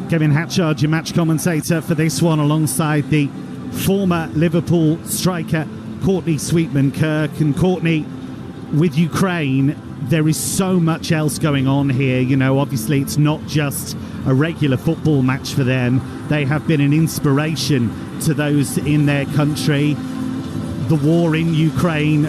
Kevin Hatchard, your match commentator for this one, alongside the former Liverpool striker Courtney Sweetman-Kirk. And Courtney, with Ukraine, there is so much else going on here. You know, obviously it's not just a regular football match for them. They have been an inspiration to those in their country. The war in Ukraine,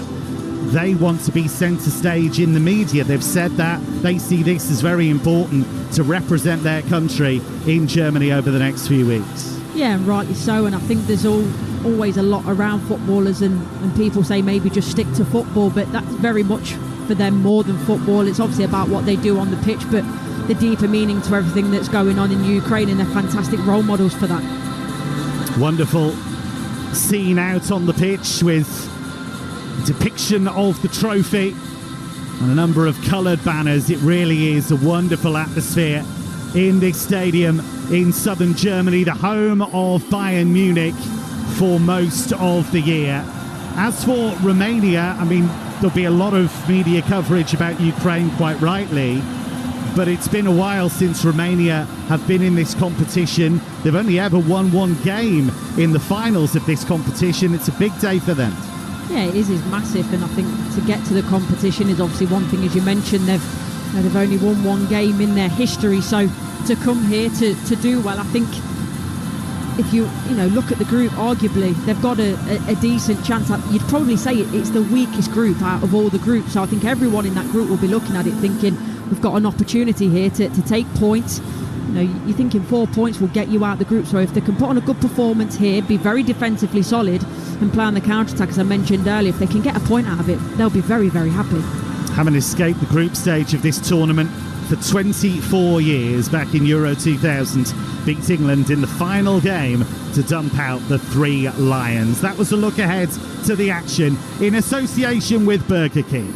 they want to be centre stage in the media. They've said that. They see this as very important to represent their country in Germany over the next few weeks. Yeah, and rightly so. And I think there's always a lot around footballers, and people say maybe just stick to football, but that's very much for them more than football. It's obviously about what they do on the pitch, but the deeper meaning to everything that's going on in Ukraine, and they're fantastic role models for that. Wonderful scene out on the pitch with depiction of the trophy and a number of coloured banners. It really is a wonderful atmosphere in this stadium in southern Germany, the home of Bayern Munich for most of the year. As for Romania, I mean, there'll be a lot of media coverage about Ukraine, quite rightly, but it's been a while since Romania have been in this competition. They've only ever won one game in the finals of this competition. It's a big day for them. Yeah, it is massive, and I think to get to the competition is obviously one thing. As you mentioned, they've only won one game in their history, so to come here to do well, I think if you look at the group, arguably they've got a decent chance. You'd probably say it's the weakest group out of all the groups, so I think everyone in that group will be looking at it thinking we've got an opportunity here to take points. You're thinking 4 points will get you out the group, so if they can put on a good performance here, be very defensively solid and play on the counter-attack, as I mentioned earlier, if they can get a point out of it, they'll be very, very happy. Having escaped the group stage of this tournament for 24 years, back in Euro 2000, beat England in the final game to dump out the Three Lions. That was a look ahead to the action in association with Burger King.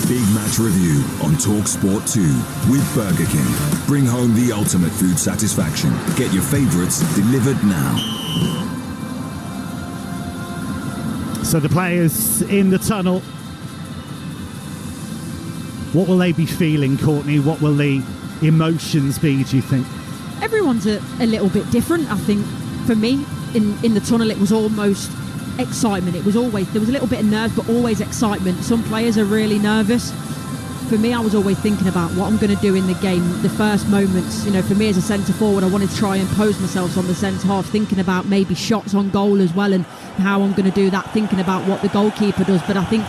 Big Match Review on Talksport 2 with Burger King. Bring home the ultimate food satisfaction. Get your favourites delivered now. So the players in the tunnel, what will they be feeling, Courtney? What will the emotions be, do you think? Everyone's a little bit different. I think for me, in the tunnel, it was almost excitement. There was a little bit of nerves, but always excitement. Some players are really nervous. For me, I was always thinking about what I'm going to do in the game. The first moments, for me as a centre forward, I wanted to try and pose myself on the centre half, thinking about maybe shots on goal as well and how I'm going to do that, thinking about what the goalkeeper does. But I think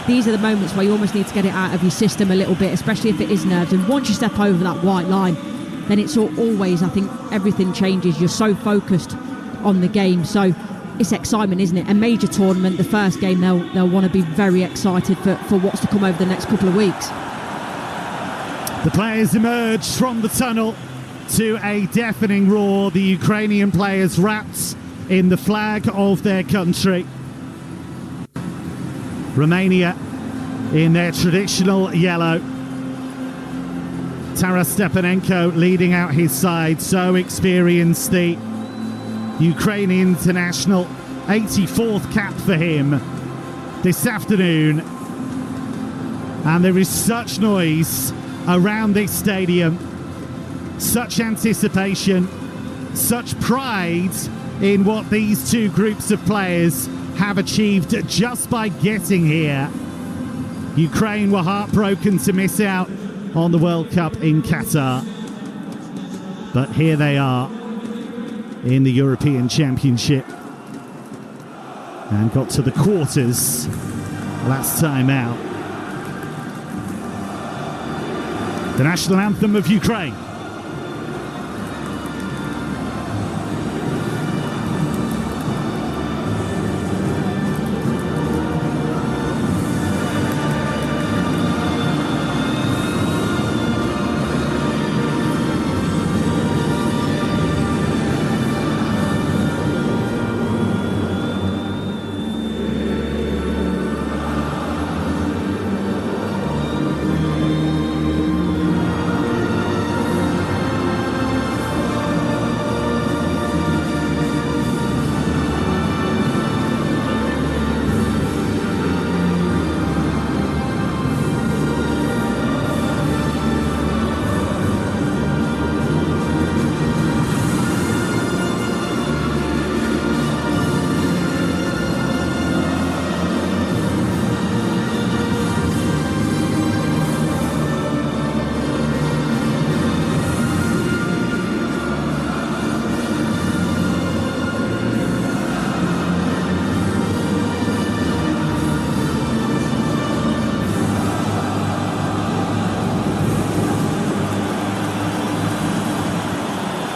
these are the moments where you almost need to get it out of your system a little bit, especially if it is nerves. And once you step over that white line, then it's always, I think, everything changes. You're so focused on the game. So it's excitement, isn't it? A major tournament, the first game, they'll want to be very excited for what's to come over the next couple of weeks. The players emerge from the tunnel to a deafening roar. The Ukrainian players wrapped in the flag of their country. Romania in their traditional yellow. Taras Stepanenko leading out his side, so experienced, the Ukrainian international. 84th cap for him this afternoon. And there is such noise around this stadium, such anticipation, such pride in what these two groups of players have achieved just by getting here. Ukraine were heartbroken to miss out on the World Cup in Qatar, but here they are in the European Championship and got to the quarters last time out. The national anthem of Ukraine.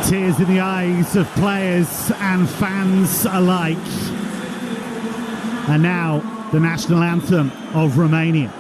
Tears in the eyes of players and fans alike. And now the national anthem of Romania.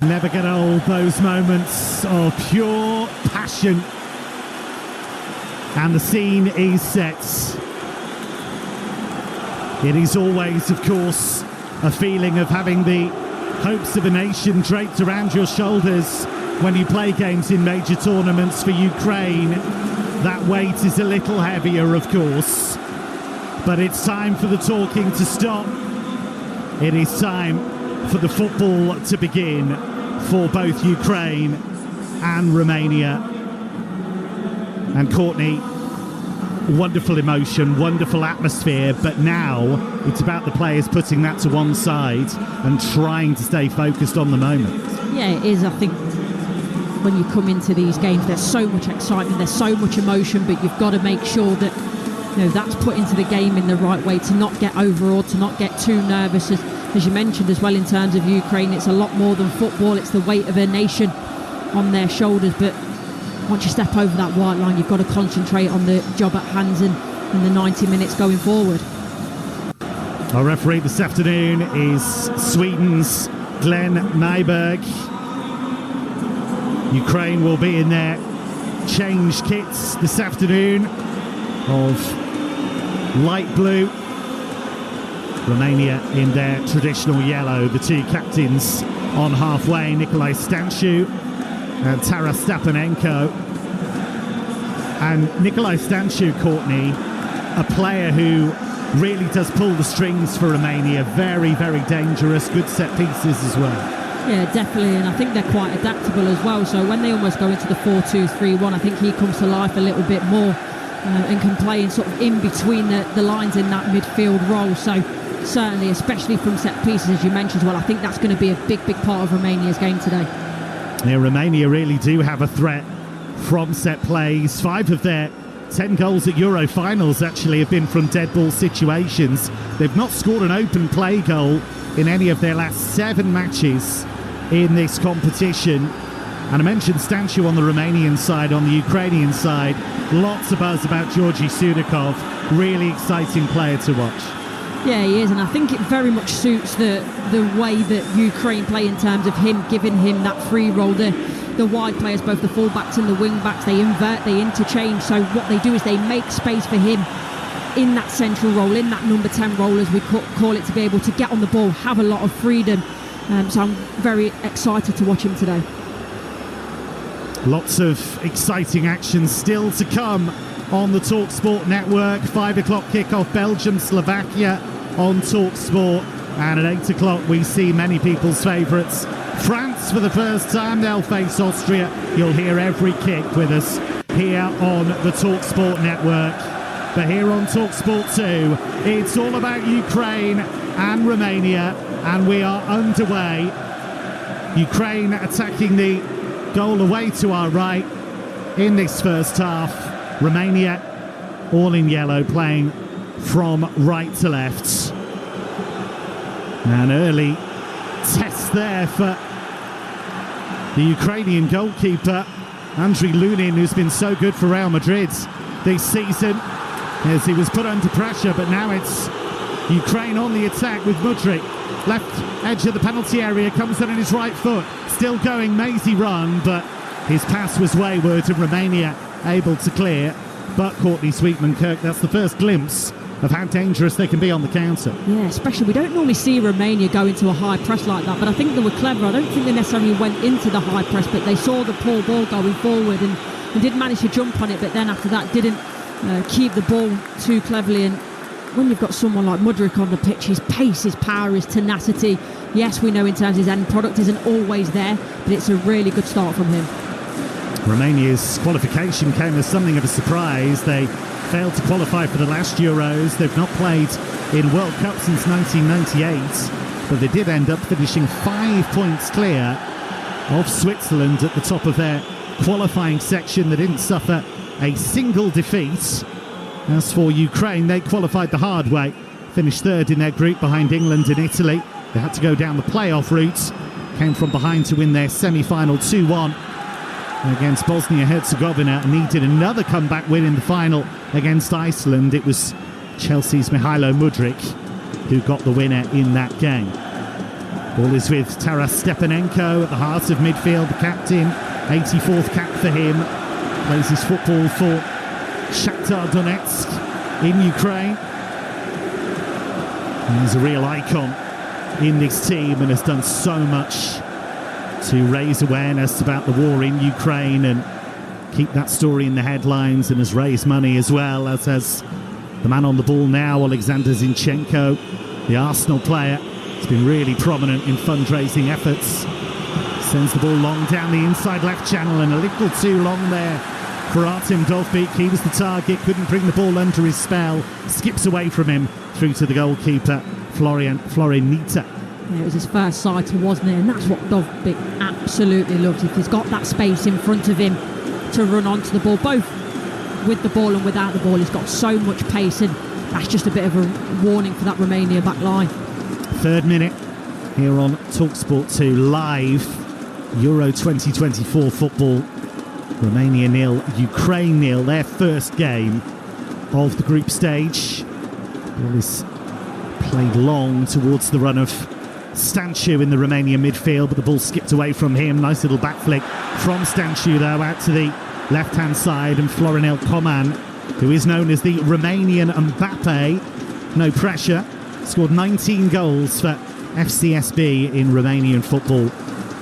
Never get old, those moments of pure passion. And the scene is set. It is always, of course, a feeling of having the hopes of a nation draped around your shoulders when you play games in major tournaments for Ukraine. That weight is a little heavier, of course. But it's time for the talking to stop. It is time for the football to begin for both Ukraine and Romania. And Courtney, wonderful emotion, wonderful atmosphere, but now it's about the players putting that to one side and trying to stay focused on the moment. Yeah, it is. I think when you come into these games, there's so much excitement, there's so much emotion, but you've got to make sure that that's put into the game in the right way, to not get overawed, to not get too nervous. As you mentioned as well, in terms of Ukraine, it's a lot more than football. It's the weight of a nation on their shoulders. But once you step over that white line, you've got to concentrate on the job at hand and the 90 minutes going forward. Our referee this afternoon is Sweden's Glenn Nyberg. Ukraine will be in their change kits this afternoon of light blue. Romania in their traditional yellow. The two captains on halfway, Nikolai Stanciu and Taras Stepanenko. And Nikolai Stanciu, Courtney, a player who really does pull the strings for Romania. Very, very dangerous, good set pieces as well. Yeah, definitely, and I think they're quite adaptable as well. So when they almost go into the 4-2-3-1, I think he comes to life a little bit more and can play in sort of in between the lines in that midfield role. So certainly, especially from set pieces, as you mentioned as well, I think that's going to be a big, big part of Romania's game today. Yeah, Romania really do have a threat from set plays. 5 of their 10 goals at Euro finals actually have been from dead ball situations. They've not scored an open play goal in any of their last 7 matches in this competition. And I mentioned Stanciu on the Romanian side. On the Ukrainian side, lots of buzz about Georgi Sudakov. Really exciting player to watch. Yeah, he is, and I think it very much suits the way that Ukraine play in terms of him giving him that free role. The wide players, both the full-backs and the wing-backs, they invert, they interchange. So what they do is they make space for him in that central role, in that number 10 role, as we call it, to be able to get on the ball, have a lot of freedom. So I'm very excited to watch him today. Lots of exciting action still to come on the Talksport network. 5 o'clock kickoff, Belgium, Slovakia on Talksport. And at 8 o'clock, we see many people's favourites. France for the first time, they'll face Austria. You'll hear every kick with us here on the Talksport network. But here on Talksport 2, it's all about Ukraine and Romania, and we are underway. Ukraine attacking the goal away to our right in this first half. Romania, all in yellow, playing from right to left. An early test there for the Ukrainian goalkeeper, Andriy Lunin, who's been so good for Real Madrid this season. as he was put under pressure, but now it's Ukraine on the attack with Mudryk. Left edge of the penalty area, comes in on his right foot. Still going, mazy run, but his pass was wayward and Romania able to clear. But Courtney Sweetman-Kirk, that's the first glimpse of how dangerous they can be on the counter. Yeah, especially we don't normally see Romania go into a high press like that, but I think they were clever. I don't think they necessarily went into the high press, but they saw the poor ball going forward and did manage to jump on it, but then after that didn't keep the ball too cleverly. And when you've got someone like Mudryk on the pitch, his pace, his power, his tenacity, yes, we know in terms of his end product isn't always there, but it's a really good start from him. Romania's qualification came as something of a surprise. They failed to qualify for the last Euros. They've not played in World Cup since 1998, but they did end up finishing 5 points clear of Switzerland at the top of their qualifying section. They didn't suffer a single defeat. As for Ukraine, they qualified the hard way, finished third in their group behind England and Italy. They had to go down the playoff route, came from behind to win their semi-final 2-1 against Bosnia-Herzegovina, and needed another comeback win in the final against Iceland. It was Chelsea's Mihailo Mudryk who got the winner in that game. Ball is with Taras Stepanenko at the heart of midfield, the captain, 84th cap for him, plays his football for Shakhtar Donetsk in Ukraine. He's a real icon in this team and has done so much to raise awareness about the war in Ukraine and keep that story in the headlines, and has raised money as well, as has the man on the ball now, Alexander Zinchenko, the Arsenal player. He's been really prominent in fundraising efforts. Sends the ball long down the inside left channel and a little too long there for Artem Dovbyk. He was the target, couldn't bring the ball under his spell, skips away from him through to the goalkeeper, Florinita. Yeah, it was his first sighting, wasn't it? And that's what Dovbyk absolutely loves. If he's got that space in front of him to run onto the ball, both with the ball and without the ball, he's got so much pace, and that's just a bit of a warning for that Romania back line. Third minute here on Talksport 2 live. Euro 2024 football. Romania 0, Ukraine 0. Their first game of the group stage. Ball is played long towards the run of Stanciu in the Romanian midfield, but the ball skipped away from him. Nice little back flick from Stanciu though, out to the left-hand side, and Florinel Coman, who is known as the Romanian Mbappe, no pressure, scored 19 goals for FCSB in Romanian football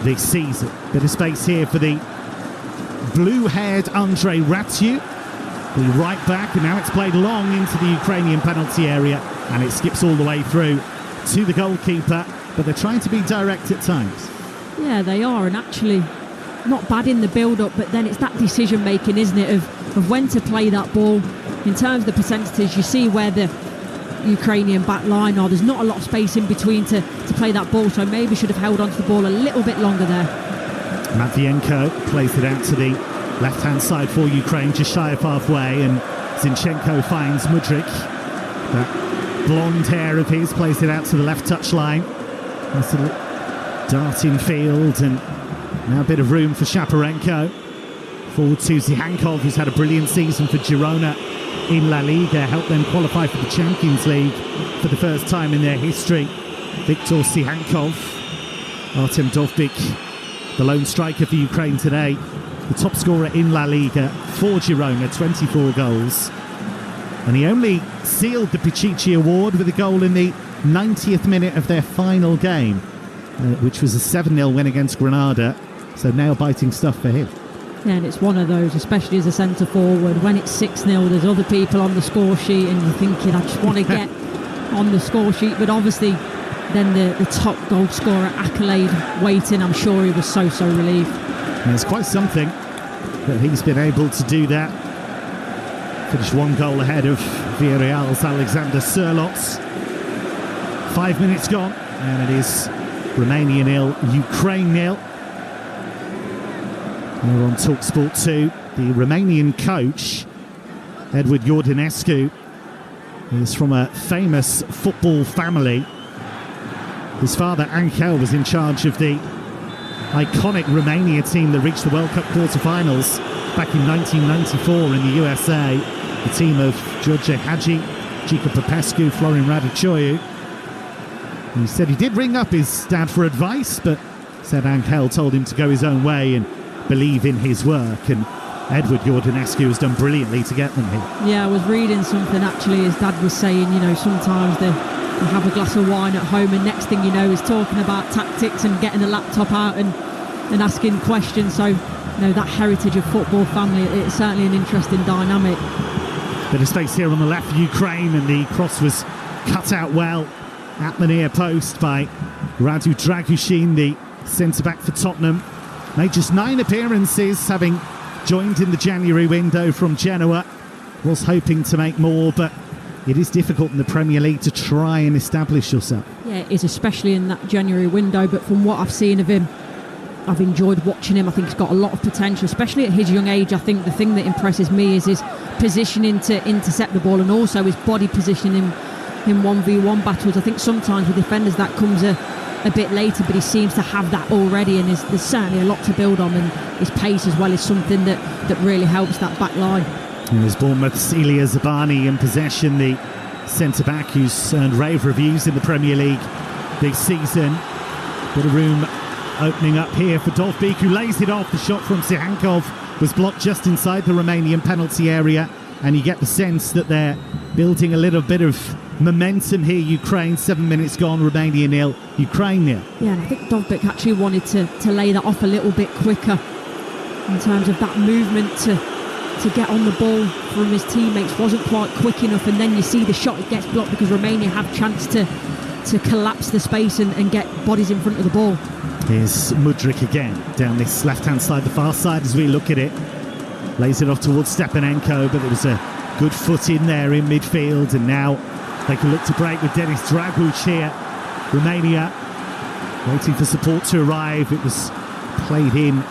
this season. Bit of space here for the blue-haired Andrei Ratiu, the right back, and now it's played long into the Ukrainian penalty area, and it skips all the way through to the goalkeeper, but they're trying to be direct at times. Yeah, they are, and actually not bad in the build-up, but then it's that decision-making, isn't it, of when to play that ball. In terms of the percentages, you see where the Ukrainian back line are. There's not a lot of space in between to play that ball, so maybe should have held onto the ball a little bit longer there. Matvienko plays it out to the left-hand side for Ukraine, just shy of halfway, and Zinchenko finds Mudryk. That blonde hair of his plays it out to the left touchline. Nice little dart in field, and now a bit of room for Shaparenko. Forward to Zihankov, who's had a brilliant season for Girona in La Liga, helped them qualify for the Champions League for the first time in their history. Viktor Zihankov, Artem Dovbyk, the lone striker for Ukraine today, the top scorer in La Liga for Girona, 24 goals. And he only sealed the Pichichi Award with a goal in the 90th minute of their final game, which was a 7-0 win against Granada. So nail-biting stuff for him. Yeah, and it's one of those, especially as a centre-forward, when it's 6-0, there's other people on the score sheet and you're thinking, I just want to get on the score sheet. But obviously, then the top goal scorer accolade waiting, I'm sure he was so relieved. And it's quite something that he's been able to do that. Finished one goal ahead of Villarreal's Alexander Sørloth. 5 minutes gone, and it is Romania 0, Ukraine 0. We're on Talksport 2. The Romanian coach, Edward Iordanescu, is from a famous football family. His father, Angel, was in charge of the iconic Romania team that reached the World Cup quarter-finals back in 1994 in the USA. the team of George Hagi, Gica Popescu, Florin Radichoiu. He said he did ring up his dad for advice, but said Angel told him to go his own way and believe in his work, and Edward Iordanescu has done brilliantly to get them here. Yeah, I was reading something actually. His dad was saying, sometimes they have a glass of wine at home, and next thing you know, he's talking about tactics and getting the laptop out and asking questions. So, that heritage of football family, it's certainly an interesting dynamic. Bit of space here on the left for Ukraine, and the cross was cut out well at the near post by Radu Dragushin, the centre-back for Tottenham. Made just 9 appearances, having joined in the January window from Genoa. Was hoping to make more, but it is difficult in the Premier League to try and establish yourself. Yeah, it is, especially in that January window, but from what I've seen of him, I've enjoyed watching him. I think he's got a lot of potential, especially at his young age. I think the thing that impresses me is his positioning to intercept the ball, and also his body positioning in 1v1 battles. I think sometimes with defenders that comes a bit later, but he seems to have that already, and there's certainly a lot to build on, and his pace as well is something that really helps that back line. There's Bournemouth's Ilya Zabani in possession, the centre-back who's earned rave reviews in the Premier League this season. Bit of room opening up here for Dovbyk, who lays it off. The shot from Sihankov was blocked just inside the Romanian penalty area, and you get the sense that they're building a little bit of momentum here. Ukraine, 7 minutes gone, Romania 0, Ukraine 0. Yeah, and I think Dovbyk actually wanted to lay that off a little bit quicker in terms of that movement to get on the ball from his teammates. Wasn't quite quick enough, and then you see the shot, it gets blocked because Romania have chance to collapse the space and get bodies in front of the ball. Here's Mudryk again down this left-hand side, the far side as we look at it. Lays it off towards Stepanenko, but there was a good foot in there in midfield, and now they can look to break with Denis Draguc here. Romania waiting for support to arrive. It was played in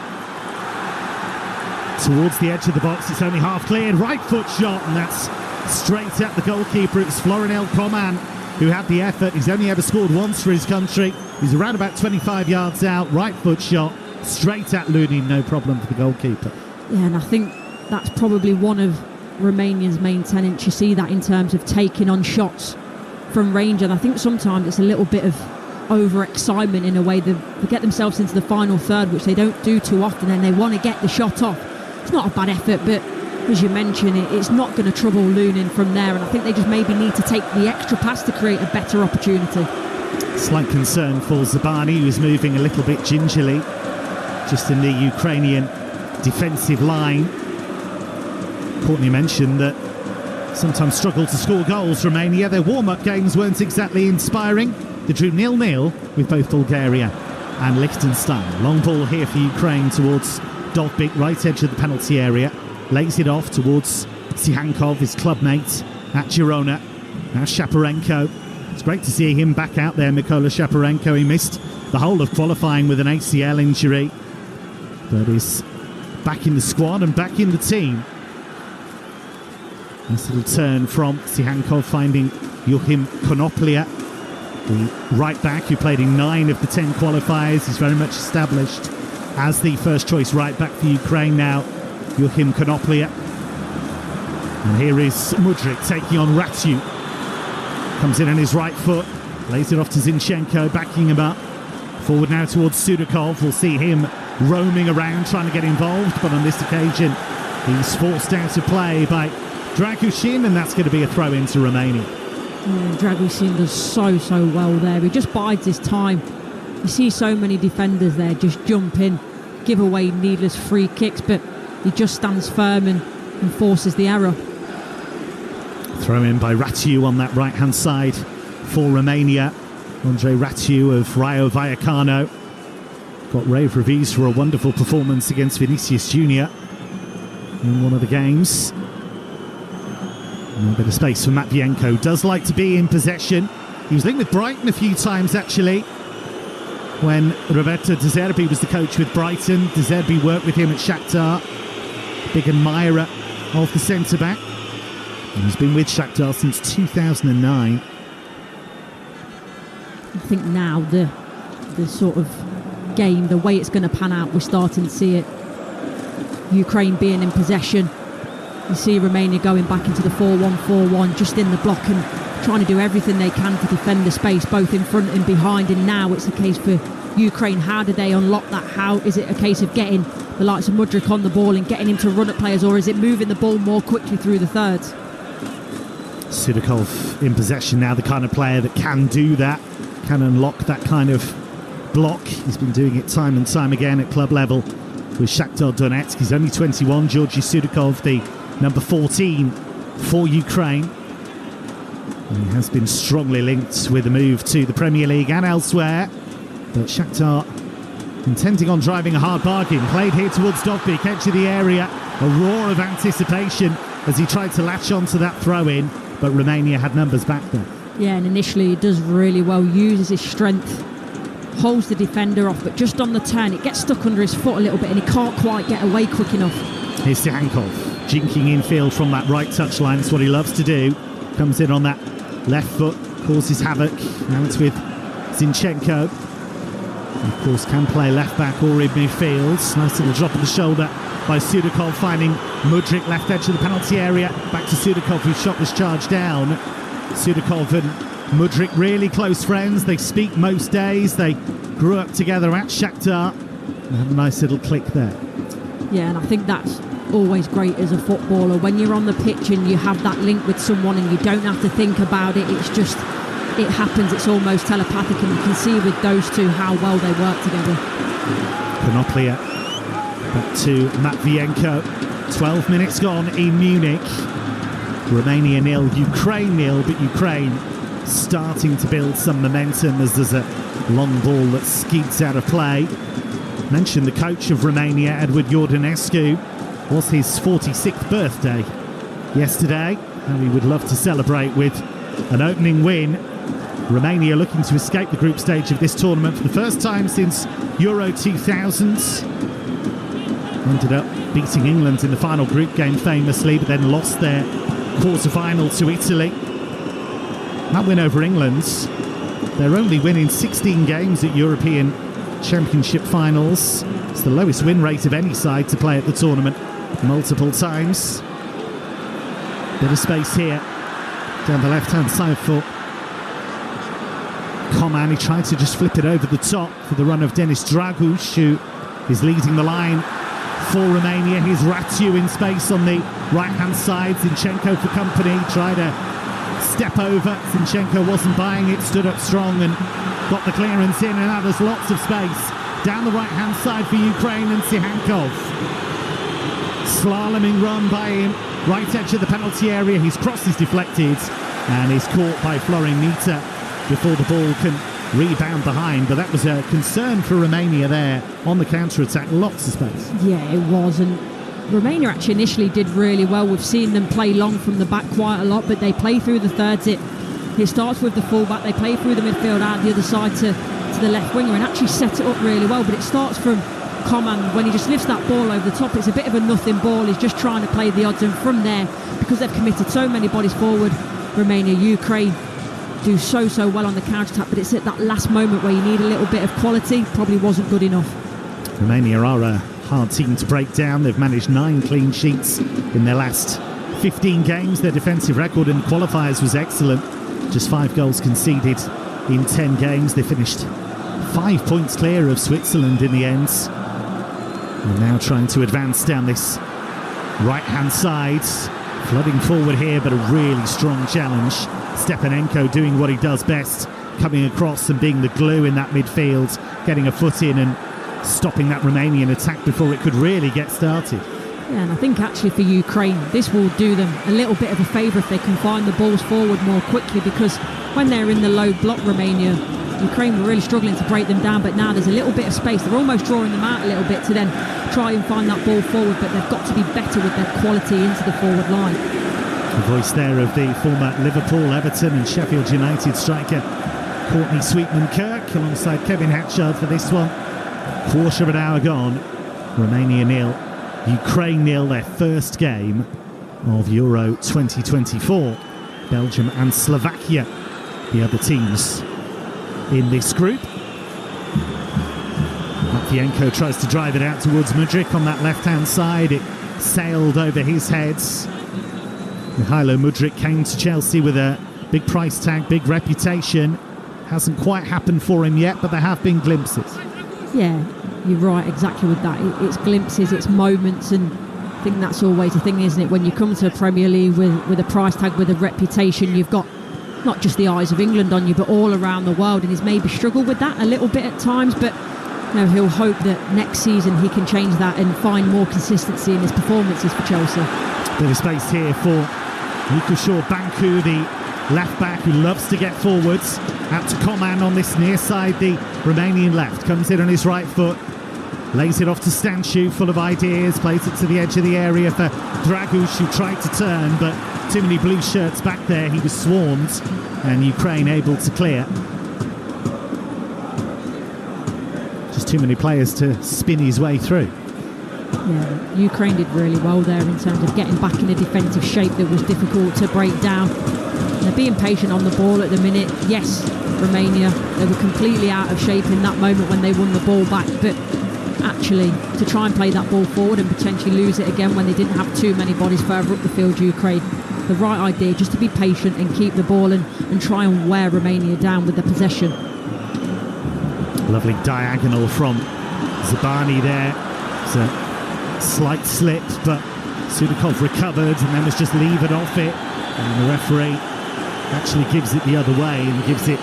towards the edge of the box. It's only half cleared. Right foot shot, and that's straight at the goalkeeper. It was Florinel Coman who had the effort. He's only ever scored once for his country. He's around about 25 yards out. Right foot shot straight at Lunin. No problem for the goalkeeper. Yeah, and I think that's probably one of Romania's main tenets. You see that in terms of taking on shots from range, and I think sometimes it's a little bit of over-excitement in a way. They get themselves into the final third, which they don't do too often, and they want to get the shot off. It's not a bad effort, but as you mentioned, it's not going to trouble Lunin from there, and I think they just maybe need to take the extra pass to create a better opportunity. Slight concern for Zabani, who's moving a little bit gingerly just in the Ukrainian defensive line. Courtney mentioned that sometimes struggle to score goals, Romania. Their warm-up games weren't exactly inspiring. They drew 0-0 with both Bulgaria and Liechtenstein. Long ball here for Ukraine towards Dovbyk, right edge of the penalty area. Lays it off towards Sihankov, his clubmate at Girona. Now Shaparenko. It's great to see him back out there, Mykola Shaparenko. He missed the whole of qualifying with an ACL injury, but is back in the squad and back in the team. Nice little turn from Sihankov, finding Joachim Konoplia, the right back who played in 9 of the 10 qualifiers. He's very much established as the first choice right back for Ukraine now, Joachim Konoplia. And here is Mudryk taking on Ratiu. Comes in on his right foot, lays it off to Zinchenko, backing him up. Forward now towards Sudakov. We'll see him roaming around trying to get involved, but on this occasion he's forced out of play by Dragushin, and that's going to be a throw into Romania. Dragushin does so well there. He just bides his time. You see so many defenders there just jump in, give away needless free kicks, but he just stands firm and forces the error. Throw in by Ratiu on that right-hand side for Romania. Andre Ratiu of Rayo Vallecano got rave reviews for a wonderful performance against Vinicius Junior in one of the games. And a bit of space for Matvienko. Does like to be in possession. He was linked with Brighton a few times actually when Roberto De Zerbi was the coach with Brighton. De Zerbi worked with him at Shakhtar. Big admirer of the centre-back. And he's been with Shakhtar since 2009. I think now the sort of game, the way it's going to pan out, we're starting to see it. Ukraine being in possession, You see Romania going back into the 4-1-4-1, just in the block and trying to do everything they can to defend the space, both in front and behind. And now it's a case for Ukraine. How do they unlock that? How is it a case of getting the likes of Mudryk on the ball and getting him to run at players, or is it moving the ball more quickly through the thirds? Sudakov in possession now, the kind of player that can do that, can unlock that kind of block. He's been doing it time and time again at club level with Shakhtar Donetsk. He's only 21, Georgi Sudakov, the number 14 for Ukraine. And he has been strongly linked with a move to the Premier League and elsewhere. But Shakhtar intending on driving a hard bargain. Played here towards Dovbyk, edge of the area. A roar of anticipation as he tried to latch onto that throw-in, but Romania had numbers back there. Yeah, and initially he does really well, uses his strength, holds the defender off, but just on the turn it gets stuck under his foot a little bit and he can't quite get away quick enough. Here's Sihankov, jinking infield from that right touchline. That's what he loves to do. Comes in on that left foot, causes havoc. Now it's with Zinchenko. Of course, can play left back or in midfield. Nice little drop of the shoulder by Sudakov, finding Mudryk left edge of the penalty area. Back to Sudakov, who shot this charge down. Sudakov and Mudryk really close friends. They speak most days. They grew up together at Shakhtar. They have a nice little click there. Yeah, and I think that's always great as a footballer. When you're on the pitch and you have that link with someone and you don't have to think about it, it's just, it happens. It's almost telepathic, and you can see with those two how well they work together. Konoplia back to Matvienko. 12 minutes gone in Munich. Romania 0, Ukraine 0, but Ukraine starting to build some momentum as there's a long ball that skeets out of play. Mentioned the coach of Romania, Edward Iordanescu, was his 46th birthday yesterday, and we would love to celebrate with an opening win. Romania looking to escape the group stage of this tournament for the first time since Euro 2000. Ended up beating England in the final group game famously, but then lost their quarter-final to Italy. That win over England, their only win in 16 games at European Championship finals. It's the lowest win rate of any side to play at the tournament multiple times. Bit of space here down the left-hand side for Coman. He tried to just flip it over the top for the run of Denis Draguš, who is leading the line for Romania. Here's Ratiu in space on the right-hand side. Zinchenko for company. Tried to step over. Zinchenko wasn't buying it, stood up strong and got the clearance in, and now there's lots of space down the right-hand side for Ukraine, and Sihankov. Slaloming run by him, right edge of the penalty area. His cross is deflected and is caught by Florin Nita before the ball can rebound behind. But that was a concern for Romania there on the counter-attack. Lots of space. Yeah, it was. And Romania actually initially did really well. We've seen them play long from the back quite a lot, but they play through the thirds. It starts with the fullback. They play through the midfield out the other side to the left winger and actually set it up really well. But it starts from Coman when he just lifts that ball over the top. It's a bit of a nothing ball. He's just trying to play the odds, and from there, because they've committed so many bodies forward, Romania, Ukraine do so well on the counter-attack, but it's at that last moment where you need a little bit of quality. Probably wasn't good enough. Romania are a hard team to break down. They've managed 9 clean sheets in their last 15 games. Their defensive record in the qualifiers was excellent. Just 5 goals conceded in 10 games. They finished 5 points clear of Switzerland in the end. And now trying to advance down this right-hand side. Flooding forward here, but a really strong challenge. Stepanenko doing what he does best, coming across and being the glue in that midfield, getting a foot in and stopping that Romanian attack before it could really get started. Yeah, and I think actually for Ukraine, this will do them a little bit of a favour if they can find the balls forward more quickly, because when they're in the low block, Romania, Ukraine were really struggling to break them down, but now there's a little bit of space. They're almost drawing them out a little bit to then try and find that ball forward, but they've got to be better with their quality into the forward line. The voice there of the former Liverpool, Everton and Sheffield United striker Courtney Sweetman-Kirk alongside Kevin Hatchard for this one. Quarter of an hour gone. Romania 0, Ukraine 0, their first game of Euro 2024. Belgium and Slovakia, the other teams in this group. Matvienko tries to drive it out towards Mudryk on that left-hand side. It sailed over his head. Mihailo Mudryk came to Chelsea with a big price tag, big reputation. Hasn't quite happened for him yet, but there have been glimpses. Yeah, you're right, exactly with that. It's glimpses, it's moments, and I think that's always the thing, isn't it? When you come to a Premier League with a price tag, with a reputation, you've got not just the eyes of England on you, but all around the world, and he's maybe struggled with that a little bit at times, but he'll hope that next season he can change that and find more consistency in his performances for Chelsea. Bit of space here for Nikushaw Banku, the left back who loves to get forwards. Out to Coman on this near side, the Romanian left. Comes in on his right foot. Lays it off to Stanciu, full of ideas. Plays it to the edge of the area for Draguš, who tried to turn, but too many blue shirts back there. He was swarmed, and Ukraine able to clear. Just too many players to spin his way through. Yeah, Ukraine did really well there in terms of getting back in a defensive shape that was difficult to break down. They're being patient on the ball at the minute. Yes, Romania, they were completely out of shape in that moment when they won the ball back, but actually to try and play that ball forward and potentially lose it again when they didn't have too many bodies further up the field, Ukraine, the right idea, just to be patient and keep the ball and try and wear Romania down with the possession. Lovely diagonal from Zabani there. It's a slight slip, but Sudakov recovered and then was just levered off it, and the referee actually gives it the other way and gives it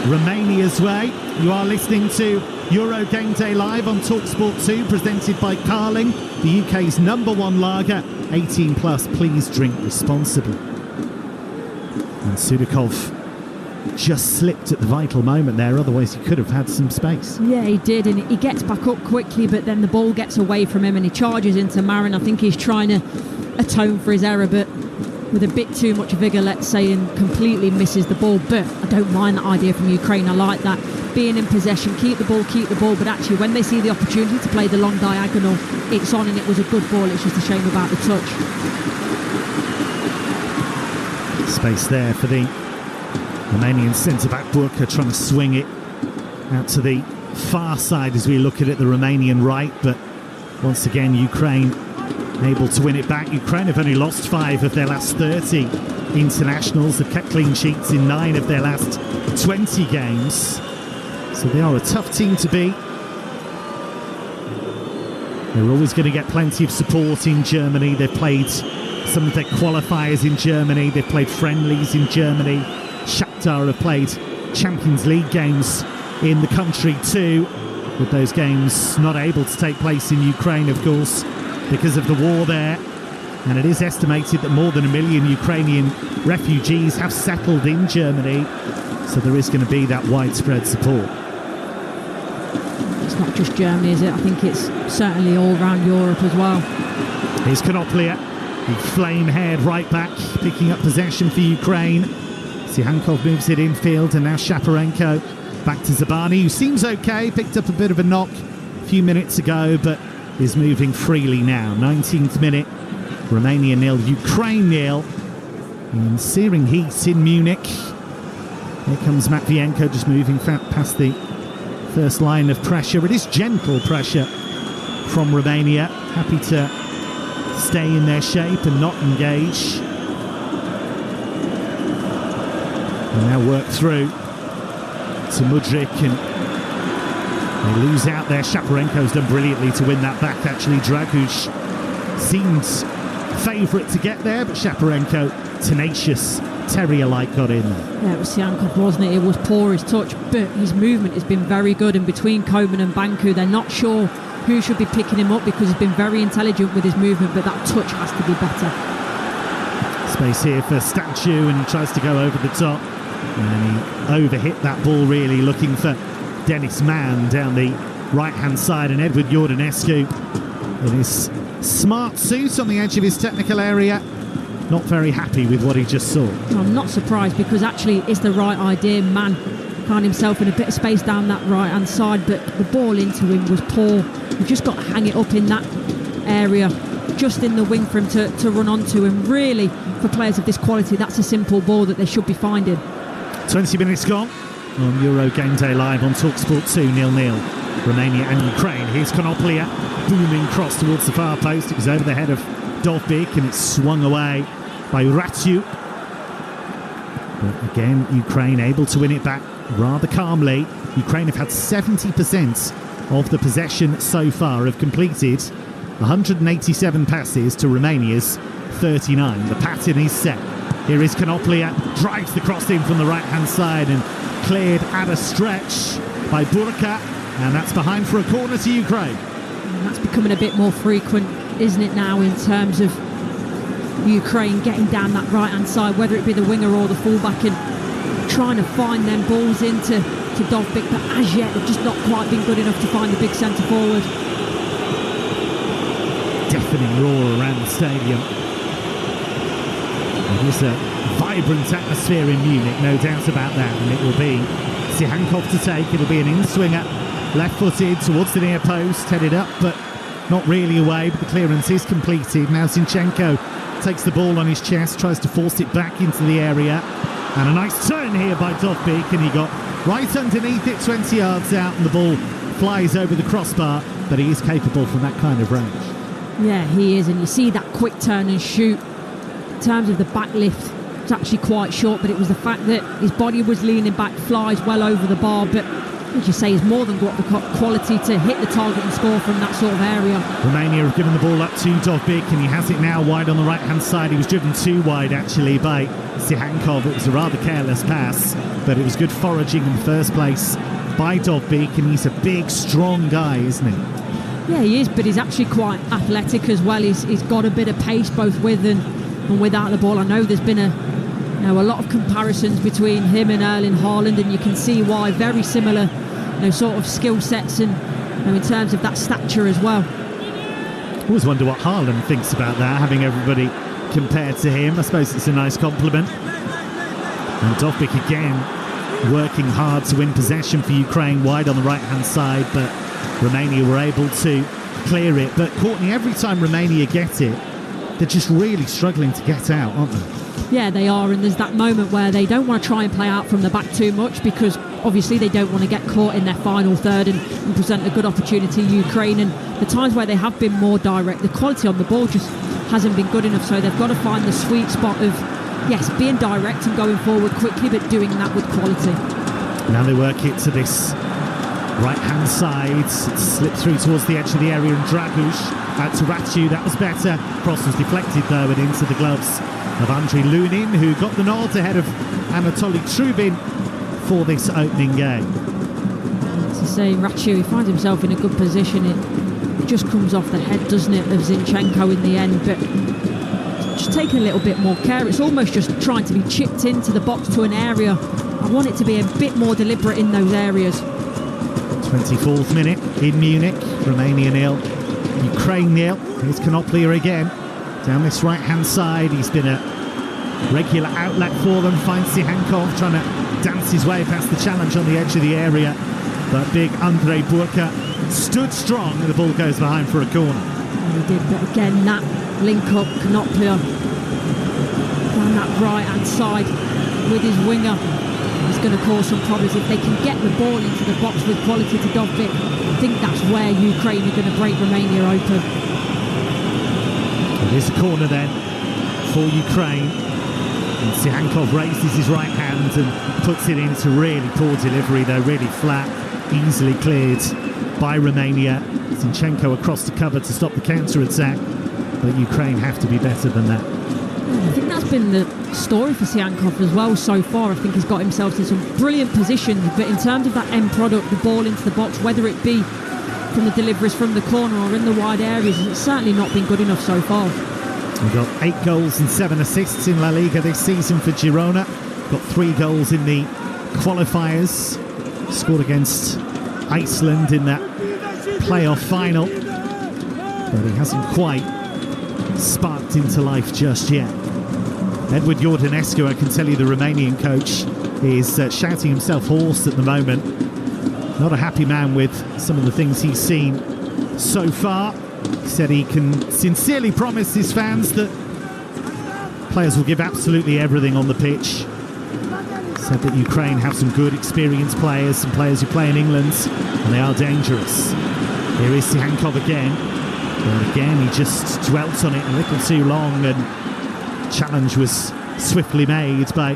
Romania's way. You are listening to Euro Game Day Live on Talksport 2, presented by Carling, the UK's #1 lager. 18 plus, please drink responsibly. And Sudakov just slipped at the vital moment there, otherwise he could have had some space. Yeah, he did, and he gets back up quickly, but then the ball gets away from him and he charges into Marin. I think he's trying to atone for his error, but with a bit too much vigour, let's say, and completely misses the ball. But I don't mind that idea from Ukraine. I like that. Being in possession, keep the ball, but actually when they see the opportunity to play the long diagonal, it's on, and it was a good ball. It's just a shame about the touch. Space there for the Romanian centre-back Burka, trying to swing it out to the far side as we look at it, the Romanian right, but once again Ukraine able to win it back. Ukraine have only lost 5 of their last 30 internationals, have kept clean sheets in 9 of their last 20 games, so they are a tough team to beat. They're always going to get plenty of support in Germany. They've played some of their qualifiers in Germany, they've played friendlies in Germany. Shakhtar have played Champions League games in the country too, with those games not able to take place in Ukraine, of course, because of the war there. And it is estimated that more than 1 million Ukrainian refugees have settled in Germany, so there is going to be that widespread support. It's not just Germany, is it? I think it's certainly all around Europe as well. Here's Konoplia, the flame-haired right back, picking up possession for Ukraine. Sihankov moves it infield, and now Shaparenko back to Zabani, who seems okay, picked up a bit of a knock a few minutes ago, but is moving freely now. 19th minute, Romania 0, Ukraine 0. In searing heat in Munich. Here comes Matvienko, just moving past the first line of pressure. It is gentle pressure from Romania, happy to stay in their shape and not engage. And now work through to Mudryk, and they lose out there. Shaparenko's done brilliantly to win that back, actually. Draguš seems favourite to get there, but Shaparenko, tenacious, terrier-like, got in there. Yeah, it was Siankov, wasn't it? It was poor, his touch, but his movement has been very good, and between Coman and Banku, they're not sure who should be picking him up because he's been very intelligent with his movement, but that touch has to be better. Space here for Stanciu, and he tries to go over the top, and he overhit that ball, really, looking for Dennis Mann down the right-hand side, and Edward Iordanescu in his smart suit on the edge of his technical area, not very happy with what he just saw. I'm not surprised, because actually it's the right idea. Mann found himself in a bit of space down that right-hand side, but the ball into him was poor. You've just got to hang it up in that area, just in the wing for him to run onto, and really, for players of this quality, that's a simple ball that they should be finding. 20 minutes gone on Euro Game Day Live on Talksport 2, 0-0. Romania and Ukraine. Here's Konoplia, booming cross towards the far post. It was over the head of Dovbyk, and it swung away by Ratyu. But again, Ukraine able to win it back rather calmly. Ukraine have had 70% of the possession so far, have completed 187 passes to Romania's 39. The pattern is set. Here is Konoplia, drives the cross in from the right-hand side and cleared at a stretch by Burka, and that's behind for a corner to Ukraine. And that's becoming a bit more frequent, isn't it now, in terms of Ukraine getting down that right-hand side, whether it be the winger or the fullback, and trying to find them balls into Dovbyk, but as yet they've just not quite been good enough to find the big centre forward. Deafening roar around the stadium. It is a vibrant atmosphere in Munich, no doubt about that, and it will be Sihankov to take. It'll be an in-swinger, left-footed towards the near post, headed up, but not really away, but the clearance is completed. Now Zinchenko takes the ball on his chest, tries to force it back into the area, and a nice turn here by Dovbyk, and he got right underneath it, 20 yards out, and the ball flies over the crossbar, but he is capable from that kind of range. Yeah, he is, and you see that quick turn and shoot. In terms of the back lift, it's actually quite short, but it was the fact that his body was leaning back, flies well over the bar, but as you say, he's more than got the quality to hit the target and score from that sort of area. Romania have given the ball up to Dovbyk, and he has it now wide on the right-hand side. He was driven too wide, actually, by Sihankov. It was a rather careless pass, but it was good foraging in the first place by Dovbyk, and he's a big, strong guy, isn't he? Yeah, he is, but he's actually quite athletic as well. He's got a bit of pace both with and without the ball. I know there's been a lot of comparisons between him and Erling Haaland, and you can see why. Very similar, sort of skill sets, and in terms of that stature as well. I always wonder what Haaland thinks about that, having everybody compared to him. I suppose it's a nice compliment. And Dovbyk again working hard to win possession for Ukraine, wide on the right-hand side, but Romania were able to clear it. But Courtney, every time Romania get it, they're just really struggling to get out, aren't they? Yeah, they are, and there's that moment where they don't want to try and play out from the back too much, because obviously they don't want to get caught in their final third and present a good opportunity to Ukraine. And the times where they have been more direct, the quality on the ball just hasn't been good enough, so they've got to find the sweet spot of, yes, being direct and going forward quickly, but doing that with quality. Now they work it to this right-hand side, slip through towards the edge of the area, and Dragush out to Ratyu. That was better. Cross was deflected though, and into the gloves of Andriy Lunin, who got the nod ahead of Anatoly Trubin for this opening game. As I say, Ratyu, he finds himself in a good position. It just comes off the head, doesn't it, of Zinchenko in the end, but just taking a little bit more care. It's almost just trying to be chipped into the box to an area. I want it to be a bit more deliberate in those areas. 24th minute in Munich. Romania 0, Ukraine 0. Here's Konoplia again down this right-hand side. He's been a regular outlet for them. Finds Sihankov trying to dance his way past the challenge on the edge of the area, but big Andrei Burka stood strong, and the ball goes behind for a corner. And he did, but again, that link-up, Konoplia down that right-hand side with his winger is going to cause some problems. If they can get the ball into the box with quality to Dovbyk, I think that's where Ukraine are going to break Romania open. It is a corner then for Ukraine, and Sihankov raises his right hand and puts it into really poor delivery, though really flat, easily cleared by Romania. Zinchenko across the cover to stop the counter-attack, but Ukraine have to be better than that. I think that's been the story for Sihankov as well so far. I think he's got himself in some brilliant positions, but in terms of that end product, the ball into the box, whether it be from the deliveries from the corner or in the wide areas, it's certainly not been good enough so far. We've got 8 goals and 7 assists in La Liga this season for Girona. Got 3 goals in the qualifiers. Scored against Iceland in that playoff final, but he hasn't quite sparked into life just yet. Edward Iordanescu, I can tell you, the Romanian coach, is shouting himself hoarse at the moment. Not a happy man with some of the things he's seen so far. He said he can sincerely promise his fans that players will give absolutely everything on the pitch. Said that Ukraine have some good experienced players, some players who play in England, and they are dangerous. Here is Sihankov again. But again, he just dwelt on it a little too long and challenge was swiftly made by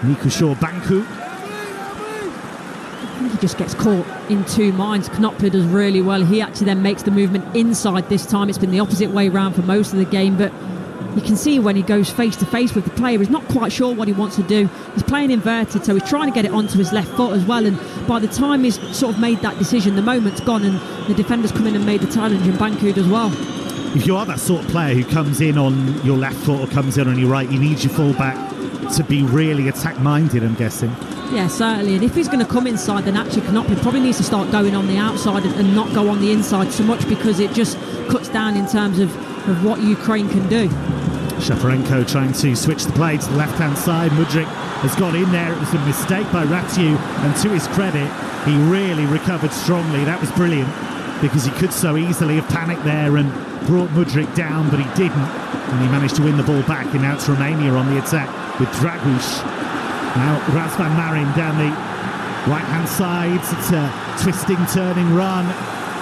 Nikushaw Banku. I think he just gets caught in two minds. Knopfler does really well. He actually then makes the movement inside this time. It's been the opposite way around for most of the game, but you can see when he goes face to face with the player, he's not quite sure what he wants to do. He's playing inverted, so he's trying to get it onto his left foot as well, and by the time he's sort of made that decision, the moment's gone and the defender's come in and made the challenge, and Banku does well. If you are that sort of player who comes in on your left foot or comes in on your right, you need your fullback to be really attack-minded, I'm guessing. Yeah, certainly. And if he's going to come inside, then actually Knopfler probably needs to start going on the outside and not go on the inside so much, because it just cuts down in terms of what Ukraine can do. Shaparenko trying to switch the play to the left-hand side. Mudryk has got in there. It was a mistake by Ratiu, and to his credit, he really recovered strongly. That was brilliant, because he could so easily have panicked there and brought Mudryk down, but he didn't, and he managed to win the ball back, and now it's Romania on the attack with Dragush. Now Razvan Marin down the right-hand side. It's a twisting, turning run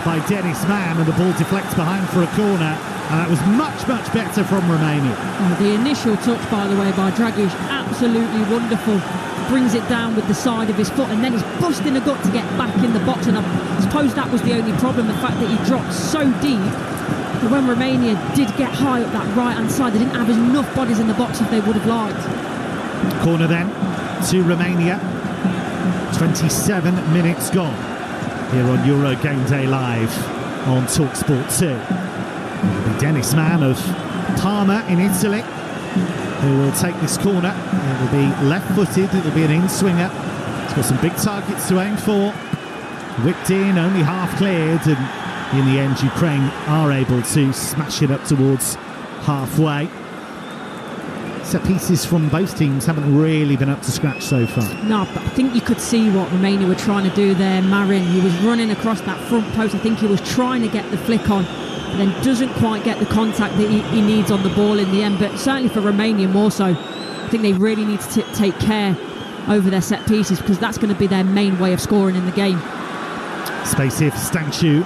by Dennis Mann, and the ball deflects behind for a corner, and that was much, much better from Romania. The initial touch, by the way, by Dragush, absolutely wonderful. Brings it down with the side of his foot, and then he's busting a gut to get back in the box, and I suppose that was the only problem, the fact that he dropped so deep that when Romania did get high up that right-hand side, they didn't have enough bodies in the box if they would have liked. Corner then to Romania. 27 minutes gone here on Euro Game Day Live on Talksport 2. It'll be Dennis Mann of Parma in Italy who will take this corner. It will be left-footed, it will be an in-swinger. It's got some big targets to aim for. Whipped in, only half cleared, and in the end Ukraine are able to smash it up towards halfway. Set pieces from both teams haven't really been up to scratch so far. No, but I think you could see what Romania were trying to do there. Marin, he was running across that front post. I think he was trying to get the flick on, but then doesn't quite get the contact that he needs on the ball in the end. But certainly for Romania more so, I think they really need to take care over their set pieces, because that's going to be their main way of scoring in the game. Space here for Stanciu,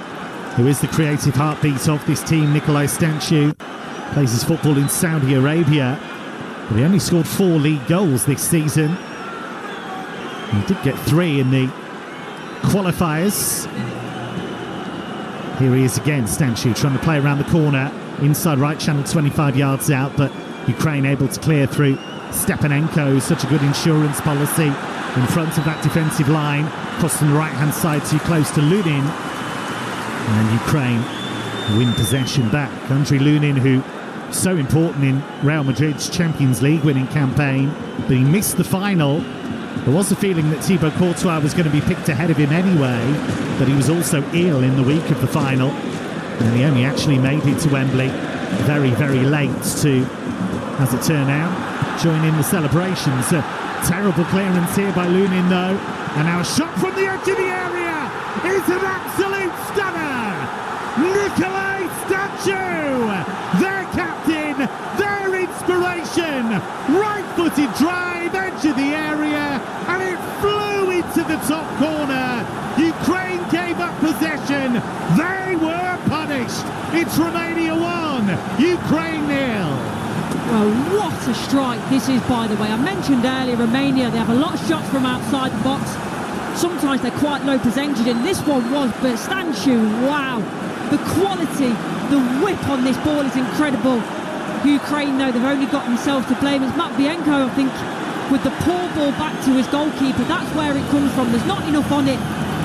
who is the creative heartbeat of this team. Nikolai Stanciu plays his football in Saudi Arabia. But he only scored 4 league goals this season. He did get 3 in the qualifiers. Here he is again, Stanciu, trying to play around the corner, inside right channel, 25 yards out, but Ukraine able to clear through Stepanenko. Such a good insurance policy in front of that defensive line. Crossing the right-hand side too close to Lunin. And Ukraine win possession back. Andriy Lunin, who so important in Real Madrid's Champions League winning campaign, but he missed the final. There was a feeling that Thibaut Courtois was going to be picked ahead of him anyway, but he was also ill in the week of the final, and he only actually made it to Wembley very, very late to, as it turned out, join in the celebrations. A terrible clearance here by Lunin though, and now a shot from the edge of the area. It's an absolute stunner. Nikolai Stanciu, their captain, their inspiration, right-footed drive, edge of the area, and it flew into the top corner. Ukraine gave up possession. They were punished. It's Romania 1, Ukraine 0. Well, what a strike this is, by the way. I mentioned earlier, Romania, they have a lot of shots from outside the box. Sometimes they're quite low percentage, and this one was, but Stanciu, wow. The quality, the whip on this ball is incredible. Ukraine, though, they've only got themselves to blame. It's Matvienko, I think, with the poor ball back to his goalkeeper. That's where it comes from. There's not enough on it.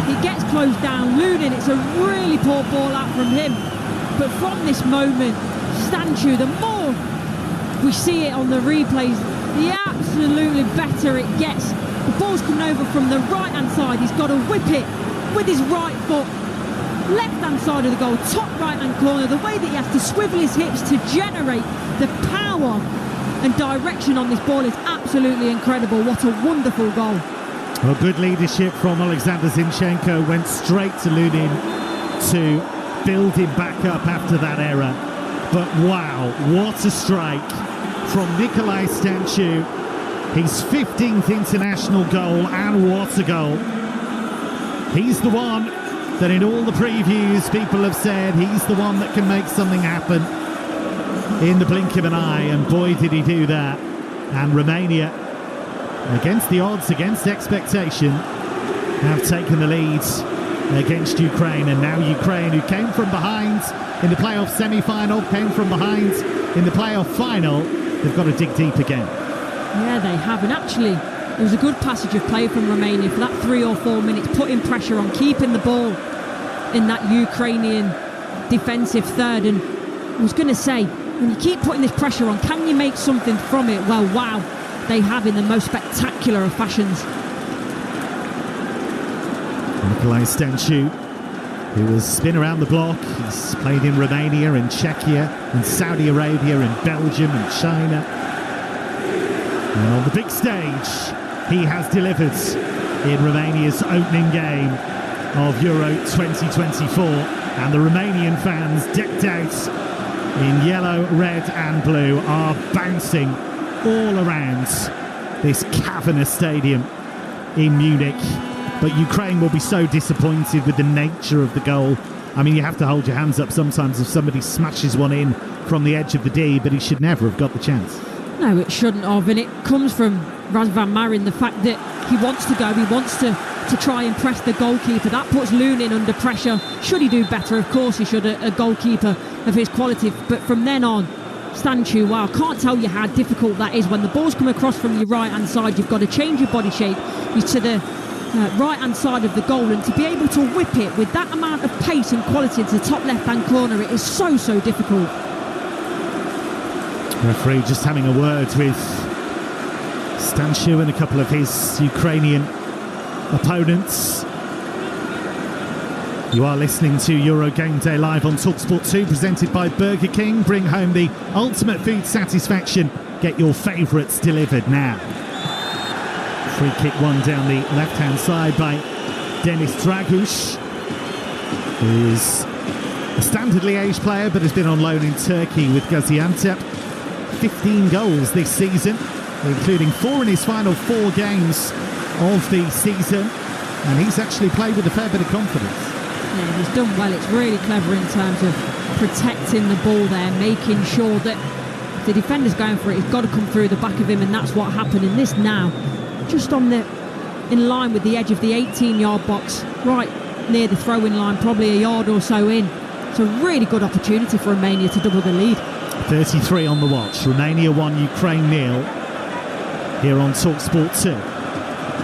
It gets closed down. Lunin, it's a really poor ball out from him. But from this moment, Stanciu, the more we see it on the replays, the absolutely better it gets. The ball's coming over from the right-hand side. He's got to whip it with his right foot. Left-hand side of the goal, top right-hand corner. The way that he has to swivel his hips to generate the power and direction on this ball is absolutely incredible. What a wonderful goal. Well, good leadership from Alexander Zinchenko. Went straight to Lunin to build him back up after that error. But wow, what a strike from Nikolai Stanciu. His 15th international goal, and what a goal. He's the one that in all the previews people have said he's the one that can make something happen. in the blink of an eye, and boy did he do that. And Romania, against the odds, against expectation, have taken the lead against Ukraine. And now Ukraine, who came from behind in the playoff semi-final, came from behind in the playoff final, they've got to dig deep again. Yeah, they have. And actually, it was a good passage of play from Romania for that 3 or 4 minutes, putting pressure on, keeping the ball in that Ukrainian defensive third. And I was going to say, when you keep putting this pressure on, can you make something from it? Well, wow, they have in the most spectacular of fashions. Nikolai Stanciu, who has been around the block. He's played in Romania, in Czechia, in Saudi Arabia, in Belgium, and China. And on the big stage, he has delivered in Romania's opening game of Euro 2024. And the Romanian fans, decked out in yellow, red and blue, are bouncing all around this cavernous stadium in Munich. But Ukraine will be so disappointed with the nature of the goal. I mean, you have to hold your hands up sometimes if somebody smashes one in from the edge of the D, but he should never have got the chance. No, it shouldn't have, and it comes from Razvan Marin, the fact that he wants to go, he wants to try and press the goalkeeper. That puts Lunin under pressure. Should he do better? Of course he should, a goalkeeper of his quality. But from then on, Stanciu, wow, can't tell you how difficult that is. When the ball's come across from your right-hand side, you've got to change your body shape. You're to the right-hand side of the goal, and to be able to whip it with that amount of pace and quality into the top left-hand corner, it is so, so difficult. Referee just having a word with Stanciu and a couple of his Ukrainian opponents. You are listening to Euro Game Day live on Talksport 2, presented by Burger King. Bring home the ultimate food satisfaction. Get your favourites delivered now. Free kick won down the left-hand side by Denis Dragush, who is a standard Liège player but has been on loan in Turkey with Gaziantep. 15 goals this season, including 4 in his final 4 games of the season, and he's actually played with a fair bit of confidence. Yeah, he's done well. It's really clever in terms of protecting the ball there, making sure that if the defender's going for it, he's got to come through the back of him, and that's what happened in this now. Just in line with the edge of the 18-yard box, right near the throw-in line, probably a yard or so in. It's a really good opportunity for Romania to double the lead. 33 on the watch. Romania 1, Ukraine 0. Here on Talksport 2.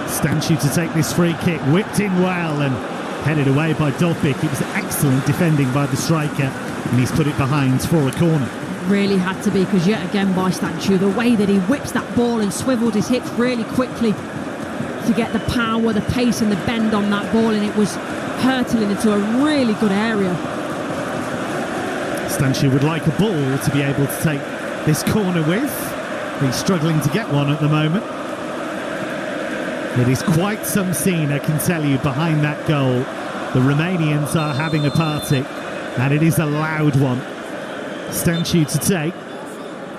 Stanciu to take this free kick, whipped in well and headed away by Dovbyk. It was excellent defending by the striker, and he's put it behind for a corner. Really had to be, because yet again by Stanciu, the way that he whips that ball and swivelled his hips really quickly to get the power, the pace and the bend on that ball, and it was hurtling into a really good area. Stanciu would like a ball to be able to take this corner with. He's struggling to get one at the moment. It is quite some scene, I can tell you, behind that goal. The Romanians are having a party, and it is a loud one. Stanciu to take.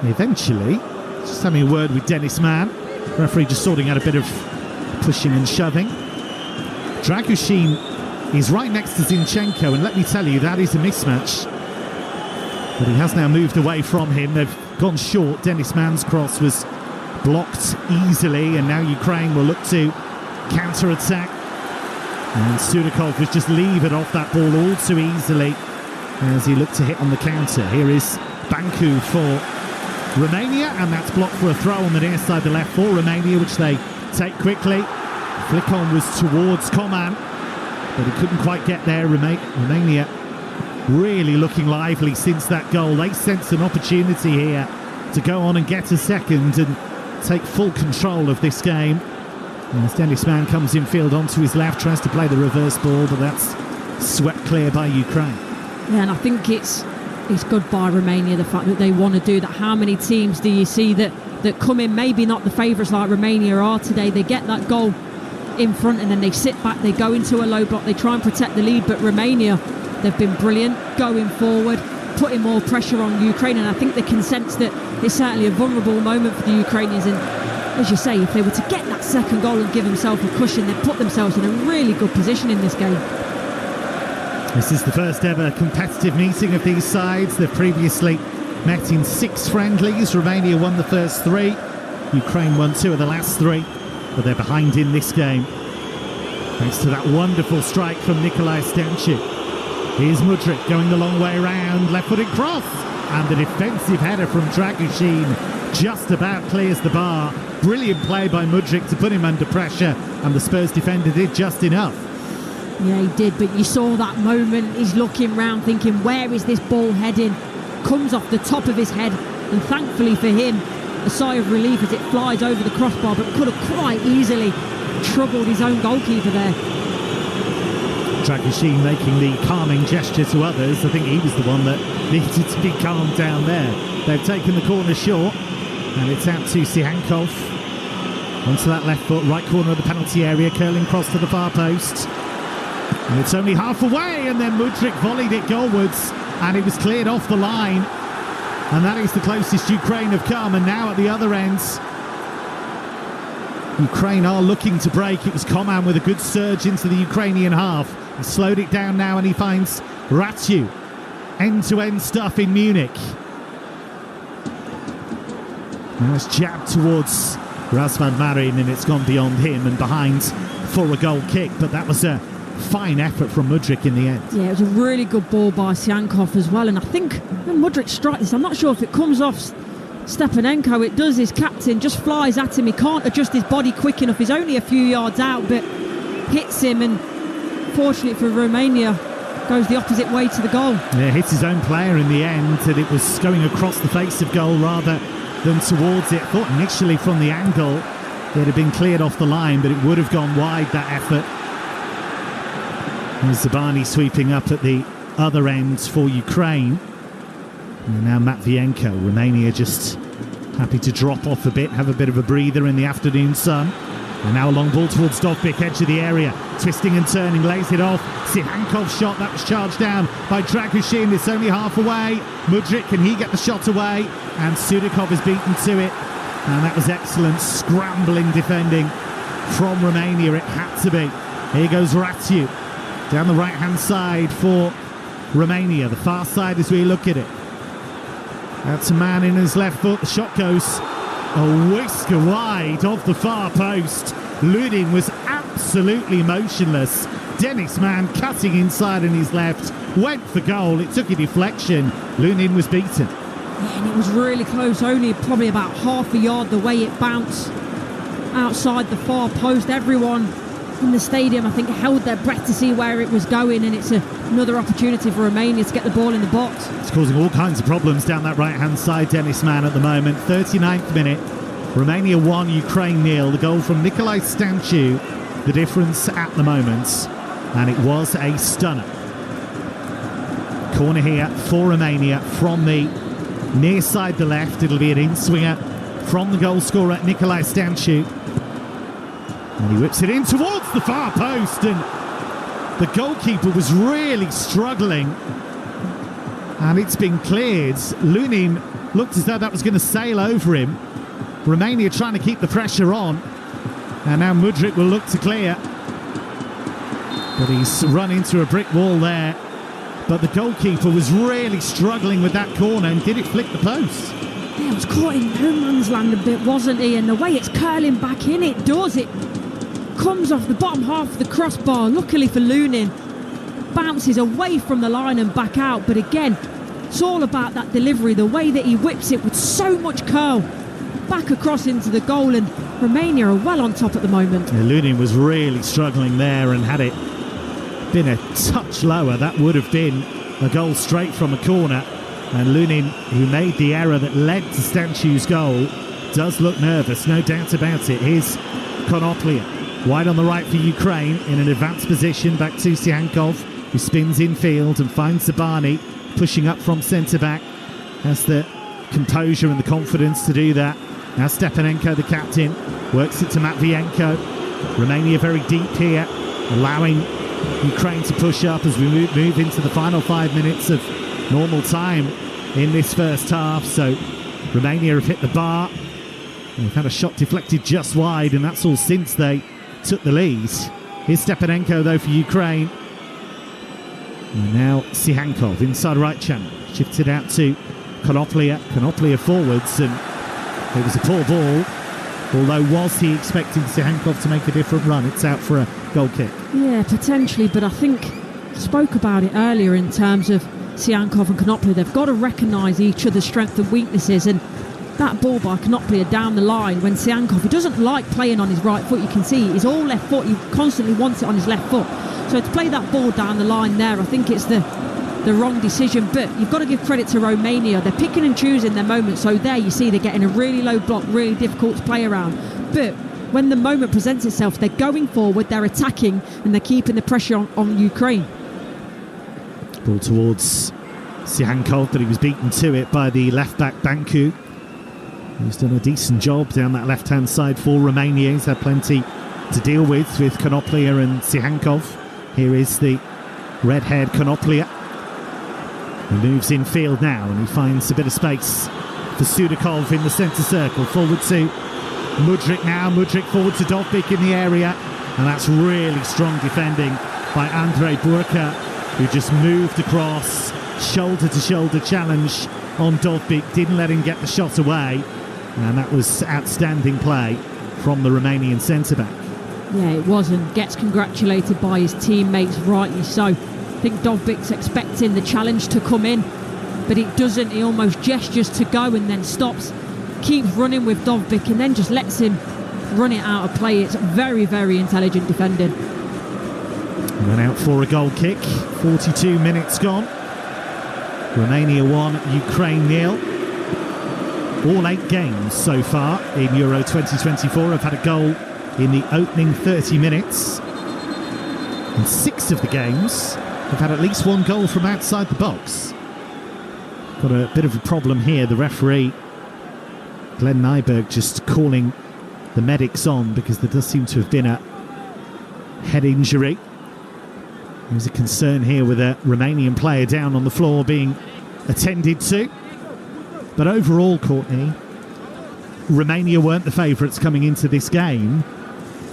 Eventually, just having a word with Denis Mann. Referee just sorting out a bit of pushing and shoving. Dragushin is right next to Zinchenko, and let me tell you, that is a mismatch. But he has now moved away from him. They've gone short. Denis Mann's cross was blocked easily, and now Ukraine will look to counter-attack. And Sudakov was just levered off that ball all too easily as he looked to hit on the counter. Here is Banku for Romania, and that's blocked for a throw on the near side of the left for Romania, which they take quickly. Flick on was towards Coman, but he couldn't quite get there. Romania really looking lively since that goal. They sense an opportunity here to go on and get a second and take full control of this game. As Denis Mann comes in field onto his left, tries to play the reverse ball, but that's swept clear by Ukraine. Yeah, and I think it's good by Romania, the fact that they want to do that. How many teams do you see that come in, maybe not the favourites like Romania are today? They get that goal in front and then they sit back, they go into a low block, they try and protect the lead. But Romania, they've been brilliant going forward, putting more pressure on Ukraine, and I think they can sense that it's certainly a vulnerable moment for the Ukrainians. And as you say, if they were to get that second goal and give themselves a cushion, they'd put themselves in a really good position in this game. This is the first ever competitive meeting of these sides. They've previously met in 6 friendlies. Romania won the first 3. Ukraine won 2 of the last 3. But they're behind in this game, thanks to that wonderful strike from Nikolai Stanchuk. Here's Mudryk going the long way around, left-footed cross, and the defensive header from Dragushin just about clears the bar. Brilliant play by Mudryk to put him under pressure, and the Spurs defender did just enough. Yeah, he did, but you saw that moment. He's looking round thinking, where is this ball heading? Comes off the top of his head, and thankfully for him, a sigh of relief as it flies over the crossbar, but could have quite easily troubled his own goalkeeper there. Dragushin making the calming gesture to others. I think he was the one that needed to be calmed down there. They've taken the corner short, and it's out to Sihankov. Onto that left foot, right corner of the penalty area, curling cross to the far post. And it's only half away, and then Mudryk volleyed it goalwards, and it was cleared off the line. And that is the closest Ukraine have come. And now at the other end, Ukraine are looking to break. It was Coman with a good surge into the Ukrainian half. He slowed it down now, and he finds Ratu. End-to-end stuff in Munich. Now it's jabbed towards Razvan Marin, and it's gone beyond him and behind for a goal kick. But that was a fine effort from Mudryk in the end. Yeah, it was a really good ball by Siankov as well, and I think when Mudryk strikes this, I'm not sure if it comes off Stepanenko. It does. His captain just flies at him. He can't adjust his body quick enough. He's only a few yards out, but hits him, and fortunately for Romania, goes the opposite way to the goal. Yeah, hits his own player in the end, and it was going across the face of goal rather than towards it. I thought initially from the angle it had been cleared off the line, but it would have gone wide, that effort. And Zabani sweeping up at the other end for Ukraine. And now Matvienko. Romania just happy to drop off a bit, have a bit of a breather in the afternoon sun. And now a long ball towards Dovbyk, edge of the area. Twisting and turning, lays it off. Sihankov's shot, that was charged down by Dragushin. It's only half away. Mudryk, can he get the shot away? And Sudikov is beaten to it. And that was excellent scrambling defending from Romania. It had to be. Here goes Ratu. Down the right-hand side for Romania. The far side as we look at it. That's a man in his left foot. The shot goes a whisker wide off the far post. Ludin was absolutely motionless. Dennis Mann cutting inside on his left. Went for goal. It took a deflection. Lunin was beaten. Yeah, and it was really close. Only probably about half a yard the way it bounced outside the far post. Everyone in the stadium, I think, held their breath to see where it was going, and it's another opportunity for Romania to get the ball in the box. It's causing all kinds of problems down that right-hand side, Dennis Mann at the moment. 39th minute, Romania 1, Ukraine 0. The goal from Nikolai Stanchuk, the difference at the moment, and it was a stunner. Corner here for Romania from the near side, the left. It'll be an in-swinger from the goal scorer, Nikolai Stanchuk. And he whips it in towards the far post, and the goalkeeper was really struggling. And it's been cleared. Lunin looked as though that was going to sail over him. Romania trying to keep the pressure on. And now Mudryk will look to clear. But he's run into a brick wall there. But the goalkeeper was really struggling with that corner, and did it flick the post? Yeah, it was caught in no man's land a bit, wasn't he? And the way it's curling back in, it does. It comes off the bottom half of the crossbar. Luckily for Lunin, bounces away from the line and back out. But again, it's all about that delivery, the way that he whips it with so much curl back across into the goal, and Romania are well on top at the moment. Yeah, Lunin was really struggling there, and had it been a touch lower, that would have been a goal straight from a corner. And Lunin, who made the error that led to Stanchuk's goal, does look nervous, no doubt about it. Here's Konoplia. Wide on the right for Ukraine, in an advanced position, back to Sihankov, who spins in field and finds Zabani, pushing up from centre-back. Has the composure and the confidence to do that. Now Stepanenko, the captain, works it to Matvienko. Romania very deep here, allowing Ukraine to push up as we move into the final 5 minutes of normal time in this first half. So Romania have hit the bar. They've had a shot deflected just wide, and that's all since they took the lead. Here's Stepanenko though for Ukraine. And now Sihankov inside right channel, shifted out to Konoplia forwards, and it was a poor ball. Although, was he expecting Sihankov to make a different run? It's out for a goal kick. Yeah, potentially, but I think spoke about it earlier in terms of Sihankov and Konoplia. They've got to recognise each other's strengths and weaknesses, and that ball by Konoplia down the line when Sihankov, he doesn't like playing on his right foot. You can see he's all left foot. He constantly wants it on his left foot. So to play that ball down the line there, I think it's the wrong decision. But you've got to give credit to Romania. They're picking and choosing their moments. So there you see they're getting a really low block, really difficult to play around. But when the moment presents itself, they're going forward, they're attacking, and they're keeping the pressure on Ukraine. Ball towards Sihankov, but he was beaten to it by the left-back Banku. He's done a decent job down that left-hand side for Romania. He's had plenty to deal with Konoplia and Sihankov. Here is the red-haired Konoplia. He moves in field now, and he finds a bit of space for Sudakov in the centre circle. Forward to Mudryk now. Mudryk forward to Dovbyk in the area. And that's really strong defending by Andrei Burka, who just moved across, shoulder-to-shoulder challenge on Dovbyk. Didn't let him get the shot away. And that was outstanding play from the Romanian centre-back. Yeah, it was, and gets congratulated by his teammates, rightly so. I think Dovbyk's expecting the challenge to come in, but it doesn't. He almost gestures to go and then stops, keeps running with Dovbyk, and then just lets him run it out of play. It's very, very intelligent defending. Went out for a goal kick. 42 minutes gone. Romania 1, Ukraine 0. All 8 games so far in Euro 2024 have had a goal in the opening 30 minutes. And 6 of the games have had at least one goal from outside the box. Got a bit of a problem here. The referee, Glenn Nyberg, just calling the medics on because there does seem to have been a head injury. There's a concern here with a Romanian player down on the floor being attended to. But overall, Courtney, Romania weren't the favourites coming into this game,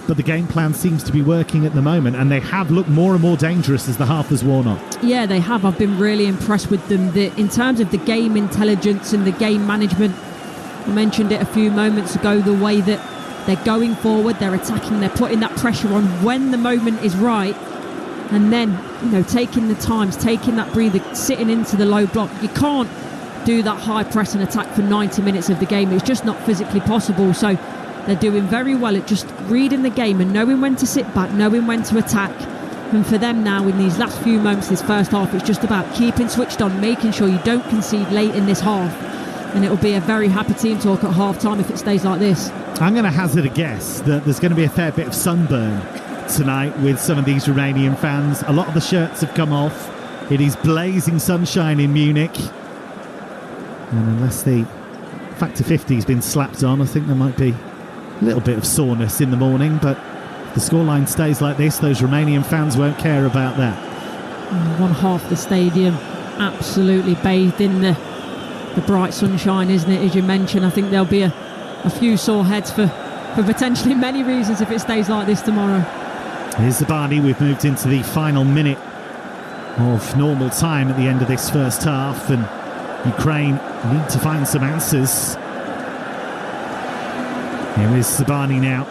but the game plan seems to be working at the moment, and they have looked more and more dangerous as the half has worn on. Yeah, they have. I've been really impressed with them. In terms of the game intelligence and the game management, I mentioned it a few moments ago, the way that they're going forward, they're attacking, they're putting that pressure on when the moment is right, and then, taking the times, taking that breather, sitting into the low block. You can't do that high press and attack for 90 minutes of the game. It's just not physically possible. So they're doing very well at just reading the game and knowing when to sit back, knowing when to attack. And for them now, in these last few moments, this first half, it's just about keeping switched on, making sure you don't concede late in this half. And it'll be a very happy team talk at half-time if it stays like this. I'm going to hazard a guess that there's going to be a fair bit of sunburn tonight with some of these Romanian fans. A lot of the shirts have come off. It is blazing sunshine in Munich. And unless the factor 50 has been slapped on, I think there might be a little bit of soreness in the morning. But if the scoreline stays like this, those Romanian fans won't care about that. One half the stadium absolutely bathed in the bright sunshine, isn't it? As you mentioned, I think there'll be a few sore heads for potentially many reasons if it stays like this tomorrow. Here's Zabani. We've moved into the final minute of normal time at the end of this first half, and Ukraine need to find some answers. Here is Zabani now.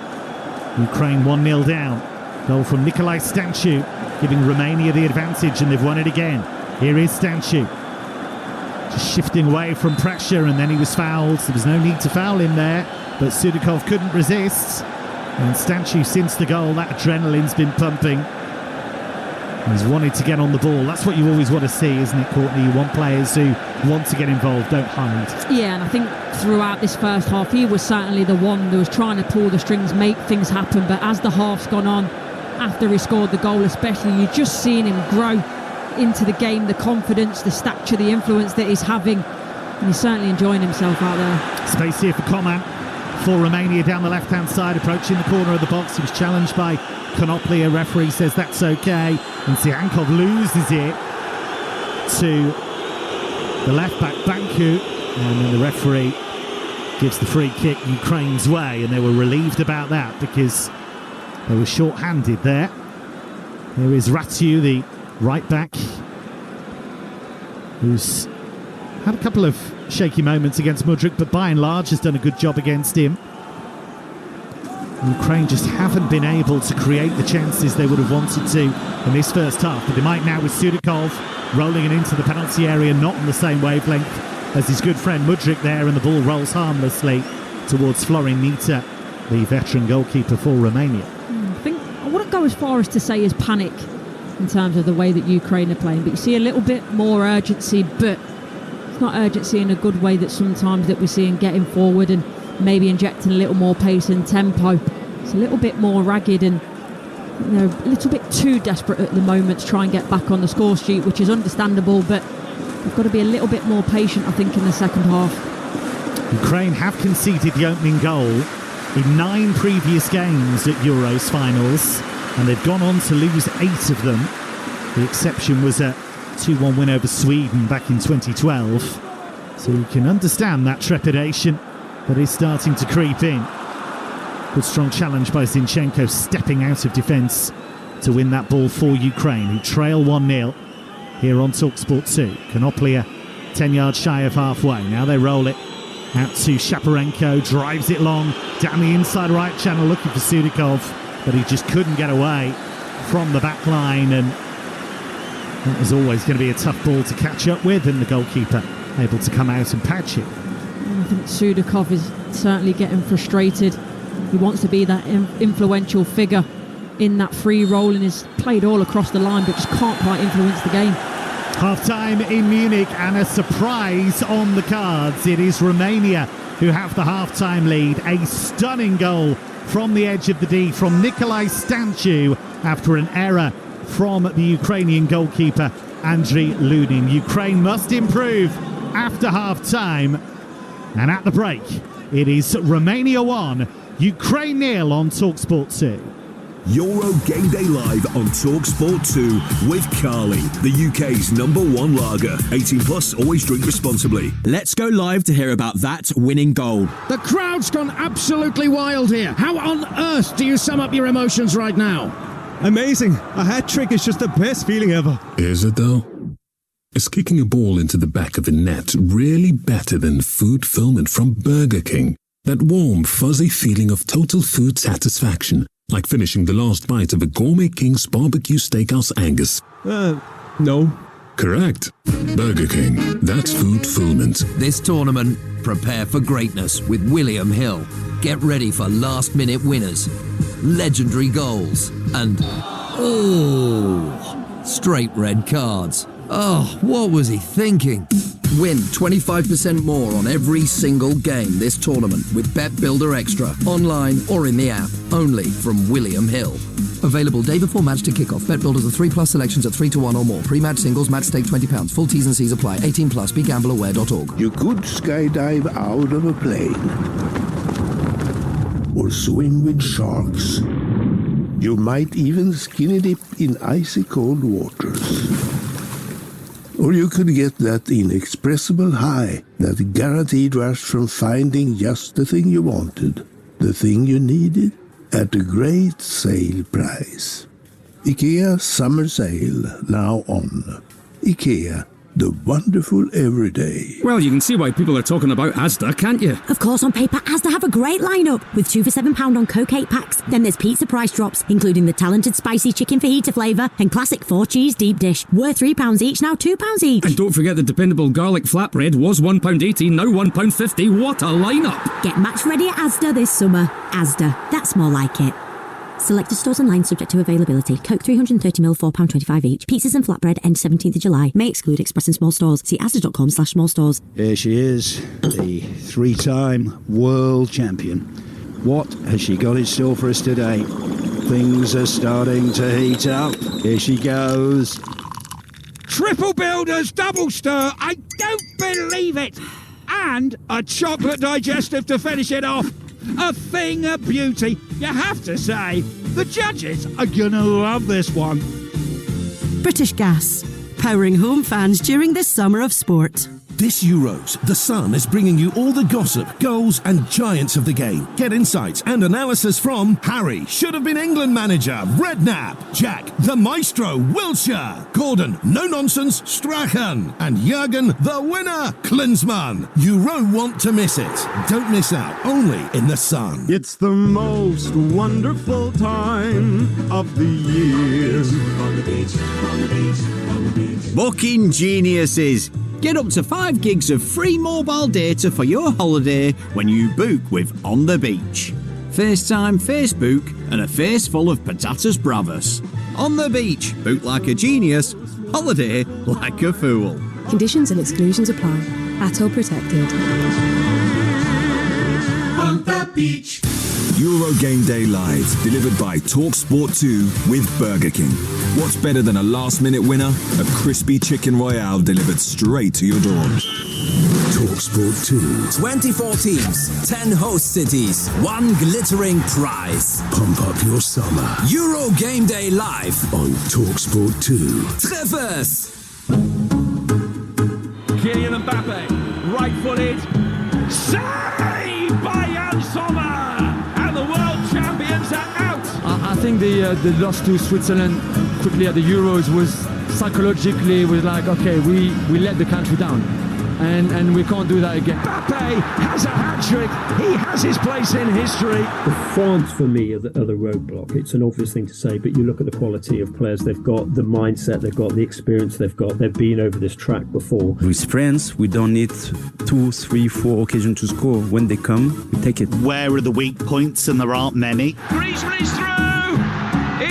Ukraine 1-0 down. Goal from Nikolai Stanchu, giving Romania the advantage, and they've won it again. Here is Stanchu. Just shifting away from pressure, and then he was fouled. There was no need to foul him there, but Sudakov couldn't resist. And Stanchu, since the goal, that adrenaline's been pumping. He's wanted to get on the ball. That's what you always want to see, isn't it, Courtney? You want players who want to get involved, don't hide. Yeah, and I think throughout this first half, he was certainly the one that was trying to pull the strings, make things happen. But as the half's gone on, after he scored the goal especially, you're just seeing him grow into the game, the confidence, the stature, the influence that he's having. And he's certainly enjoying himself out there. Space here for Coman. For Romania down the left-hand side, approaching the corner of the box. He was challenged by Konoplia. Referee says that's okay. And Sihankov loses it to the left-back Banku. And then the referee gives the free kick Ukraine's way. And they were relieved about that because they were short-handed there. Here is Ratiu, the right-back, who's Had a couple of shaky moments against Mudryk, but by and large has done a good job against him. Ukraine just haven't been able to create the chances they would have wanted to in this first half, but they might now with Sudikov rolling it into the penalty area, not on the same wavelength as his good friend Mudryk there, and the ball rolls harmlessly towards Florin Nita, the veteran goalkeeper for Romania. I wouldn't go as far as to say is panic in terms of the way that Ukraine are playing, but you see a little bit more urgency, but it's not urgency in a good way that sometimes that we see in getting forward and maybe injecting a little more pace and tempo. It's a little bit more ragged and a little bit too desperate at the moment to try and get back on the score sheet, which is understandable, but we've got to be a little bit more patient, I think, in the second half. Ukraine have conceded the opening goal in 9 previous games at Euros finals, and they've gone on to lose 8 of them. The exception was a 2-1 win over Sweden back in 2012. So you can understand that trepidation that is starting to creep in. Good strong challenge by Zinchenko, stepping out of defence to win that ball for Ukraine, who trail 1-0 here on Talksport 2. Konoplia 10 yards shy of halfway. Now they roll it out to Shaparenko, drives it long down the inside right channel looking for Sudikov, but he just couldn't get away from the back line, and that was always going to be a tough ball to catch up with, and the goalkeeper able to come out and patch it. I think Sudikov is certainly getting frustrated. He wants to be that influential figure in that free roll and is played all across the line, but just can't quite influence the game. Half-time in Munich and a surprise on the cards. It is Romania who have the half-time lead. A stunning goal from the edge of the D from Nikolai Stanchu after an error from the Ukrainian goalkeeper Andriy Lunin. Ukraine must improve after half-time. And at the break, it is Romania 1, Ukraine 0 on Talksport 2. Euro Game Day Live on Talksport 2 with Carly, the UK's #1 lager. 18 plus, always drink responsibly. Let's go live to hear about that winning goal. The crowd's gone absolutely wild here. How on earth do you sum up your emotions right now? Amazing. A hat-trick is just the best feeling ever. Is it though? Is kicking a ball into the back of the net really better than food fulfillment from Burger King? That warm, fuzzy feeling of total food satisfaction, like finishing the last bite of a Gourmet King's Barbecue Steakhouse Angus. No. Correct. Burger King. That's food fulfillment. This tournament, prepare for greatness with William Hill. Get ready for last-minute winners, legendary goals, and straight red cards. Oh, what was he thinking? Win 25% more on every single game this tournament with Bet Builder Extra, online or in the app, only from William Hill. Available day before match to kick-off. Bet Builders are 3+ selections at 3-1 or more. Pre-match singles, match stake £20. Full T's and C's apply. 18+, begambleaware.org. You could skydive out of a plane or swim with sharks. You might even skinny dip in icy cold waters. Or you could get that inexpressible high, that guaranteed rush from finding just the thing you wanted, the thing you needed, at a great sale price. IKEA Summer Sale, now on. IKEA, the wonderful everyday. Well, you can see why people are talking about Asda, can't you? Of course, on paper, Asda have a great lineup with 2 for £7 on Coke 8 packs. Then there's pizza price drops, including the talented spicy chicken fajita flavour and classic 4-cheese deep dish. Worth £3 each, now £2 each. And don't forget the dependable garlic flatbread was £1.80, now £1.50. What a lineup! Get match ready at Asda this summer. Asda, that's more like it. Selected stores online subject to availability. Coke 330ml, £4.25 each. Pizzas and flatbread end 17th of July. May exclude express in small stores. See asda.com/small stores. Here she is, the 3-time world champion. What has she got in store for us today? Things are starting to heat up. Here she goes. Triple builders, double stir. I don't believe it. And a chocolate digestive to finish it off. A thing of beauty. You have to say, the judges are gonna love this one. British Gas, powering home fans during this summer of sport. This Euros, The Sun is bringing you all the gossip, goals and giants of the game. Get insights and analysis from Harry, should have been England manager, Redknapp, Jack, the maestro, Wilshere, Gordon, no nonsense, Strachan, and Jurgen, the winner, Klinsmann. You won't want to miss it. Don't miss out, only in The Sun. It's the most wonderful time of the year. On the beach, on the beach, on the beach. Booking geniuses. Get up to 5 gigs of free mobile data for your holiday when you book with On the Beach. FaceTime, Facebook, and a face full of patatas bravas. On the Beach. Book like a genius. Holiday like a fool. Conditions and exclusions apply. ATOL protected. On the beach. Euro Game Day Live, delivered by Talksport 2 with Burger King. What's better than a last-minute winner? A crispy chicken royale delivered straight to your door. Talksport 2. 24 teams, 10 host cities, 1 glittering prize. Pump up your summer. Euro Game Day Live on Talksport 2. Treffers! Kylian Mbappe, right-footed, saved by Jan Sommer! And the world champions are out! I think the loss to Switzerland quickly at the Euros was psychologically was like, okay, we let the country down. And we can't do that again. Mbappe has a hat-trick. He has his place in history. France, for me, are the roadblock. It's an obvious thing to say, but you look at the quality of players they've got, the mindset they've got, the experience they've got. They've been over this track before. With France, we don't need 2, 3, 4 occasions to score. When they come, we take it. Where are the weak points? And there aren't many. Griezmann is through.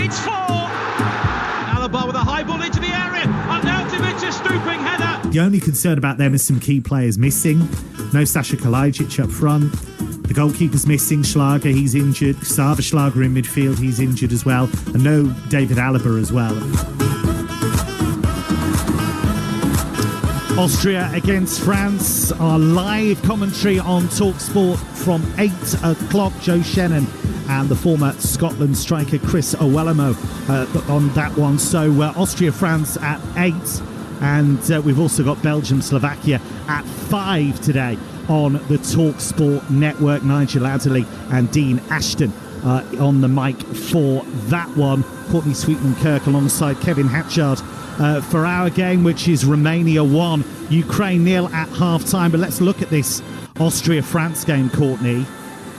It's 4. Alaba with a high ball into the area. Arnautovic, a stooping header. The only concern about them is some key players missing. No Sasha Kalajic up front. The goalkeeper's missing. Schlager, he's injured. Sava Schlager in midfield, he's injured as well. And no David Alaba as well. Austria against France. Our live commentary on Talksport from 8 o'clock. Joe Shannon and the former Scotland striker Chris Owelamo on that one. So Austria-France at 8. And we've also got Belgium-Slovakia at 5 today on the TalkSport network. Nigel Adderley and Dean Ashton on the mic for that one. Courtney Sweetman-Kirk alongside Kevin Hatchard for our game, which is Romania 1, Ukraine 0 at half-time. But let's look at this Austria-France game, Courtney.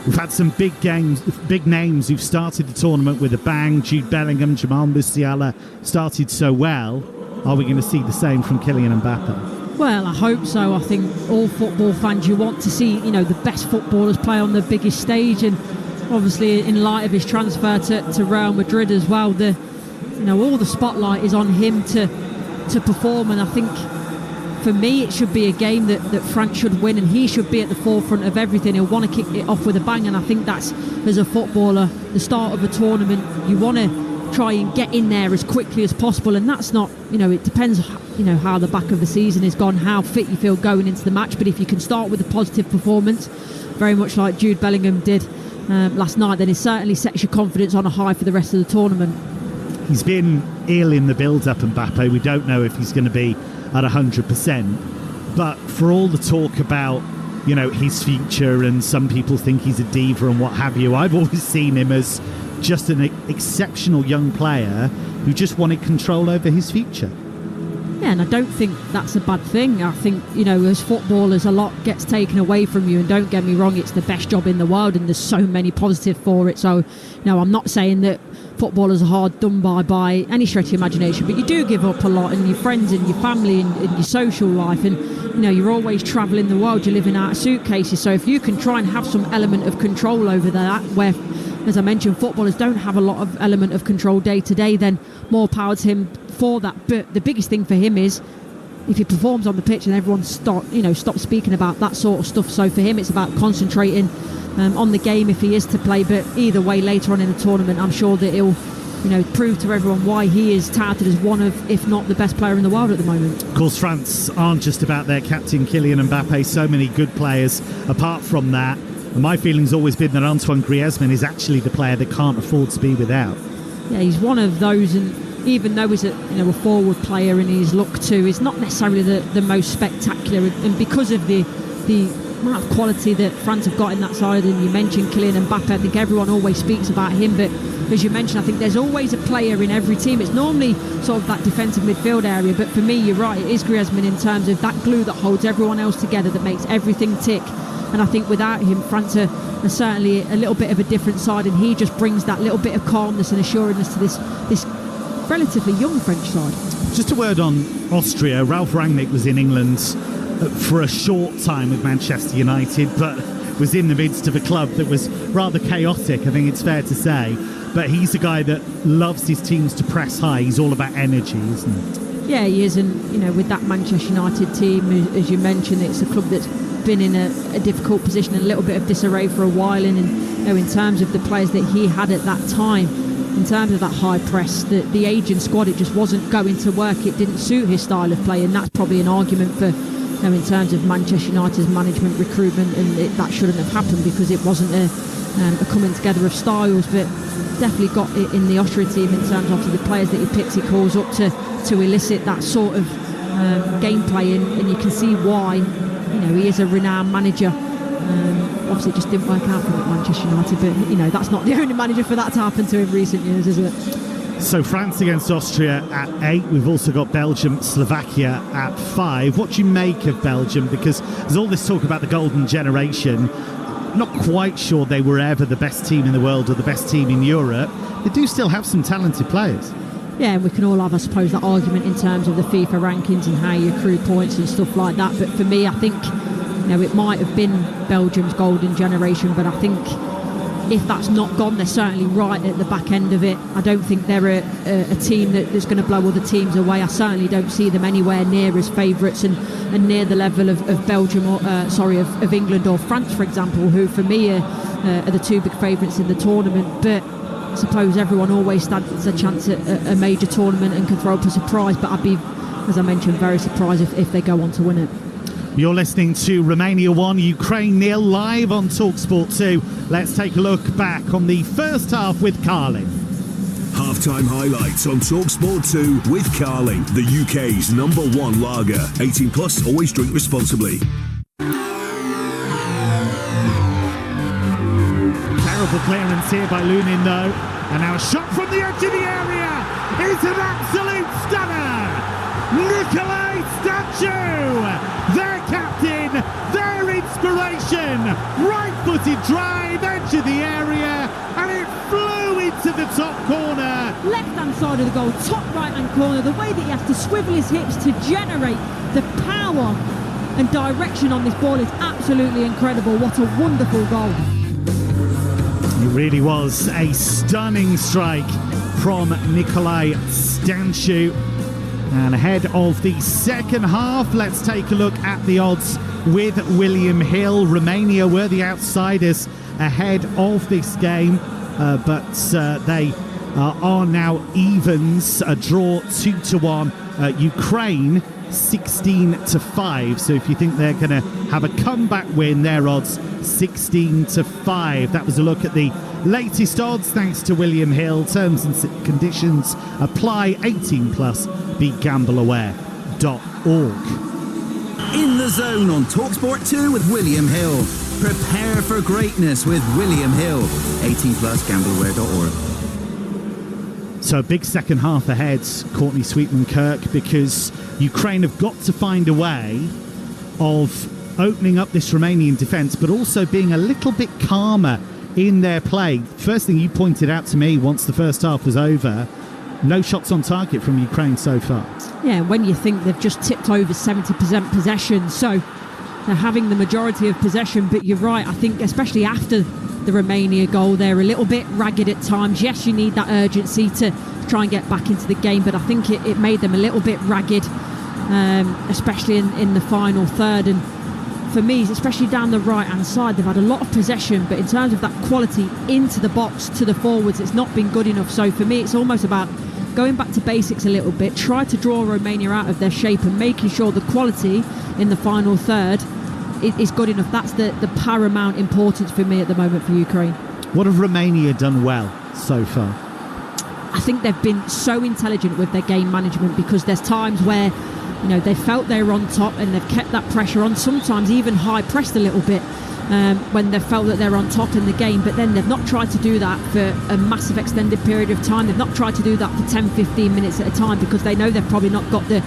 We've had some big games, big names who've started the tournament with a bang. Jude Bellingham, Jamal Musiala started so well. Are we going to see the same from Kylian Mbappe? Well, I hope so. I think all football fans, you want to see, the best footballers play on the biggest stage, and obviously in light of his transfer to Real Madrid as well, all the spotlight is on him to perform, and I think for me it should be a game that France should win, and he should be at the forefront of everything. He'll want to kick it off with a bang, and I think that's, as a footballer, the start of a tournament, you want to try and get in there as quickly as possible, and that's not, it depends, how the back of the season is gone, how fit you feel going into the match, but if you can start with a positive performance, very much like Jude Bellingham did last night, then it certainly sets your confidence on a high for the rest of the tournament. He's been ill in the build-up, Mbappe. We don't know if he's going to be at 100%, but for all the talk about his future, and some people think he's a diva and what have you, I've always seen him as just an exceptional young player who just wanted control over his future. Yeah, and I don't think that's a bad thing. I think, as footballers, a lot gets taken away from you, and don't get me wrong, it's the best job in the world and there's so many positives for it. So, I'm not saying that footballers are hard done by any stretch of imagination, but you do give up a lot, and your friends and your family and your social life, and you're always travelling the world, you're living out of suitcases. So if you can try and have some element of control over that, where, as I mentioned, footballers don't have a lot of element of control day to day, then more power to him for that. But the biggest thing for him is if he performs on the pitch and everyone stops speaking about that sort of stuff. So for him, it's about concentrating on the game if he is to play. But either way, later on in the tournament, I'm sure that he'll prove to everyone why he is touted as one of, if not the best player in the world at the moment. Of course, France aren't just about their captain Kylian Mbappe. So many good players apart from that. And my feeling's always been that Antoine Griezmann is actually the player that can't afford to be without. Yeah, he's one of those, and even though he's a forward player and he's looked to, is not necessarily the most spectacular. And because of the amount of quality that France have got in that side, and you mentioned Kylian Mbappe, I think everyone always speaks about him, but as you mentioned, I think there's always a player in every team. It's normally sort of that defensive midfield area, but for me, you're right, it is Griezmann in terms of that glue that holds everyone else together, that makes everything tick. And I think without him, France are certainly a little bit of a different side, and he just brings that little bit of calmness and assuredness to this relatively young French side. Just a word on Austria. Ralf Rangnick was in England for a short time with Manchester United, but was in the midst of a club that was rather chaotic, I think it's fair to say. But he's a guy that loves his teams to press high. He's all about energy, isn't he? Yeah, he is. And, with that Manchester United team, as you mentioned, it's a club that's been in a difficult position, a little bit of disarray for a while. And in terms of the players that he had at that time, in terms of that high press, the aging squad, it just wasn't going to work. It didn't suit his style of play. And that's probably an argument for, in terms of Manchester United's management recruitment, and that shouldn't have happened because it wasn't a coming together of styles. But definitely got it in the Austria team in terms of the players that he picks. He calls up to elicit that sort of gameplay, and you can see why. He is a renowned manager. Obviously, it just didn't work out for him at Manchester United, but that's not the only manager for that to happen to in recent years, is it? So France against Austria at 8. We've also got Belgium, Slovakia at 5. What do you make of Belgium? Because there's all this talk about the golden generation. Not quite sure they were ever the best team in the world or the best team in Europe. They do still have some talented players. Yeah, and we can all have, I suppose, that argument in terms of the FIFA rankings and how you accrue points and stuff like that. But for me, I think it might have been Belgium's golden generation, but I think if that's not gone, they're certainly right at the back end of it. I don't think they're a team that's going to blow other teams away. I certainly don't see them anywhere near as favourites and near the level of Belgium or of England or France, for example, who for me are the two big favourites in the tournament. But I suppose everyone always stands a chance at a major tournament and can throw up a surprise, but I'd be, as I mentioned, very surprised if they go on to win it. You're listening to Romania 1, Ukraine 0, live on Talksport 2. Let's take a look back on the first half with Carling. Halftime highlights on Talksport 2 with Carling, the UK's #1 lager. 18 plus, always drink responsibly. Terrible clearance here by Lunin, though. And now a shot from the edge of the area. It's an absolute stunner. Nikolai Statue, their captain, their inspiration. Right-footed drive, edge of the area, and it flew into the top corner. Left-hand side of the goal, top right-hand corner. The way that he has to swivel his hips to generate the power and direction on this ball is absolutely incredible. What a wonderful goal. It really was a stunning strike from Nikolai Statue. And ahead of the second half, let's take a look at the odds with William Hill. Romania were the outsiders ahead of this game, but they are now evens. A draw 2-1. Ukraine 16-5. So if you think they're going to have a comeback win, their odds 16-5. That was a look at the latest odds thanks to William Hill. Terms and conditions apply. 18 plus. BeGambleAware.org. In the Zone on Talksport 2 with William Hill. Prepare for greatness with William Hill. 18 plus. BeGambleAware.org. So a big second half ahead, Courtney Sweetman-Kirk, because Ukraine have got to find a way of opening up this Romanian defence, but also being a little bit calmer in their play. First thing you pointed out to me once the first half was over, no shots on target from Ukraine so far. Yeah, when you think they've just tipped over 70% possession, so they're having the majority of possession, but you're right, I think especially after the Romania goal, they're a little bit ragged at times. Yes, you need that urgency to try and get back into the game, but I think it made them a little bit ragged, especially in the final third. And for me, especially down the right-hand side, they've had a lot of possession, but in terms of that quality into the box, to the forwards, it's not been good enough. So for me, it's almost about going back to basics a little bit, try to draw Romania out of their shape and making sure the quality in the final third is good enough. That's the paramount importance for me at the moment for Ukraine. What have Romania done well so far? I think they've been so intelligent with their game management, because there's times where, you know, they felt they were on top and they've kept that pressure on, sometimes even high pressed a little bit when they felt that they're on top in the game, but then they've not tried to do that for a massive extended period of time. They've not tried to do that for 10-15 minutes at a time, because they know they've probably not got the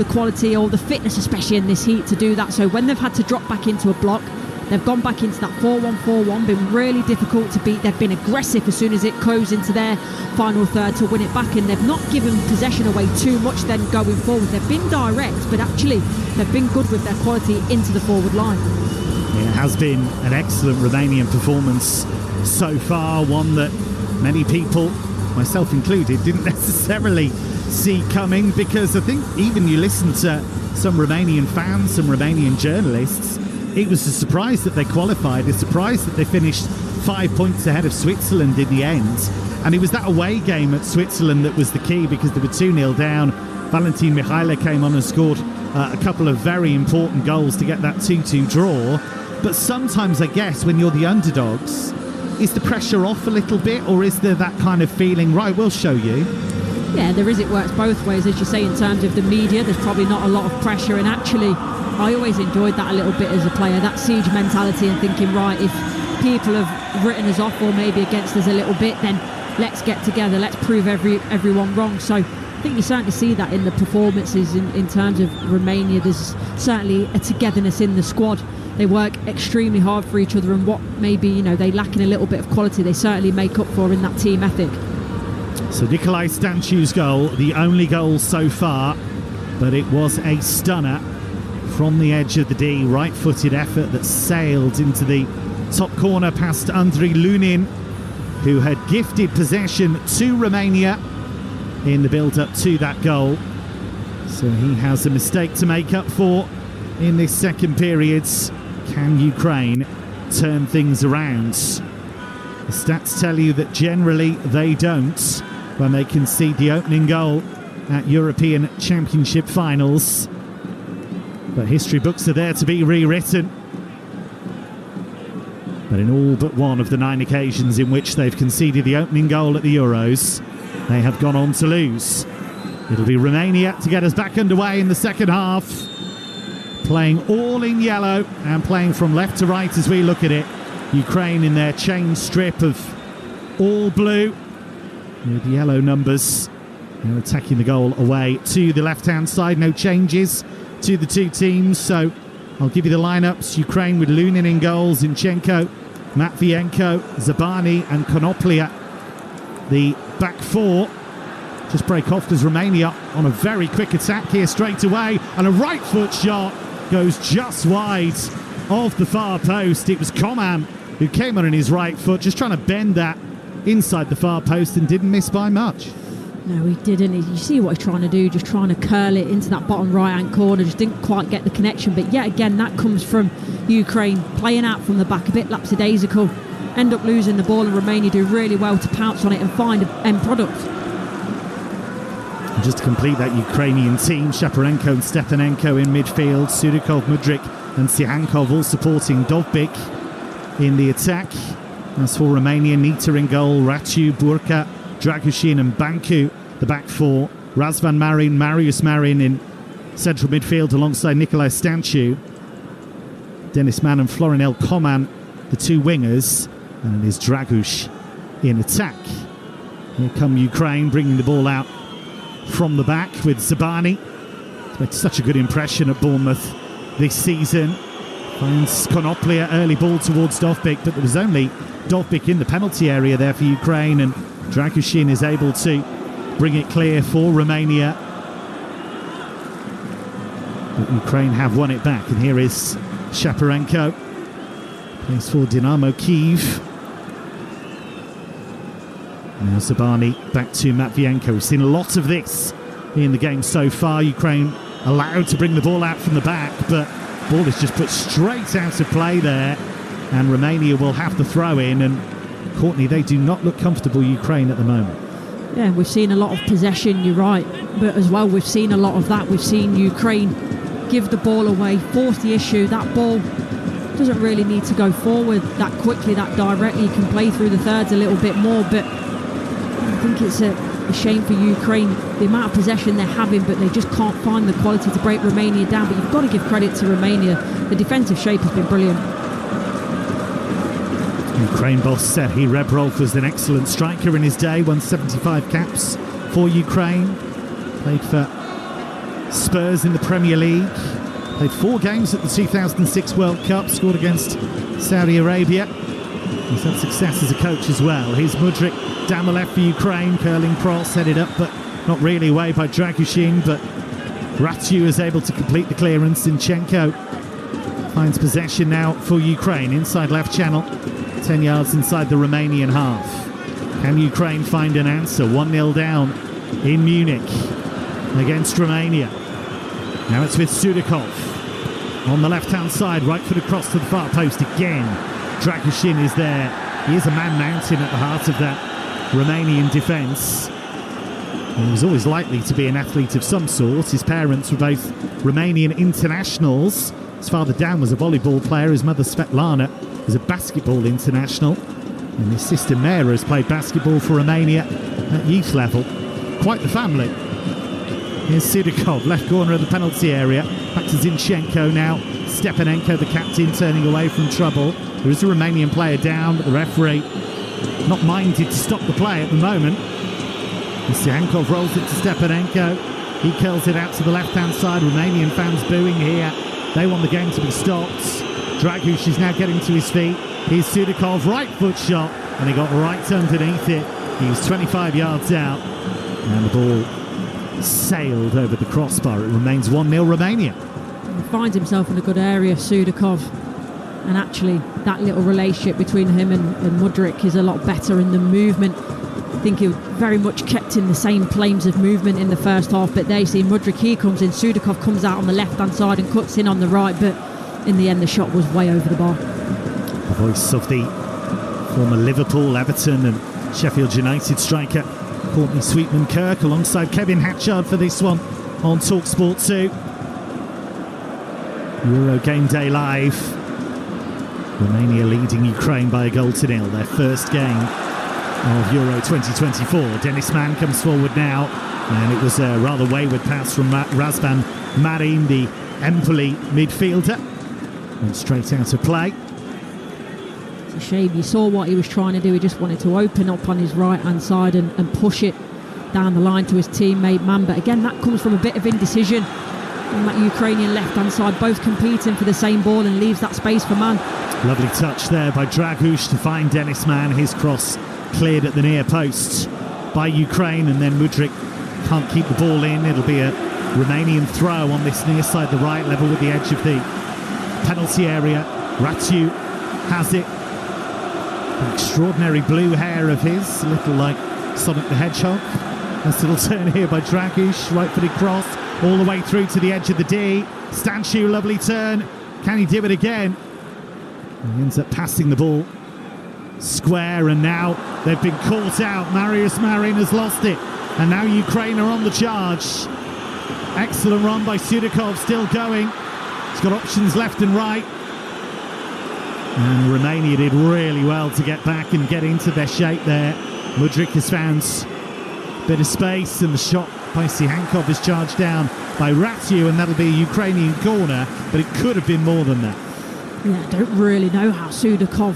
quality or the fitness, especially in this heat, to do that. So when they've had to drop back into a block, they've gone back into that 4-1-4-1, been really difficult to beat. They've been aggressive as soon as it goes into their final third to win it back, and they've not given possession away too much then going forward. They've been direct, but actually they've been good with their quality into the forward line. It has been an excellent Romanian performance so far, one that many people, myself included, didn't necessarily see coming, because I think even you listen to some Romanian fans, some Romanian journalists, it was a surprise that they qualified, a surprise that they finished 5 points ahead of Switzerland in the end. And it was that away game at Switzerland that was the key, because they were 2-0 down. Valentin Mihaila came on and scored a couple of very important goals to get that 2-2 draw. But sometimes, I guess, when you're the underdogs, is the pressure off a little bit, or is there that kind of feeling, right, we'll show you? Yeah, there is. It works both ways, as you say. In terms of the media, there's probably not a lot of pressure, and actually I always enjoyed that a little bit as a player, that siege mentality, and thinking, right, if people have written us off or maybe against us a little bit, then let's get together, let's prove everyone wrong. So I think you certainly see that in the performances in terms of Romania. There's certainly a togetherness in the squad. They work extremely hard for each other, and what maybe, you know, they lack in a little bit of quality, they certainly make up for in that team ethic. So Nicolae Stanciu's goal, the only goal so far, but it was a stunner from the edge of the D, right-footed effort that sailed into the top corner past Andrei Lunin, who had gifted possession to Romania in the build-up to that goal. So he has a mistake to make up for in this second period. Can Ukraine turn things around? The stats tell you that generally they don't when they concede the opening goal at European Championship finals. But history books are there to be rewritten. But in all but one of the 9 occasions in which they've conceded the opening goal at the Euros, they have gone on to lose. It'll be Romania to get us back underway in the second half, playing all in yellow and playing from left to right as we look at it. Ukraine in their chain strip of all blue with yellow numbers. They're attacking the goal away to the left-hand side. No changes to the two teams, so I'll give you the lineups. Ukraine with Lunin in goal, Zinchenko, Matvienko, Zabani and Konoplia. The back four just break off as Romania on a very quick attack here straight away, and a right foot shot goes just wide of the far post. It was Coman who came on in his right foot, just trying to bend that inside the far post, and didn't miss by much. No, he didn't. You see what he's trying to do, just trying to curl it into that bottom right-hand corner. Just didn't quite get the connection. But yet again, that comes from Ukraine playing out from the back, a bit lapsadaisical. End up losing the ball, and Romania do really well to pounce on it and find an end product. And just to complete that Ukrainian team, Shaparenko and Stepanenko in midfield, Surikov, Mudryk and Sihankov all supporting Dovbyk in the attack. As for Romania, Nita in goal, Ratu, Burka, Dragushin and Banku, the back four. Razvan Marin, Marius Marin in central midfield alongside Nicolae Stanciu. Denis Mann and Florinel Coman, the two wingers. And it is Dragush in attack. Here come Ukraine, bringing the ball out from the back with Zabani. It's made such a good impression at Bournemouth this season. Finds Konoplia, early ball towards Dovbyk, but there was only Dovbyk in the penalty area there for Ukraine, and Dragushin is able to bring it clear for Romania. But Ukraine have won it back, and here is Shaparenko. Plays for Dynamo Kyiv. Now Zabani back to Matvienko. We've seen a lot of this in the game so far. Ukraine allowed to bring the ball out from the back, but ball is just put straight out of play there, and Romania will have the throw in. And Courtney, they do not look comfortable, Ukraine, at the moment. Yeah, we've seen a lot of possession, you're right, but as well we've seen a lot of that. We've seen Ukraine give the ball away, force the issue. That ball doesn't really need to go forward that quickly, that directly. You can play through the thirds a little bit more, but I think it's a shame for Ukraine, the amount of possession they're having, but they just can't find the quality to break Romania down. But you've got to give credit to Romania. The defensive shape has been brilliant. Ukraine boss said he Rebrov was an excellent striker in his day, won 75 caps for Ukraine, played for Spurs in the Premier League, played 4 games at the 2006 World Cup, scored against Saudi Arabia. He's had success as a coach as well. Here's Mudryk down the left for Ukraine, curling cross, headed up but not really away by Dragushin, but Ratiu is able to complete the clearance. Zinchenko finds possession now for Ukraine, inside left channel, 10 yards inside the Romanian half. Can Ukraine find an answer? 1-0 down in Munich against Romania. Now it's with Sudakov on the left-hand side, right foot across to the far post again. Dragushin is there. He is a man mountain at the heart of that Romanian defence. He was always likely to be an athlete of some sort. His parents were both Romanian internationals. His father Dan was a volleyball player. His mother Svetlana was a basketball international. And his sister Mera has played basketball for Romania at youth level. Quite the family. Here's Sudakov, left corner of the penalty area. Back to Zinchenko now. Stepanenko, the captain, turning away from trouble. There is a Romanian player down, but the referee not minded to stop the play at the moment. Sihankov rolls it to Stepanenko. He curls it out to the left-hand side. Romanian fans booing here. They want the game to be stopped. Dragush is now getting to his feet. Here's Sudakov, right foot shot, and he got right underneath it. He was 25 yards out, and the ball sailed over the crossbar. It remains 1-0 Romania. He finds himself in a good area, Sudakov. And actually, that little relationship between him and Mudryk is a lot better in the movement. I think he very much kept in the same planes of movement in the first half, but there you see Mudryk, he comes in, Sudakov comes out on the left-hand side and cuts in on the right, but in the end the shot was way over the bar. The voice of the former Liverpool, Everton and Sheffield United striker Courtney Sweetman-Kirk alongside Kevin Hatchard for this one on Talksport 2. Euro Game Day Live. Romania leading Ukraine by a 1-0, their first game of Euro 2024. Dennis Mann comes forward now, and it was a rather wayward pass from Razvan Marin, the Empoli midfielder. Went straight out of play. It's a shame. You saw what he was trying to do. He just wanted to open up on his right-hand side and push it down the line to his teammate Mann. But again, that comes from a bit of indecision on that Ukrainian left-hand side, both competing for the same ball, and leaves that space for Mann. Lovely touch there by Dragush to find Dennis Mann. His cross cleared at the near post by Ukraine, and then Mudryk can't keep the ball in. It'll be a Romanian throw on this near side, the right, level with the edge of the penalty area. Ratiu has it. The extraordinary blue hair of his, a little like Sonic the Hedgehog. Nice little turn here by Dragush, right-footed cross, all the way through to the edge of the D. Stanciu, lovely turn. Can he do it again? He ends up passing the ball square, and now they've been caught out. Marius Marin has lost it, and now Ukraine are on the charge. Excellent run by Sudakov, still going. He's got options left and right. And Romania did really well to get back and get into their shape there. Mudryk has found a bit of space, and the shot by Sihankov is charged down by Ratiu, and that'll be a Ukrainian corner, but it could have been more than that. Yeah, I don't really know how Sudakov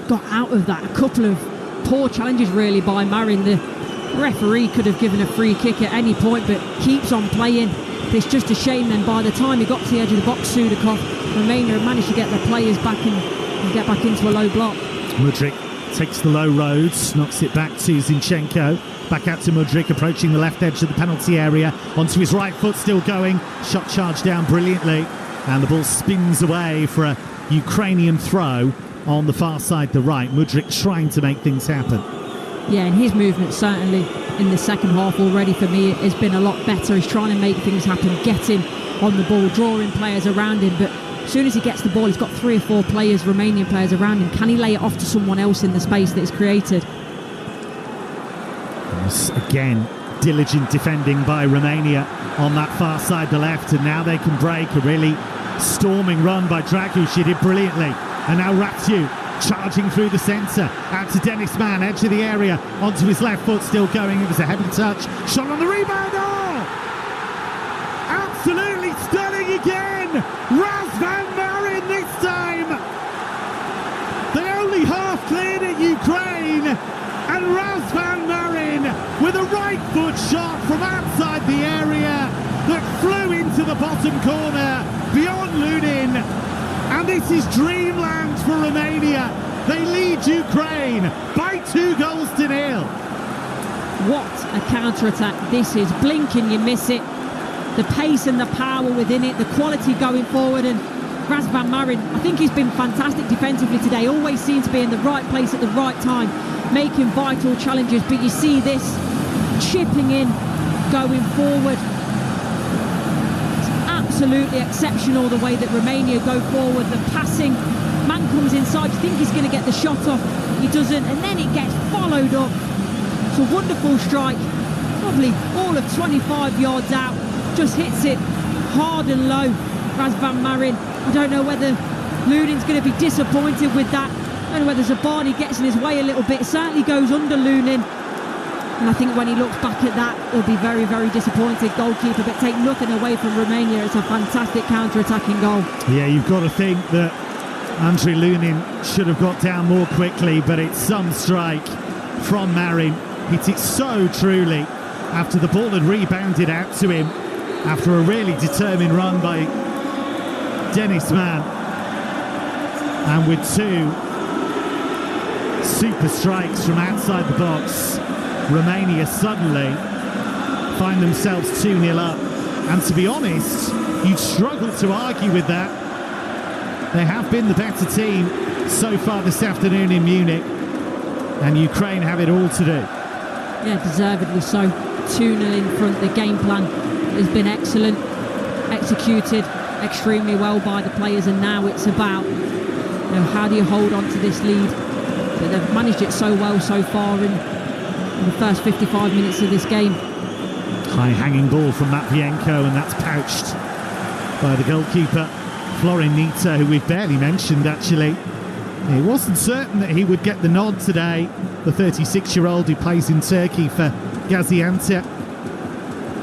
got out of that. A couple of poor challenges really by Marin. The referee could have given a free kick at any point, but keeps on playing. It's just a shame then by the time he got to the edge of the box, Sudakov, Romania managed to get their players back and get back into a low block. Mudryk takes the low roads, knocks it back to Zinchenko. Back out to Mudryk, approaching the left edge of the penalty area. Onto his right foot, still going. Shot charged down brilliantly. And the ball spins away for a Ukrainian throw on the far side, the right. Mudryk trying to make things happen. Yeah, and his movement certainly in the second half already for me has been a lot better. He's trying to make things happen, getting on the ball, drawing players around him. But as soon as he gets the ball, he's got 3 or 4 players, Romanian players around him. Can he lay it off to someone else in the space that is created? Again, diligent defending by Romania on that far side, the left, and now they can break. A really storming run by Dragush. He did brilliantly. And now Ratiu charging through the centre, out to Dennis Mann, edge of the area, onto his left foot, still going. It was a heavy touch, shot on the rebound. Oh! Absolutely stunning again! Raz Van Marin this time! They only half cleared it, Ukraine, and Raz Van Marin with a right foot shot from outside the area that flew into the bottom corner beyond Lunin. And this is dreamland for Romania. They lead Ukraine by 2-0. What a counter-attack this is. Blink and you miss it. The pace and the power within it, the quality going forward, and Raz Van Marin, I think he's been fantastic defensively today. Always seems to be in the right place at the right time, making vital challenges. But you see this chipping in, going forward. It's absolutely exceptional the way that Romania go forward. The passing, man comes inside, you think he's going to get the shot off, he doesn't, and then it gets followed up. It's a wonderful strike, probably all of 25 yards out, just hits it hard and low. Raz Van Marin, I don't know whether Lunin's going to be disappointed with that. I don't know whether Zabani gets in his way a little bit. It certainly goes under Lunin. And I think when he looks back at that, he'll be very, very disappointed. Goalkeeper, but take nothing away from Romania. It's a fantastic counter-attacking goal. Yeah, you've got to think that Andrei Lunin should have got down more quickly, but it's some strike from Marin. Hit it so truly after the ball had rebounded out to him after a really determined run by Dennis Mann. And with two super strikes from outside the box, Romania suddenly find themselves 2-0 up. And to be honest, you'd struggle to argue with that. They have been the better team so far this afternoon in Munich, and Ukraine have it all to do. Yeah, deservedly so. 2-0 in front. The game plan has been excellent, executed extremely well by the players, and now it's about, you know, how do you hold on to this lead? But they've managed it so well so far in the first 55 minutes of this game. High hanging ball from Matvienko, and that's pouched by the goalkeeper Florin Nita, who we've barely mentioned actually. It wasn't certain that he would get the nod today, the 36-year-old who plays in Turkey for Gaziantep.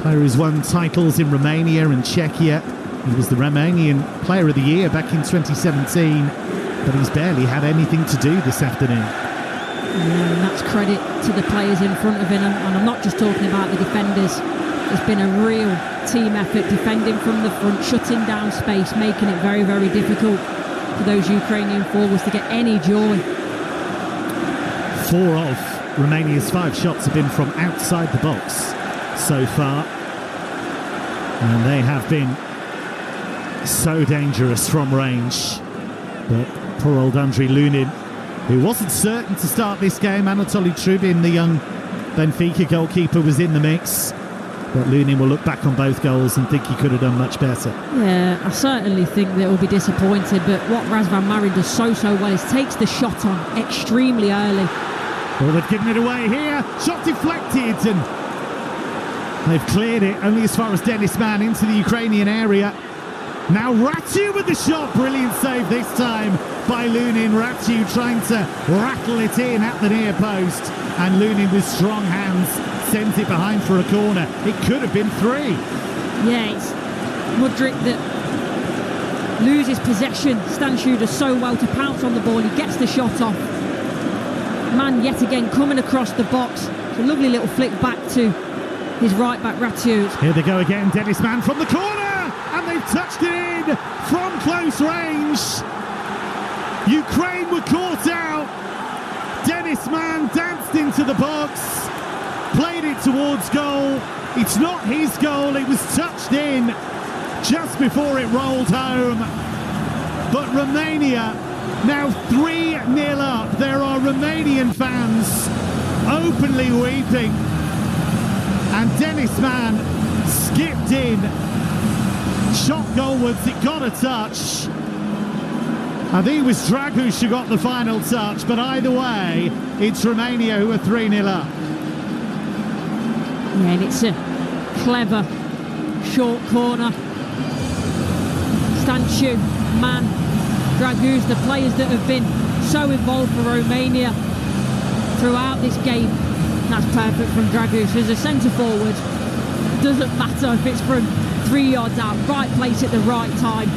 Player who's won titles in Romania and Czechia. He was the Romanian Player of the Year back in 2017, but he's barely had anything to do this afternoon. Yeah, and that's credit to the players in front of him, and I'm not just talking about the defenders. It's been a real team effort, defending from the front, shutting down space, making it very, very difficult for those Ukrainian forwards to get any joy. 4 of Romania's 5 shots have been from outside the box so far, and they have been so dangerous from range. But poor old Andrei Lunin, who wasn't certain to start this game. Anatoly Trubin, the young Benfica goalkeeper, was in the mix, but Lunin will look back on both goals and think he could have done much better. Yeah, I certainly think that he'll be disappointed, but what Raz Van Marin does so well is takes the shot on extremely early. Well, they've given it away here. Shot deflected, and they've cleared it only as far as Dennis Mann into the Ukrainian area. Now Ratu with the shot. Brilliant save this time by Lunin. Ratu trying to rattle it in at the near post, and Lunin with strong hands sends it behind for a corner. It could have been 3. Yeah, it's Mudryk that loses possession. Stanciu does so well to pounce on the ball. He gets the shot off. Man yet again coming across the box. It's a lovely little flick back to his right back Ratu. Here they go again. Dennis Mann from the corner, and they've touched it in from close range. Ukraine were caught out. Dennis Mann danced into the box, played it towards goal. It's not his goal, it was touched in just before it rolled home. But Romania now 3-0 up. There are Romanian fans openly weeping, and Dennis Mann skipped in, shot goalwards. It got a touch. I think it was Draguš who got the final touch, but either way, it's Romania who are 3-0 up. Yeah, and it's a clever short corner. Stanciu, Mann, Draguš, the players that have been so involved for Romania throughout this game. That's perfect from Draguš as a centre forward. Doesn't matter if it's from 3 yards out, right place at the right time.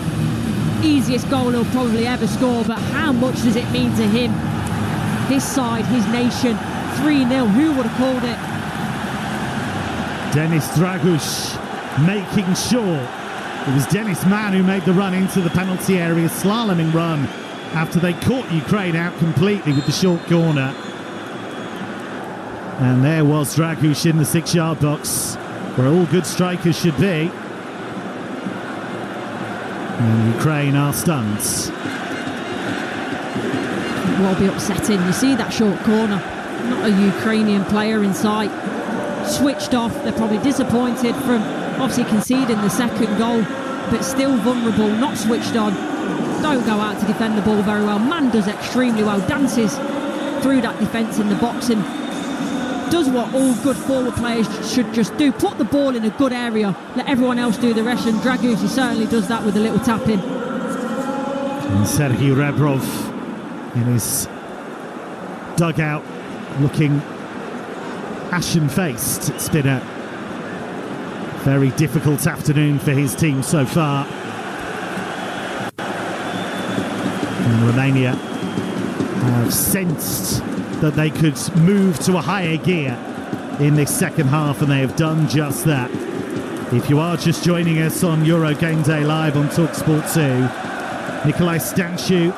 Easiest goal he'll probably ever score, but how much does it mean to him? His side, his nation, 3-0, who would have called it? Denis Draguš making sure. It was Denis Mann who made the run into the penalty area, slaloming run after they caught Ukraine out completely with the short corner. And there was Draguš in the 6-yard box, where all good strikers should be. And Ukraine are stunned. Will be upsetting. You see that short corner, not a Ukrainian player in sight. Switched off. They're probably disappointed from obviously conceding the second goal, but still vulnerable, not switched on. Don't go out to defend the ball very well. Man does extremely well, dances through that defence in the box and does what all good forward players should just do. Put the ball in a good area, let everyone else do the rest, and Draguš certainly does that with a little tap in. And Sergei Rebrov in his dugout looking ashen-faced. It's been a very difficult afternoon for his team so far. And Romania have sensed that they could move to a higher gear in this second half, and they have done just that. If you are just joining us on Euro Game Day Live on Talksport 2, Nikolai Stanciu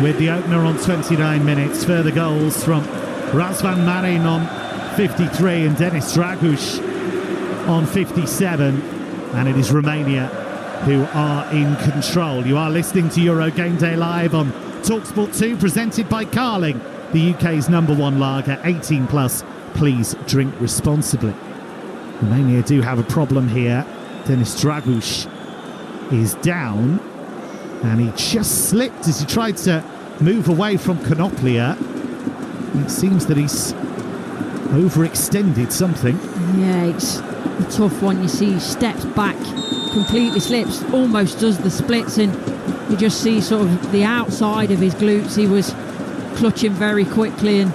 with the opener on 29 minutes. Further goals from Razvan Marin on 53 and Denis Draguš on 57. And it is Romania who are in control. You are listening to Euro Game Day Live on Talksport 2, presented by Carling, the UK's #1 lager, 18 plus. Please drink responsibly. Romania do have a problem here. Denis Draguš is down, and he just slipped as he tried to move away from Konoplia. It seems that he's overextended something. Yeah, it's a tough one. You see he steps back, completely slips, almost does the splits, and you just see sort of the outside of his glutes. He was clutching very quickly, and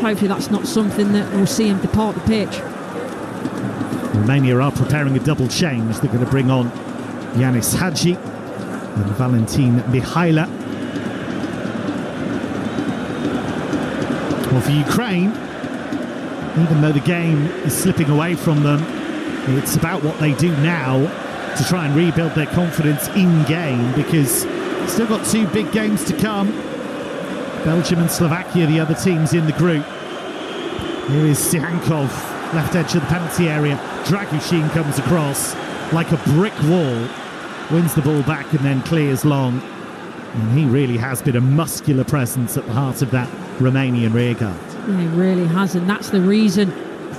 hopefully that's not something that will see him depart the pitch. Romania are preparing a double change. They're going to bring on Yanis Hadji and Valentin Mihaila. Well, for Ukraine, even though the game is slipping away from them, it's about what they do now to try and rebuild their confidence in game, because they've still got 2 big games to come. Belgium and Slovakia, the other teams in the group. Here is Sihankov, left edge of the penalty area. Dragushin comes across like a brick wall, wins the ball back and then clears long. And he really has been a muscular presence at the heart of that Romanian rearguard. Yeah, he really has, and that's the reason,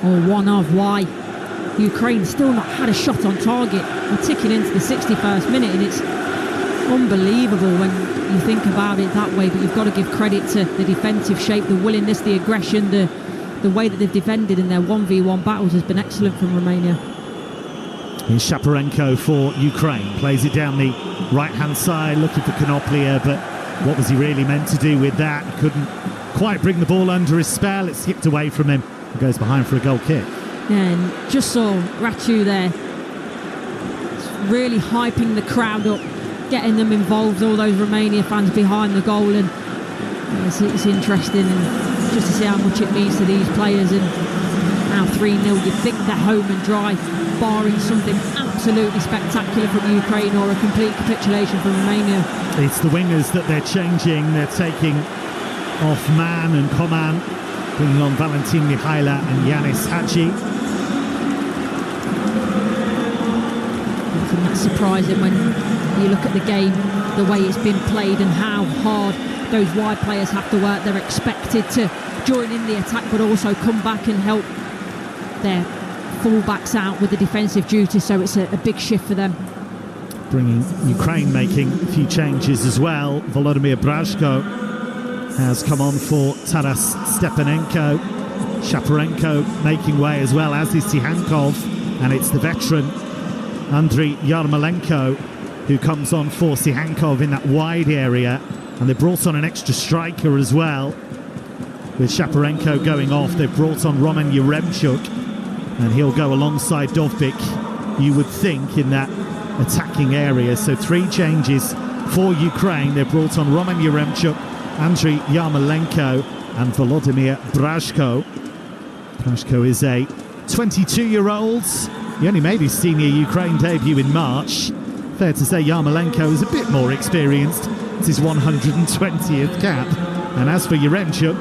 or one of why, Ukraine still not had a shot on target. We're ticking into the 61st minute, and it's unbelievable when you think about it that way, but you've got to give credit to the defensive shape, the willingness, the aggression, the way that they've defended in their 1v1 battles has been excellent from Romania. Here's Shaparenko for Ukraine, plays it down the right-hand side, looking for Konoplia, but what was he really meant to do with that? He couldn't quite bring the ball under his spell. It skipped away from him and goes behind for a goal kick. Yeah, and just saw Rachu there, really hyping the crowd up, getting them involved, all those Romania fans behind the goal, and it's interesting, and just to see how much it means to these players. And now 3-0, you'd think they're home and dry, barring something absolutely spectacular from Ukraine or a complete capitulation from Romania. It's the wingers that they're changing. They're taking off Mann and Coman, bringing on Valentin Mihaila and Yanis Hadji. I think that's surprising when you look at the game, the way it's been played and how hard those wide players have to work. They're expected to join in the attack but also come back and help their full-backs out with the defensive duty, so it's a big shift for them. Bringing Ukraine making a few changes as well. Volodymyr Brajko has come on for Taras Stepanenko. Shaparenko making way as well, as is Sihankov, and it's the veteran Andriy Yarmolenko who comes on for Sihankov in that wide area. And they brought on an extra striker as well. With Shaparenko going off, they've brought on Roman Yaremchuk, and he'll go alongside Dovbyk, you would think, in that attacking area. So 3 changes for Ukraine. They've brought on Roman Yaremchuk, Andriy Yarmolenko and Volodymyr Brashko. Brashko is a 22-year-old. He only made his senior Ukraine debut in March. Fair to say Yarmolenko is a bit more experienced. It's his 120th cap. And as for Yaremchuk,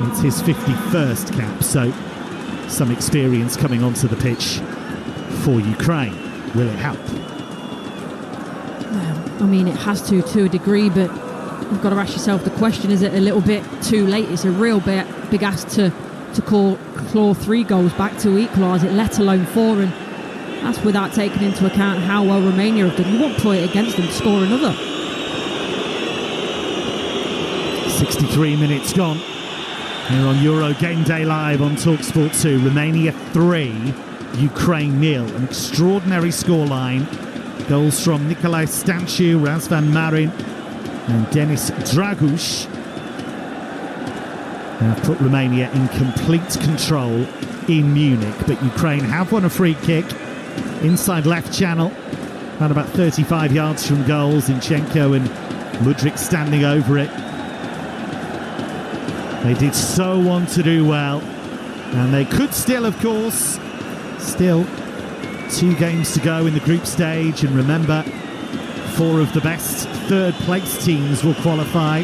it's his 51st cap. So some experience coming onto the pitch for Ukraine. Will it help? I mean, it has to a degree, but you've got to ask yourself the question, is it a little bit too late? It's a real big ask to claw 3 goals back to equalise it, let alone 4, and that's without taking into account how well Romania have done. You won't play it against them to score another. 63 minutes gone. Here on Euro Game Day Live on Talksport 2. Romania 3, Ukraine 0. An extraordinary scoreline. Goals from Nicolae Stanciu, Razvan Marin and Denis Dragush have put Romania in complete control in Munich. But Ukraine have won a free kick inside left channel, around about 35 yards from goal. Zinchenko and Mudryk standing over it. They did so want to do well, and they could still, of course. Still 2 games to go in the group stage, and remember, 4 of the best third place teams will qualify,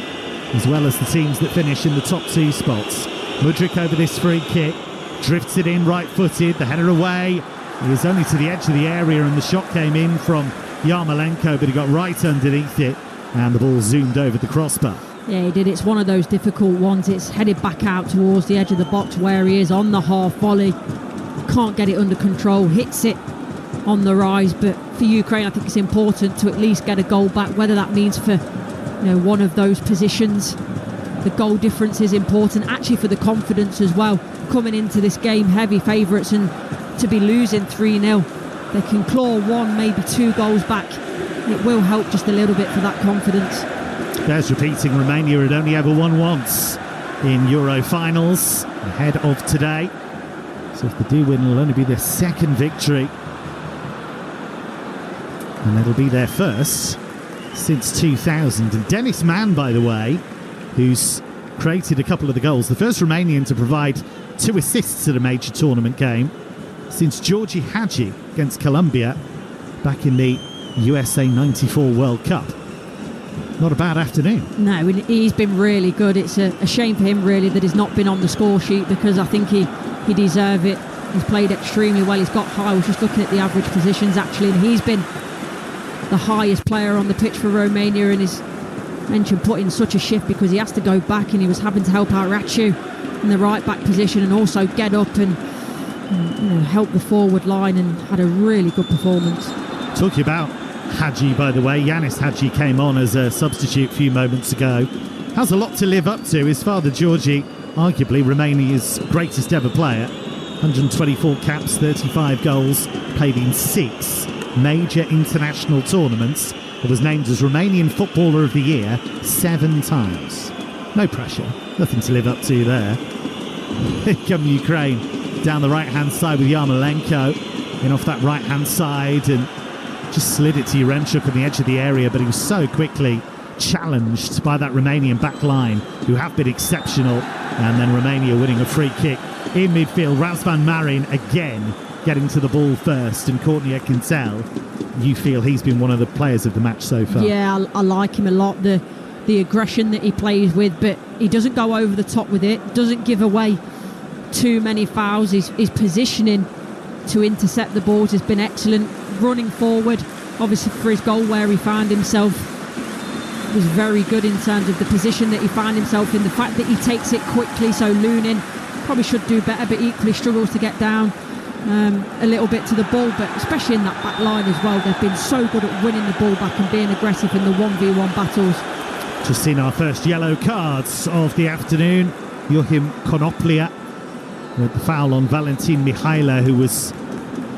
as well as the teams that finish in the top 2 spots. Mudryk over this free kick, drifts it in right-footed, the header away. It was only to the edge of the area, and the shot came in from Yarmolenko, but he got right underneath it, and the ball zoomed over the crossbar. Yeah, he did. It's one of those difficult ones. It's headed back out towards the edge of the box where he is on the half volley. Can't get it under control, hits it on the rise. But for Ukraine, I think it's important to at least get a goal back, whether that means for one of those positions. The goal difference is important, actually, for the confidence as well. Coming into this game, heavy favourites, and to be losing 3-0, they can claw 1, maybe 2 goals back. It will help just a little bit for that confidence. There's repeating, Romania had only ever won once in Euro finals ahead of today. So if they do win, it'll only be their 2nd victory. And it'll be their first since 2000. And Denis Mann, by the way, who's created a couple of the goals, the first Romanian to provide 2 assists at a major tournament game since Georgi Hagi against Colombia back in the USA 94 World Cup. Not a bad afternoon. No, he's been really good. It's a shame for him, really, that he's not been on the score sheet, because I think he deserves it. He's played extremely well. He's got high. I was just looking at the average positions, actually, and he's been the highest player on the pitch for Romania, and is mentioned put in such a shift because he has to go back, and he was having to help out Ratchu in the right back position and also get up and help the forward line, and had a really good performance. Talking about Hagi, by the way, Yanis Hagi came on as a substitute a few moments ago. Has a lot to live up to. His father, Georgi, arguably Romania's greatest ever player. 124 caps, 35 goals, played in 6 major international tournaments. He was named as Romanian Footballer of the Year 7 times. No pressure, nothing to live up to there. Here come Ukraine down the right-hand side with Yarmolenko. In off that right-hand side, and just slid it to Yaremchuk on the edge of the area, but he was so quickly challenged by that Romanian back line, who have been exceptional. And then Romania winning a free kick in midfield. Razvan Marin again getting to the ball first, and Courtney, I can tell you feel he's been one of the players of the match so far. Yeah, I like him a lot. The aggression that he plays with, but he doesn't go over the top with it, doesn't give away too many fouls. His positioning to intercept the balls has been excellent. Running forward, obviously for his goal where he found himself, was very good in terms of the position that he found himself in. The fact that he takes it quickly, so Lunin probably should do better, but equally struggles to get down a little bit to the ball. But especially in that back line as well, they've been so good at winning the ball back and being aggressive in the 1v1 battles. Just seen our first yellow cards of the afternoon. Joachim Konoplia with the foul on Valentin Mihaila, who was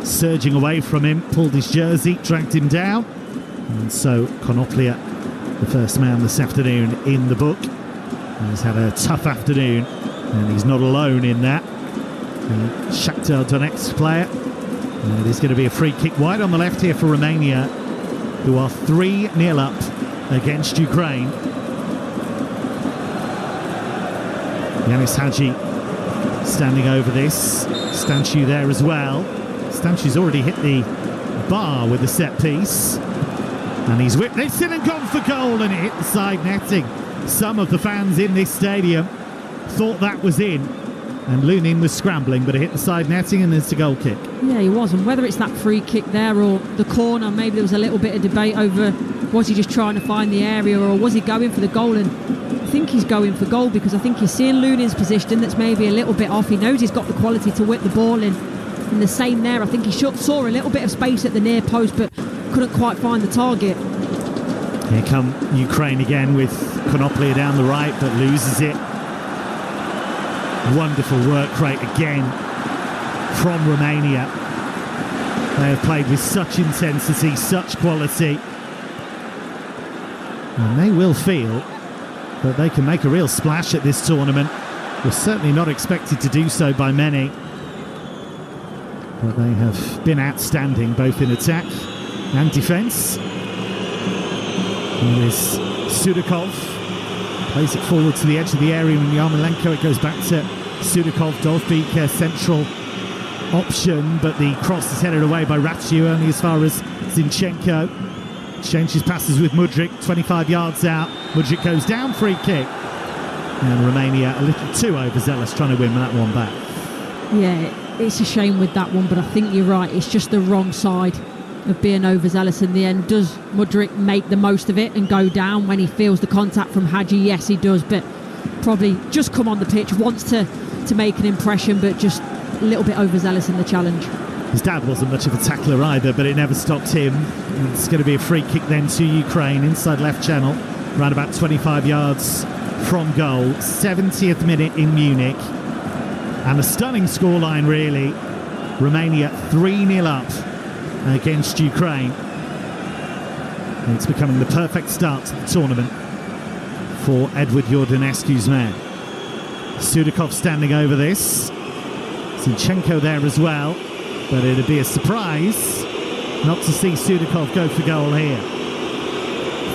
surging away from him, pulled his jersey, dragged him down, and so Konoplia the first man this afternoon in the book. He's had a tough afternoon, and he's not alone in that. Shakhtar Donetsk player. And it is going to be a free kick wide on the left here for Romania, who are 3-0 up against Ukraine. Yanis Hadji standing over this. Stanciu there as well. Stanciu's already hit the bar with the set piece. And he's whipped this in and gone for goal, and it hit the side netting. Some of the fans in this stadium thought that was in. And Lunin was scrambling, but it hit the side netting, and it's a goal kick. Yeah, he was. And whether it's that free kick there or the corner, maybe there was a little bit of debate over was he just trying to find the area or was he going for the goal? And I think he's going for goal because I think you're seeing Lunin's position that's maybe a little bit off. He knows he's got the quality to whip the ball in. And the same there, I think he saw a little bit of space at the near post but couldn't quite find the target. Here come Ukraine again with Konoplia down the right, but loses it. Wonderful work rate again from Romania. They have played with such intensity, such quality. And they will feel that they can make a real splash at this tournament. We're certainly not expected to do so by many. But they have been outstanding both in attack and defence. Here is Sudakov. Plays it forward to the edge of the area and Yarmolenko. It goes back to Sudakov. Dolfbeek, central option, but the cross is headed away by Ratio, only as far as Zinchenko. Changes passes with Mudryk, 25 yards out. Mudryk goes down, free kick. And Romania a little too overzealous trying to win that one back. Yeah, it's a shame with that one, but I think you're right. It's just the wrong side of being overzealous in the end. Does Mudryk make the most of it and go down when he feels the contact from Hadji? Yes, he does, but probably just come on the pitch, wants to make an impression, but just a little bit overzealous in the challenge. His dad wasn't much of a tackler either, but it never stopped him. It's going to be a free kick then to Ukraine, inside left channel, around about 25 yards from goal. 70th minute in Munich. And a stunning scoreline, really. Romania 3-0 up against Ukraine. And it's becoming the perfect start to the tournament for Edward Yordanescu's man. Sudakov standing over this. Zinchenko there as well. But it'd be a surprise not to see Sudakov go for goal here.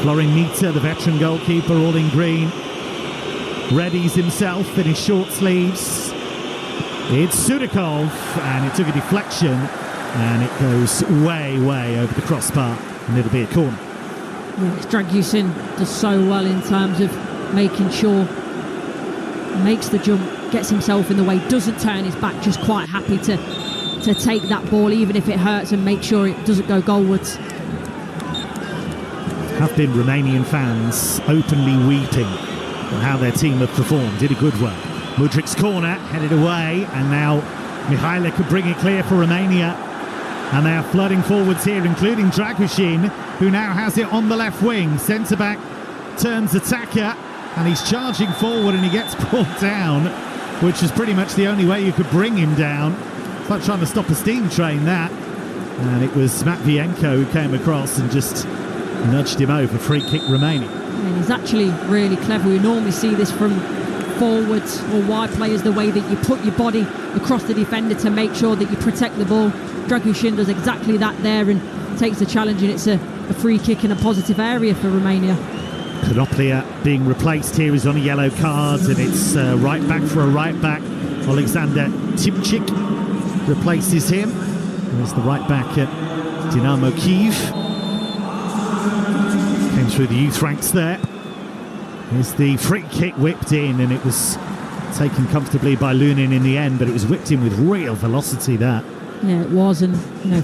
Florin Nita, the veteran goalkeeper, all in green, readies himself in his short sleeves. It's Sudakov, and it took a deflection, and it goes way, way over the crossbar, and it'll be a corner. Yeah, Dragusin does so well in terms of making sure, makes the jump, gets himself in the way, doesn't turn his back, just quite happy to take that ball even if it hurts and make sure it doesn't go goalwards. Have been Romanian fans openly weeping at how their team have performed in a good way. Mudryk's corner headed away, and now Mihaila could bring it clear for Romania, and they are flooding forwards here, including Dragusin, who now has it on the left wing. Centre back turns attacker, and he's charging forward, and he gets brought down, which is pretty much the only way you could bring him down. It's like trying to stop a steam train, that. And it was Matvienko who came across and just nudged him over. Free kick Romania. And he's actually really clever. We normally see this from forwards or wide players, the way that you put your body across the defender to make sure that you protect the ball. Dragusin does exactly that there and takes the challenge, and it's a free kick in a positive area for Romania. Konoplia being replaced here is on a yellow card, and it's right back for a right back. Alexander Timchik replaces him. There's the right back at Dynamo Kyiv. Came through the youth ranks there. Here's the free kick whipped in, and it was taken comfortably by Lunin in the end, but it was whipped in with real velocity there. Yeah, it was, and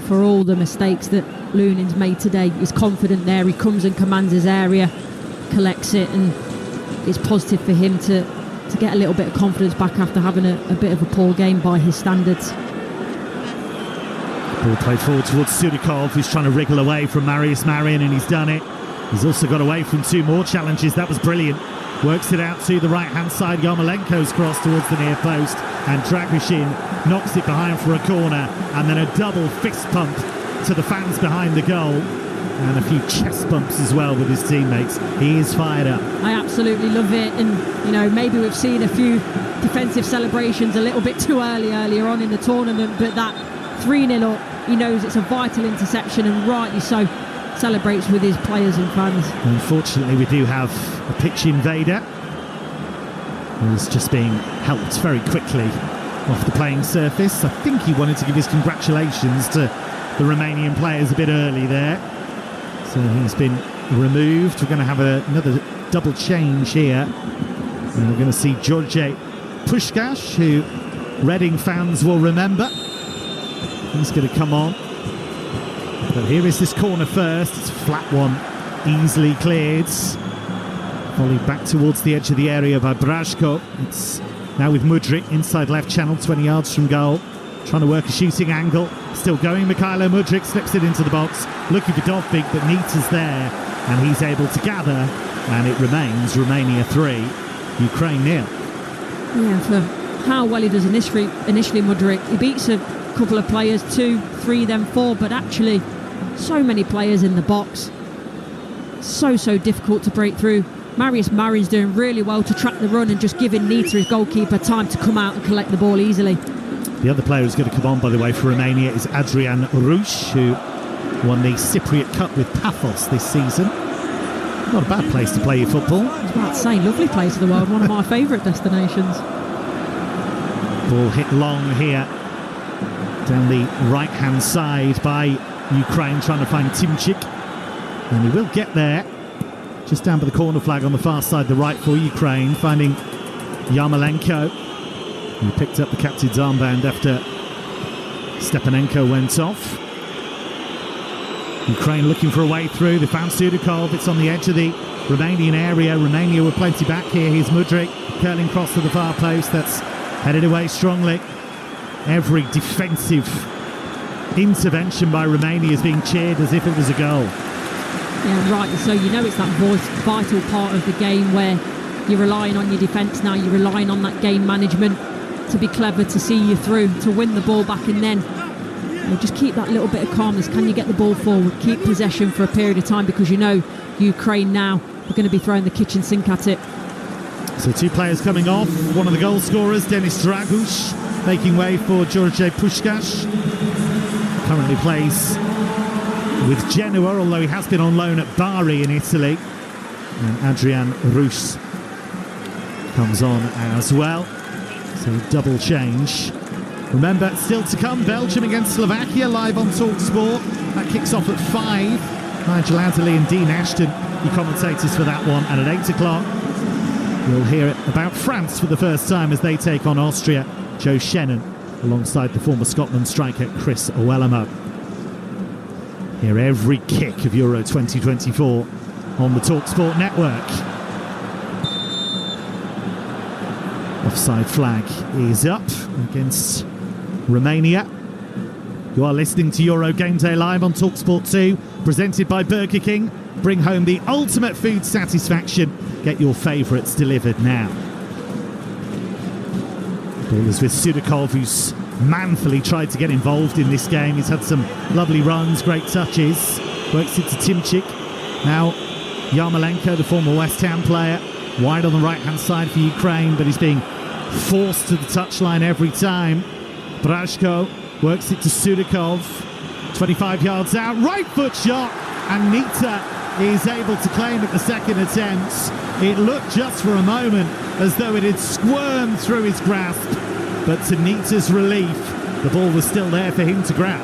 for all the mistakes that Lunin's made today, he's confident there. He comes and commands his area, collects it, and it's positive for him to get a little bit of confidence back after having a bit of a poor game by his standards. Ball played forward towards Sudakov, who's trying to wriggle away from Marius Marian, and he's done it. He's also got away from two more challenges. That was brilliant. Works it out to the right-hand side. Yarmolenko's cross towards the near post, and Dragusin knocks it behind for a corner, and then a double fist pump to the fans behind the goal. and a few chest bumps as well with his teammates. He is fired up. I absolutely love it, and maybe we've seen a few defensive celebrations a little bit too earlier on in the tournament, but that 3-0 up, he knows it's a vital interception, and rightly so, celebrates with his players and fans. Unfortunately, we do have a pitch invader who's just being helped very quickly off the playing surface. I think he wanted to give his congratulations to the Romanian players a bit early there. So he's been removed. We're going to have another double change here. And we're going to see George Puskás, who Reading fans will remember. He's going to come on. But here is this corner first. It's a flat one, easily cleared. Volleyed back towards the edge of the area by Brajko. It's now with Mudryk, inside left channel, 20 yards from goal. Trying to work a shooting angle. Still going, Mikhailo Mudryk slips it into the box. Looking for Dovbik, but Nita's there. And he's able to gather. And it remains Romania 3, Ukraine 0. Yeah, for how well he does initially Mudryk. He beats a couple of players, 2, 3, then 4. But actually, so many players in the box. So difficult to break through. Marius Marin's doing really well to track the run and just giving Nita, his goalkeeper, time to come out and collect the ball easily. The other player who's going to come on, by the way, for Romania is Adrian Rush, who won the Cypriot Cup with Paphos this season. Not a bad place to play your football. I was about to say, lovely place of the world, one of my favourite destinations. Ball hit long here, down the right-hand side by Ukraine, trying to find Timchik. And he will get there. Just down by the corner flag on the far side, the right for Ukraine, finding Yarmolenko. He picked up the captain's armband after Stepanenko went off. Ukraine looking for a way through. They found Sudakov. It's on the edge of the Romanian area. Romania were plenty back here. Here's Mudryk, curling cross to the far post. That's headed away strongly. Every defensive intervention by Romania is being cheered as if it was a goal. Yeah, right. So it's that vital part of the game where you're relying on your defence now. You're relying on that game management to be clever, to see you through, to win the ball back, and then just keep that little bit of calmness. Can you get the ball forward? Keep possession for a period of time, because Ukraine now are going to be throwing the kitchen sink at it. So 2 players coming off. One of the goal scorers, Denis Draguš, making way for George Puskás. Currently plays with Genoa, although he has been on loan at Bari in Italy. And Adrian Rush comes on as well. So double change. Remember, still to come, Belgium against Slovakia, live on Talksport. That kicks off at 5. Nigel Adderley and Dean Ashton, the commentators for that one. And at 8 o'clock, you'll hear it about France for the first time as they take on Austria. Joe Shannon, alongside the former Scotland striker Chris Owelamo. Hear every kick of Euro 2024 on the Talksport network. Offside flag is up against Romania. You are listening to Euro Game Day live on Talksport 2, presented by Burger King. Bring home the ultimate food satisfaction. Get your favourites delivered now. Ball is with Sudakov, who's manfully tried to get involved in this game. He's had some lovely runs, great touches. Works it to Timchik. Now Yarmolenko, the former West Ham player, wide on the right-hand side for Ukraine, but he's being forced to the touchline every time. Brajko works it to Sudakov. 25 yards out, right foot shot, and Nita is able to claim it the second attempt. It looked just for a moment as though it had squirmed through his grasp, but to Nita's relief, the ball was still there for him to grab.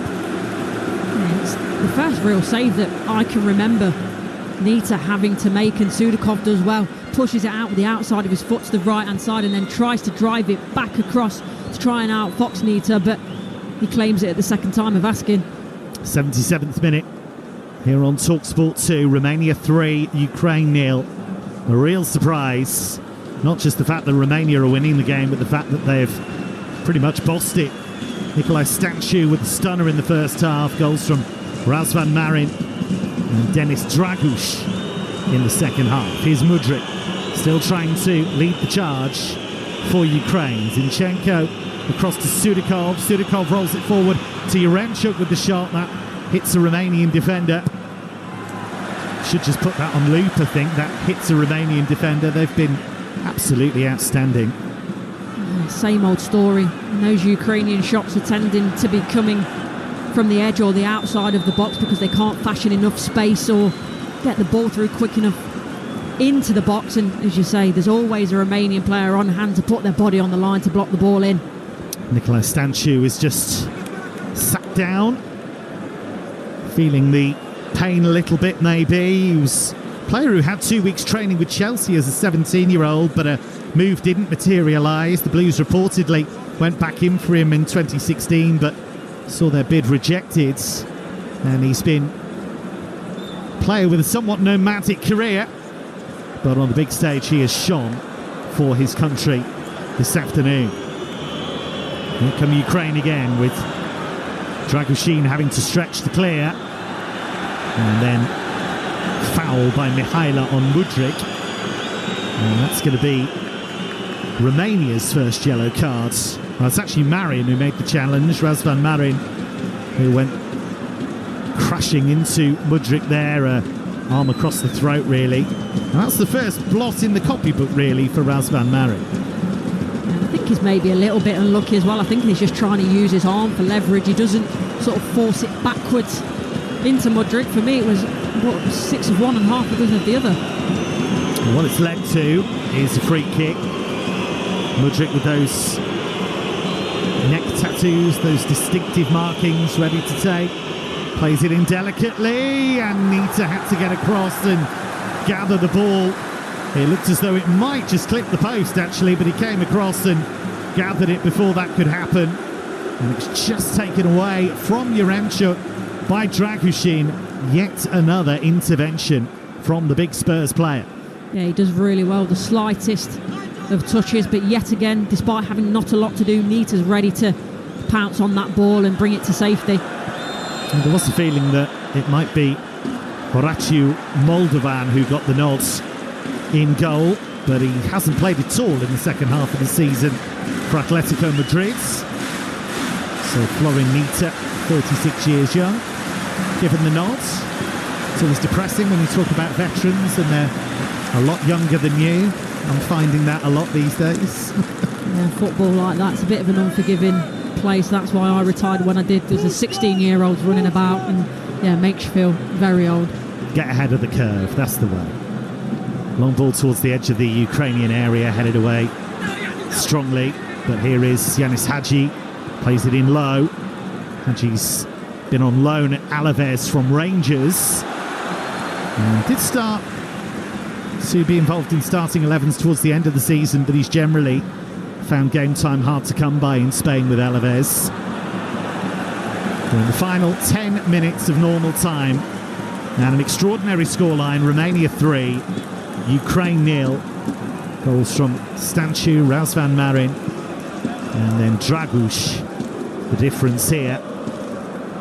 It's the first real save that I can remember Nita having to make, and Sudakov does well. Pushes it out with the outside of his foot to the right-hand side and then tries to drive it back across to try and outfox Nita, but he claims it at the second time of asking. 77th minute here on Talksport 2. Romania 3, Ukraine 0. A real surprise. Not just the fact that Romania are winning the game, but the fact that they've pretty much bossed it. Nikolai Stanchu with the stunner in the first half. Goals from Razvan Marin and Denis Draguš in the second half. Here's Mudryk, still trying to lead the charge for Ukraine. Zinchenko across to Sudakov. Sudakov rolls it forward to Yaremchuk with the shot. That hits a Romanian defender. should just put that on loop, I think. That hits a Romanian defender. They've been absolutely outstanding. Same old story. And those Ukrainian shots are tending to be coming from the edge or the outside of the box because they can't fashion enough space or get the ball through quick enough into the box. And as you say, there's always a Romanian player on hand to put their body on the line to block the ball in. Nicola Stanciu is just sat down, feeling the pain a little bit maybe. He was a player who had 2 weeks training with Chelsea as a 17-year-old, but a move didn't materialise. The Blues reportedly went back in for him in 2016, but saw their bid rejected. And he's been a player with a somewhat nomadic career, but on the big stage he has shone for his country this afternoon. Here come Ukraine again, with Dragushin having to stretch to clear. And then foul by Mihaila on Mudryk. And that's going to be Romania's first yellow card. Well, it's actually Marin who made the challenge. Razvan Marin, who went crashing into Mudryk there. Arm across the throat, really. And that's the first blot in the copybook, really, for Razvan Marin. I think he's maybe a little bit unlucky as well. I think he's just trying to use his arm for leverage. He doesn't sort of force it backwards into Mudryk. For me, it was 6 of one and half a dozen of the other. And what it's led to is a free kick. Mudryk with those neck tattoos, those distinctive markings ready to take. Plays it in delicately, and Nita had to get across and gather the ball. It looked as though it might just clip the post, actually, but he came across and gathered it before that could happen. And it's just taken away from Yaremchuk by Dragushin. Yet another intervention from the big Spurs player. Yeah, he does really well. The slightest of touches, but yet again, despite having not a lot to do, Nita's ready to pounce on that ball and bring it to safety. And there was a feeling that it might be Horatiu Moldovan who got the nods in goal, but he hasn't played at all in the second half of the season for Atletico Madrid. So Florin Nita, 36 years young, given the nods. It's always depressing when you talk about veterans and they're a lot younger than you. I'm finding that a lot these days. Yeah, football like that's a bit of an unforgiving place. That's why I retired when I did. There's a 16-year-olds running about, and yeah, makes you feel very old. Get ahead of the curve, that's the way. Long ball towards the edge of the Ukrainian area, headed away strongly, but here is Yanis Hadji, plays it in low. Hadji's been on loan at Alaves from Rangers, and did start to be involved in starting 11s towards the end of the season, but he's generally found game time hard to come by in Spain with Alaves. In the final 10 minutes of normal time, and an extraordinary scoreline: Romania 3, Ukraine 0. Goals from Stanciu, Razvan Marin, and then Dragush. The difference here.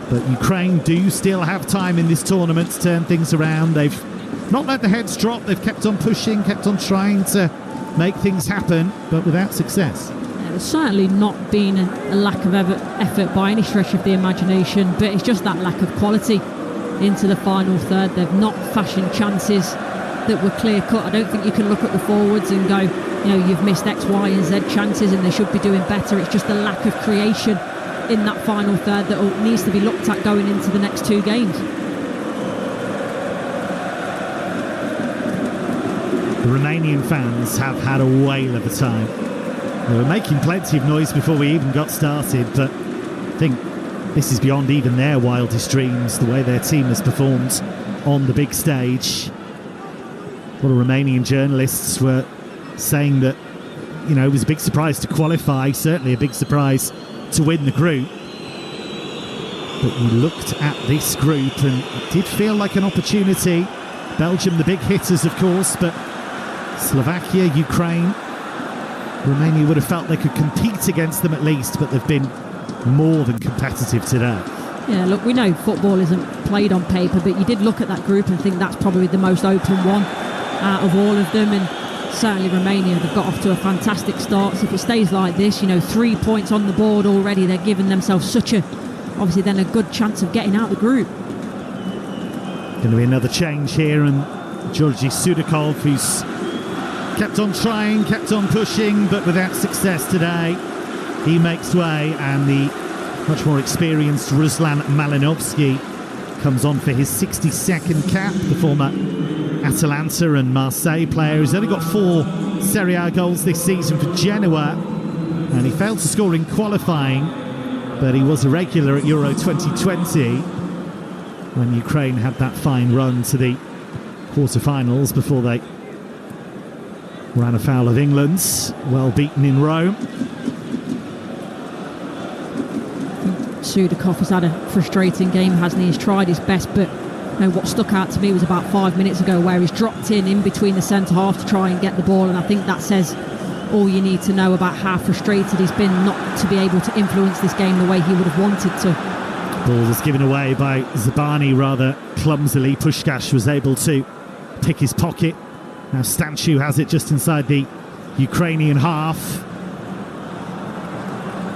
But Ukraine do still have time in this tournament to turn things around. They've not let the heads drop. They've kept on pushing, kept on trying to make things happen, but without success. There's certainly not been a lack of effort by any stretch of the imagination, but it's just that lack of quality into the final third. They've not fashioned chances that were clear-cut. I don't think you can look at the forwards and go, you've missed X, Y and Z chances and they should be doing better. It's just the lack of creation in that final third that needs to be looked at going into the next two games. The Romanian fans have had a whale of a time. They were making plenty of noise before we even got started, but I think this is beyond even their wildest dreams, the way their team has performed on the big stage. A lot of Romanian journalists were saying that, it was a big surprise to qualify, certainly a big surprise to win the group. But we looked at this group and it did feel like an opportunity. Belgium, the big hitters, of course, but Slovakia, Ukraine, Romania would have felt they could compete against them at least, but they've been more than competitive today. Yeah, look, we know football isn't played on paper, but you did look at that group and think that's probably the most open one out of all of them, and certainly Romania, they've got off to a fantastic start. So if it stays like this, 3 points on the board already, they're giving themselves obviously then a good chance of getting out of the group. Going to be another change here, and Georgi Sudakov, who's kept on trying, kept on pushing, but without success today. He makes way, and the much more experienced Ruslan Malinovsky comes on for his 62nd cap. The former Atalanta and Marseille player who's only got 4 Serie A goals this season for Genoa, and he failed to score in qualifying, but he was a regular at Euro 2020 when Ukraine had that fine run to the quarter-finals before they ran afoul of England, well beaten in Rome. Sudakov has had a frustrating game, hasn't he? He's tried his best, but what stuck out to me was about 5 minutes ago where he's dropped in between the centre-half to try and get the ball, and I think that says all you need to know about how frustrated he's been not to be able to influence this game the way he would have wanted to. Ball was given away by Zabani rather clumsily. Puskás was able to pick his pocket. Now Stanchu has it just inside the Ukrainian half.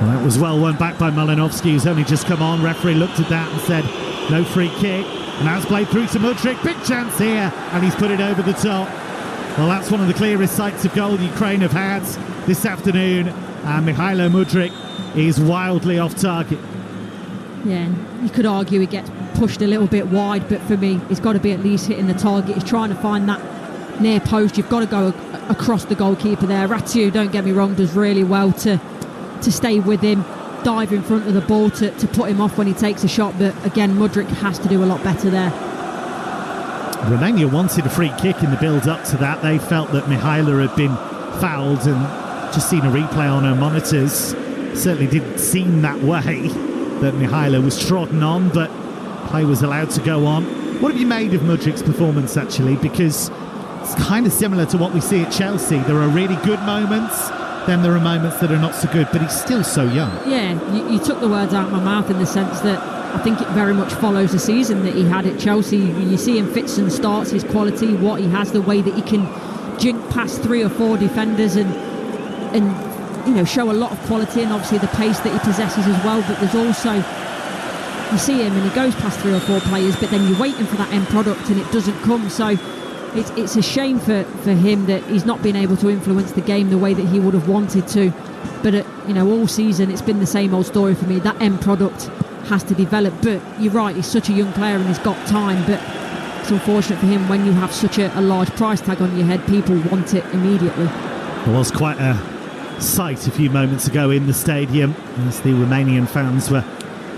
Well, that was well won back by Malinovsky, who's only just come on. Referee looked at that and said no free kick. And now it's played through to Mudryk. Big chance here, and he's put it over the top. Well, that's one of the clearest sights of goal Ukraine have had this afternoon. And Mihailo Mudryk is wildly off target. Yeah, you could argue he gets pushed a little bit wide, but for me, he's got to be at least hitting the target. He's trying to find that near post. You've got to go across the goalkeeper there. Ratiu, don't get me wrong, does really well to stay with him, dive in front of the ball to put him off when he takes a shot. But again, Mudryk has to do a lot better there. Romania wanted a free kick in the build-up to that. They felt that Mihailo had been fouled, and just seen a replay on our monitors. Certainly didn't seem that way, that Mihailo was trodden on, but play was allowed to go on. What have you made of Mudryk's performance, actually? Because it's kind of similar to what we see at Chelsea. There are really good moments, then there are moments that are not so good, but he's still so young. Yeah, you took the words out of my mouth in the sense that I think it very much follows the season that he had at Chelsea. You see him fits and starts, his quality, what he has, the way that he can jink past 3 or 4 defenders and show a lot of quality, and obviously the pace that he possesses as well. But there's also, you see him and he goes past 3 or 4 players, but then you're waiting for that end product and it doesn't come. So it's a shame for him that he's not been able to influence the game the way that he would have wanted to. But all season it's been the same old story for me. That end product has to develop. But you're right, he's such a young player and he's got time, but it's unfortunate for him when you have such a large price tag on your head. People want it immediately. There was quite a sight a few moments ago in the stadium as the Romanian fans were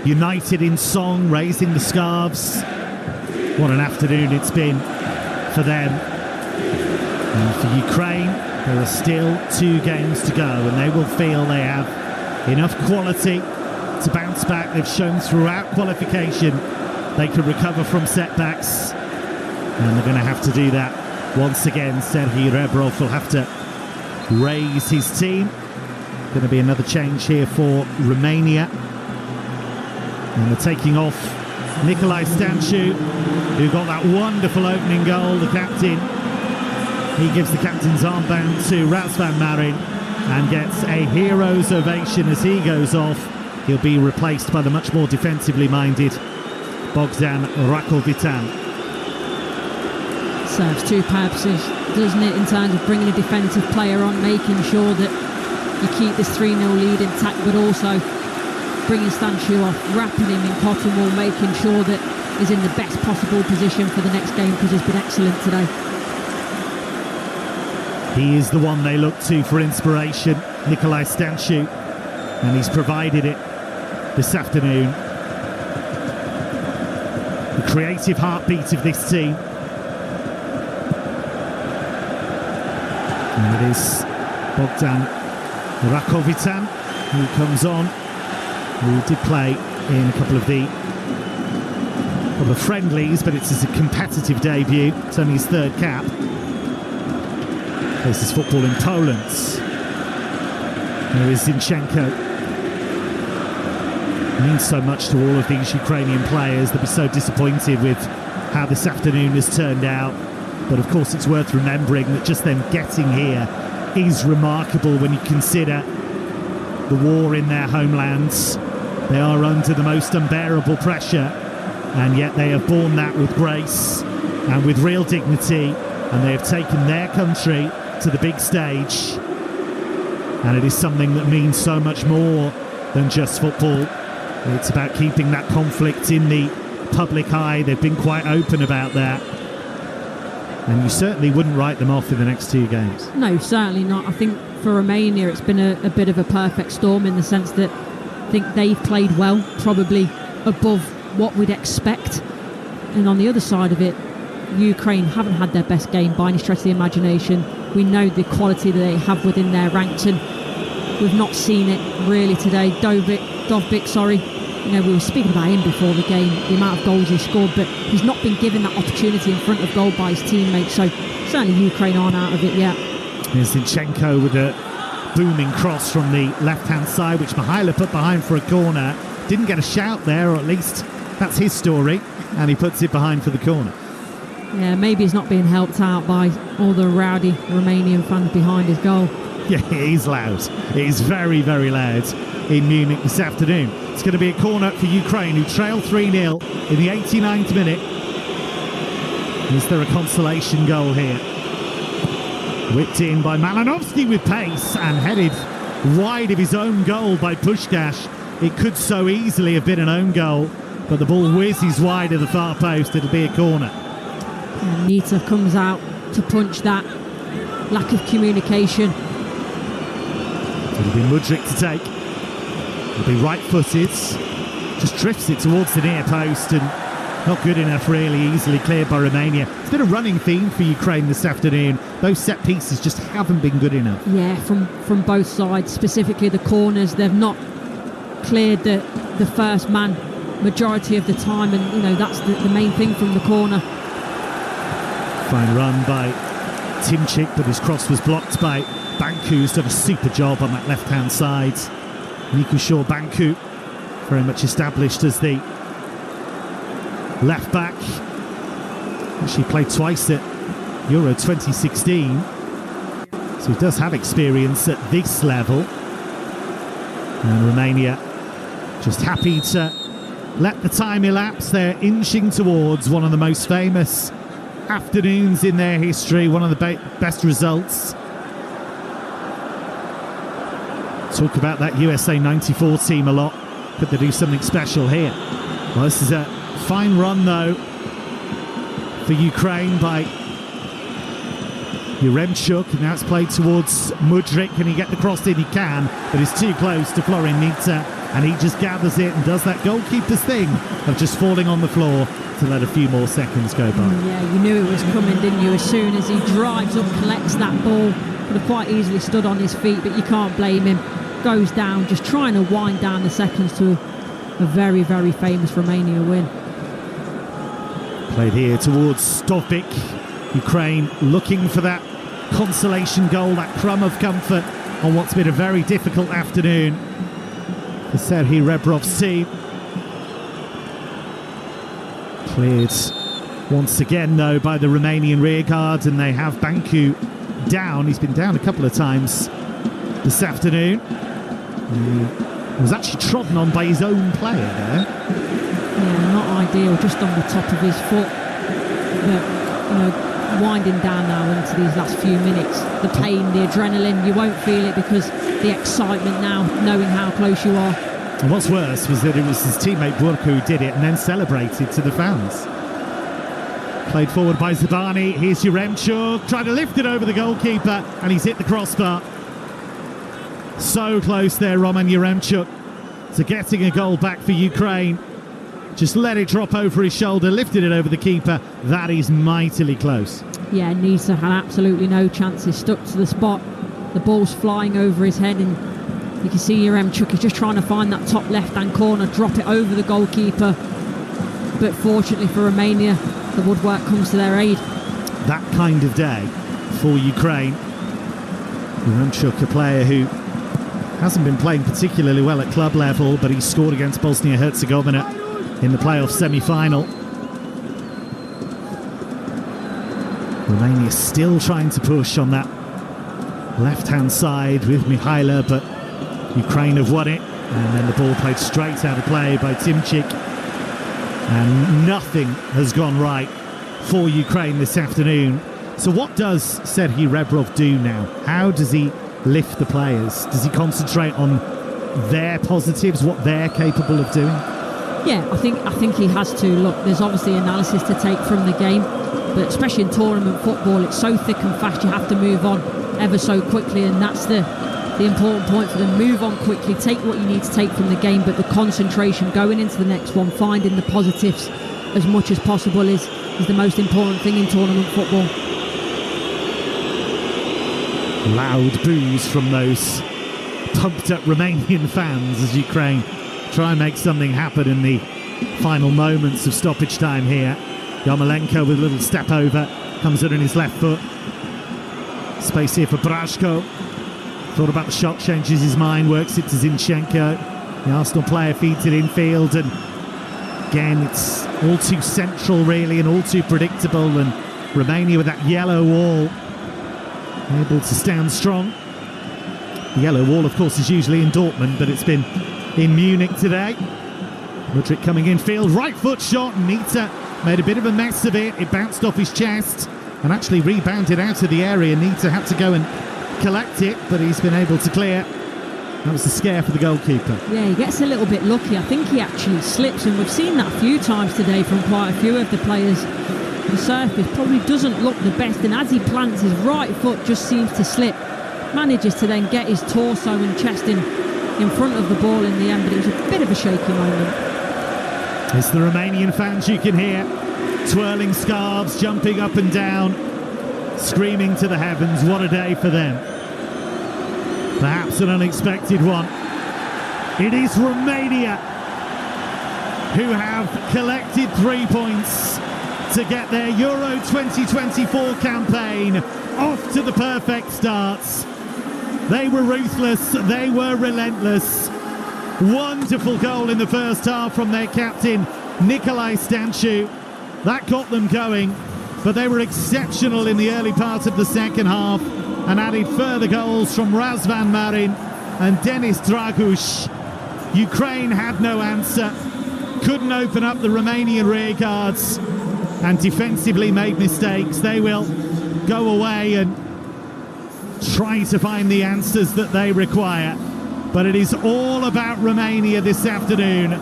united in song, raising the scarves. What an afternoon it's been for them. And for Ukraine, there are still 2 games to go, and they will feel they have enough quality to bounce back. They've shown throughout qualification they can recover from setbacks, and they're going to have to do that once again. Serhii Rebrov will have to raise his team. Going to be another change here for Romania, and they're taking off Nikolai Stanchu, who got that wonderful opening goal. The captain, he gives the captain's armband to Razvan Marin and gets a hero's ovation as he goes off. He'll be replaced by the much more defensively minded Bogdan Rakovitan. Serves 2 purposes, doesn't it, in terms of bringing a defensive player on, making sure that you keep this 3-0 lead intact, but also bringing Stanchu off, wrapping him in cotton wool, making sure that he's in the best possible position for the next game, because he's been excellent today. He is the one they look to for inspiration, Nikolai Stanchu, and he's provided it this afternoon. The creative heartbeat of this team. And it is Bogdan Rakovitan who comes on, who did play in a couple of friendlies, but it's a competitive debut. It's only his 3rd cap. Plays his football in Poland. There is Zinchenko. It means so much to all of these Ukrainian players. They'll be so disappointed with how this afternoon has turned out. But of course it's worth remembering that just them getting here is remarkable when you consider the war in their homelands. They are under the most unbearable pressure, and yet they have borne that with grace and with real dignity, and they have taken their country to the big stage. And it is something that means so much more than just football. It's about keeping that conflict in the public eye. They've been quite open about that. And you certainly wouldn't write them off in the next 2 games. No, certainly not. I think for Romania it's been a bit of a perfect storm in the sense that I think they've played well, probably above what we'd expect. And on the other side of it, Ukraine haven't had their best game by any stretch of the imagination. We know the quality that they have within their ranks, and we've not seen it really today. Dovbyk, sorry. You know, we were speaking about him before the game, the amount of goals he scored, but he's not been given that opportunity in front of goal by his teammates. So certainly Ukraine aren't out of it yet. Here's Zinchenko with a booming cross from the left-hand side, which Mihaila put behind for a corner. Didn't get a shout there, or at least that's his story, and he puts it behind for the corner. Yeah, maybe he's not being helped out by all the rowdy Romanian fans behind his goal. Yeah, he's loud. He's very, very loud in Munich this afternoon. It's going to be a corner for Ukraine, who trail 3-0 in the 89th minute. Is there a consolation goal here? Whipped in by Malinovsky with pace and headed wide of his own goal by Puskás. It could so easily have been an own goal, but the ball whizzes wide of the far post. It'll be a corner. And Nita comes out to punch that. Lack of communication. It'll be Mudryk to take. He'll be right-footed. Just drifts it towards the near post, and not good enough, really. Easily cleared by Romania. It's been a running theme for Ukraine this afternoon. Those set pieces just haven't been good enough. Yeah, from both sides, specifically the corners. They've not cleared the first man majority of the time, and you know that's the main thing from the corner. Fine run by Timchik, but his cross was blocked by Banku, who's done a super job on that left-hand side. Nikushaw Banku, very much established as the left-back. Actually played twice at Euro 2016, so he does have experience at this level. And Romania just happy to let the time elapse. They're inching towards one of the most famous afternoons in their history, one of the best results. Talk about that USA 94 team a lot. Could they do something special here? Well, this is a fine run, though, for Ukraine by Yaremchuk. Now it's played towards Mudryk. Can he get the cross in? He can, but it's too close to Florin Nita, and he just gathers it and does that goalkeeper's thing of just falling on the floor to let a few more seconds go by. Yeah, you knew it was coming, didn't you? As soon as he drives up, collects that ball, could have quite easily stood on his feet, but you can't blame him. Goes down, just trying to wind down the seconds to a very, very famous Romania win. Played here towards Dovbyk. Ukraine looking for that consolation goal, that crumb of comfort on what's been a very difficult afternoon for Serhii Rebrov's team. Cleared once again, though, by the Romanian rearguard, and they have Banku down. He's been down a couple of times this afternoon. He was actually trodden on by his own player there. Yeah, not ideal, just on the top of his foot. But, you know, winding down now into these last few minutes. The pain, the adrenaline, you won't feel it because the excitement now, knowing how close you are. And what's worse was that it was his teammate Burko who did it and then celebrated to the fans. Played forward by Zabani. Here's Yaremchuk, trying to lift it over the goalkeeper, and he's hit the crossbar. So close there, Roman Yaremchuk, to getting a goal back for Ukraine. Just let it drop over his shoulder, lifted it over the keeper. That is mightily close. Yeah, Nisa had absolutely no chances, stuck to the spot. The ball's flying over his head, and you can see Yaremchuk is just trying to find that top left-hand corner, drop it over the goalkeeper. But fortunately for Romania, the woodwork comes to their aid. That kind of day for Ukraine. Yaremchuk, a player who hasn't been playing particularly well at club level, but he scored against Bosnia-Herzegovina in the playoff semi-final. Romania still trying to push on that left-hand side with Mihaila, but Ukraine have won it, and then the ball played straight out of play by Timchik. And nothing has gone right for Ukraine this afternoon. So what does Serhii Rebrov do now? How does he lift the players? Does he concentrate on their positives, what they're capable of doing? Yeah, I think he has to. Look, there's obviously analysis to take from the game, but especially in tournament football, it's so thick and fast, you have to move on ever so quickly, and that's the important point for them. Move on quickly, take what you need to take from the game, but the concentration going into the next one, finding the positives as much as possible is the most important thing in tournament football. Loud boos from those pumped up Romanian fans as Ukraine try and make something happen in the final moments of stoppage time here. Yarmolenko with a little step over, comes in on his left foot. Space here for Brashko. Thought about the shot, changes his mind, works it to Zinchenko. The Arsenal player feeds it infield, and again it's all too central really and all too predictable, and Romania with that yellow wall able to stand strong. The yellow wall of course is usually in Dortmund, but it's been in Munich today. Mudryk coming in field, right foot shot, and Nita made a bit of a mess of it. It bounced off his chest and actually rebounded out of the area. Nita had to go and collect it, but he's been able to clear. That was a scare for the goalkeeper. Yeah, he gets a little bit lucky. I think he actually slips, and we've seen that a few times today from quite a few of the players. The surface probably doesn't look the best, and as he plants, his right foot just seems to slip. Manages to then get his torso and chest in front of the ball in the end, but it was a bit of a shaky moment. It's the Romanian fans you can hear, twirling scarves, jumping up and down, screaming to the heavens. What a day for them. Perhaps an unexpected one. It is Romania who have collected 3 points to get their Euro 2024 campaign off to the perfect starts. They were ruthless, they were relentless. Wonderful goal in the first half from their captain, Nicolae Stanciu. That got them going, but they were exceptional in the early part of the second half and added further goals from Razvan Marin and Denis Dragush. Ukraine had no answer, couldn't open up the Romanian rear guards, and defensively made mistakes. They will go away and try to find the answers that they require. But it is all about Romania this afternoon.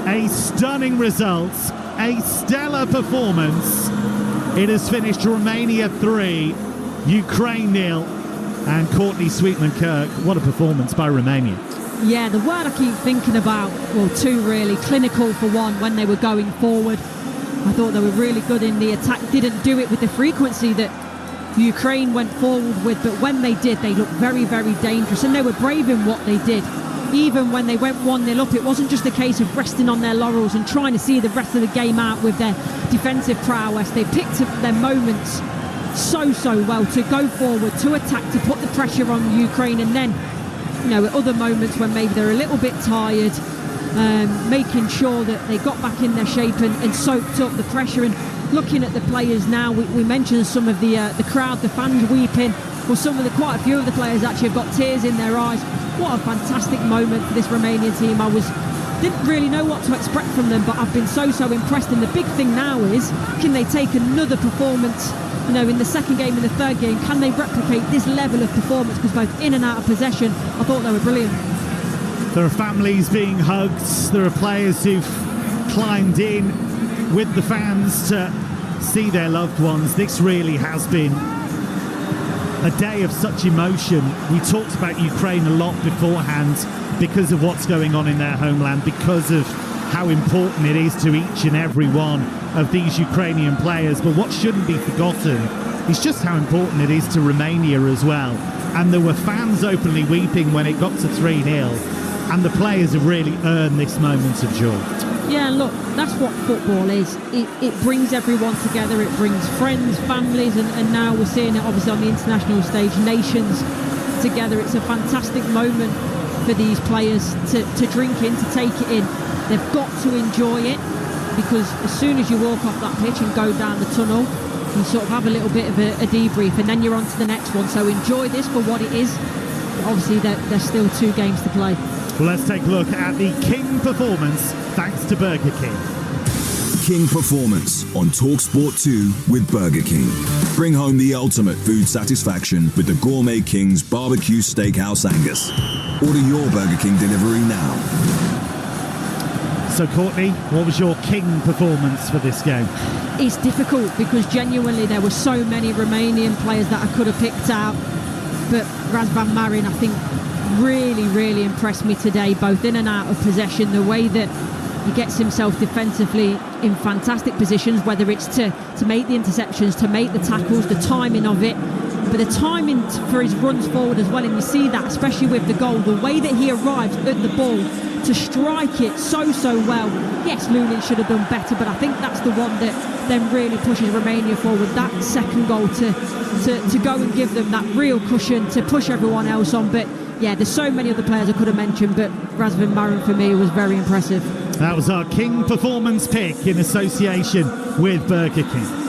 A stunning result, a stellar performance. It has finished Romania 3, Ukraine 0, and Courtney Sweetman-Kirk. What a performance by Romania. Yeah, the word I keep thinking about, well, two really. Clinical for one, when they were going forward. I thought they were really good in the attack. Didn't do it with the frequency that Ukraine went forward with, but when they did, they looked very, very dangerous, and they were brave in what they did. Even when they went 1-0 up, it wasn't just a case of resting on their laurels and trying to see the rest of the game out with their defensive prowess. They picked up their moments so well to go forward, to attack, to put the pressure on Ukraine, and then, you know, at other moments when maybe they're a little bit tired, making sure that they got back in their shape and soaked up the pressure. And looking at the players now, we mentioned some of the crowd, the fans weeping. Well, quite a few of the players actually have got tears in their eyes. What a fantastic moment for this Romanian team. Didn't really know what to expect from them, but I've been so impressed. And the big thing now is, can they take another performance, you know, in the second game, in the third game? Can they replicate this level of performance? Because both in and out of possession, I thought they were brilliant. There are families being hugged. There are players who've climbed in with the fans to see their loved ones. This really has been a day of such emotion. We talked about Ukraine a lot beforehand because of what's going on in their homeland, because of how important it is to each and every one of these Ukrainian players. But what shouldn't be forgotten is just how important it is to Romania as well. And there were fans openly weeping when it got to 3-0, and the players have really earned this moment of joy. Yeah, look, that's what football is. It brings everyone together. It brings friends, families, and now we're seeing it obviously on the international stage, nations together. It's a fantastic moment for these players to drink in, to take it in. They've got to enjoy it, because as soon as you walk off that pitch and go down the tunnel, you sort of have a little bit of a debrief, and then you're on to the next one. So enjoy this for what it is. But obviously, there's still 2 games to play. Well, let's take a look at the King performance, thanks to Burger King. King Performance on Talksport 2 with Burger King. Bring home the ultimate food satisfaction with the Gourmet King's Barbecue Steakhouse Angus. Order your Burger King delivery now. So, Courtney, what was your King performance for this game? It's difficult because genuinely there were so many Romanian players that I could have picked out. But Razvan Marin, I think, really impressed me today, both in and out of possession. The way that he gets himself defensively in fantastic positions, whether it's to make the interceptions, to make the tackles, the timing of it, but the timing for his runs forward as well. And you see that, especially with the goal, the way that he arrives at the ball to strike it so well. Yes, Lunin should have done better, but I think that's the one that then really pushes Romania forward. That second goal to go and give them that real cushion to push everyone else on. But yeah, there's so many other players I could have mentioned, but Razvan Marin for me was very impressive. That was our King Performance pick in association with Burger King.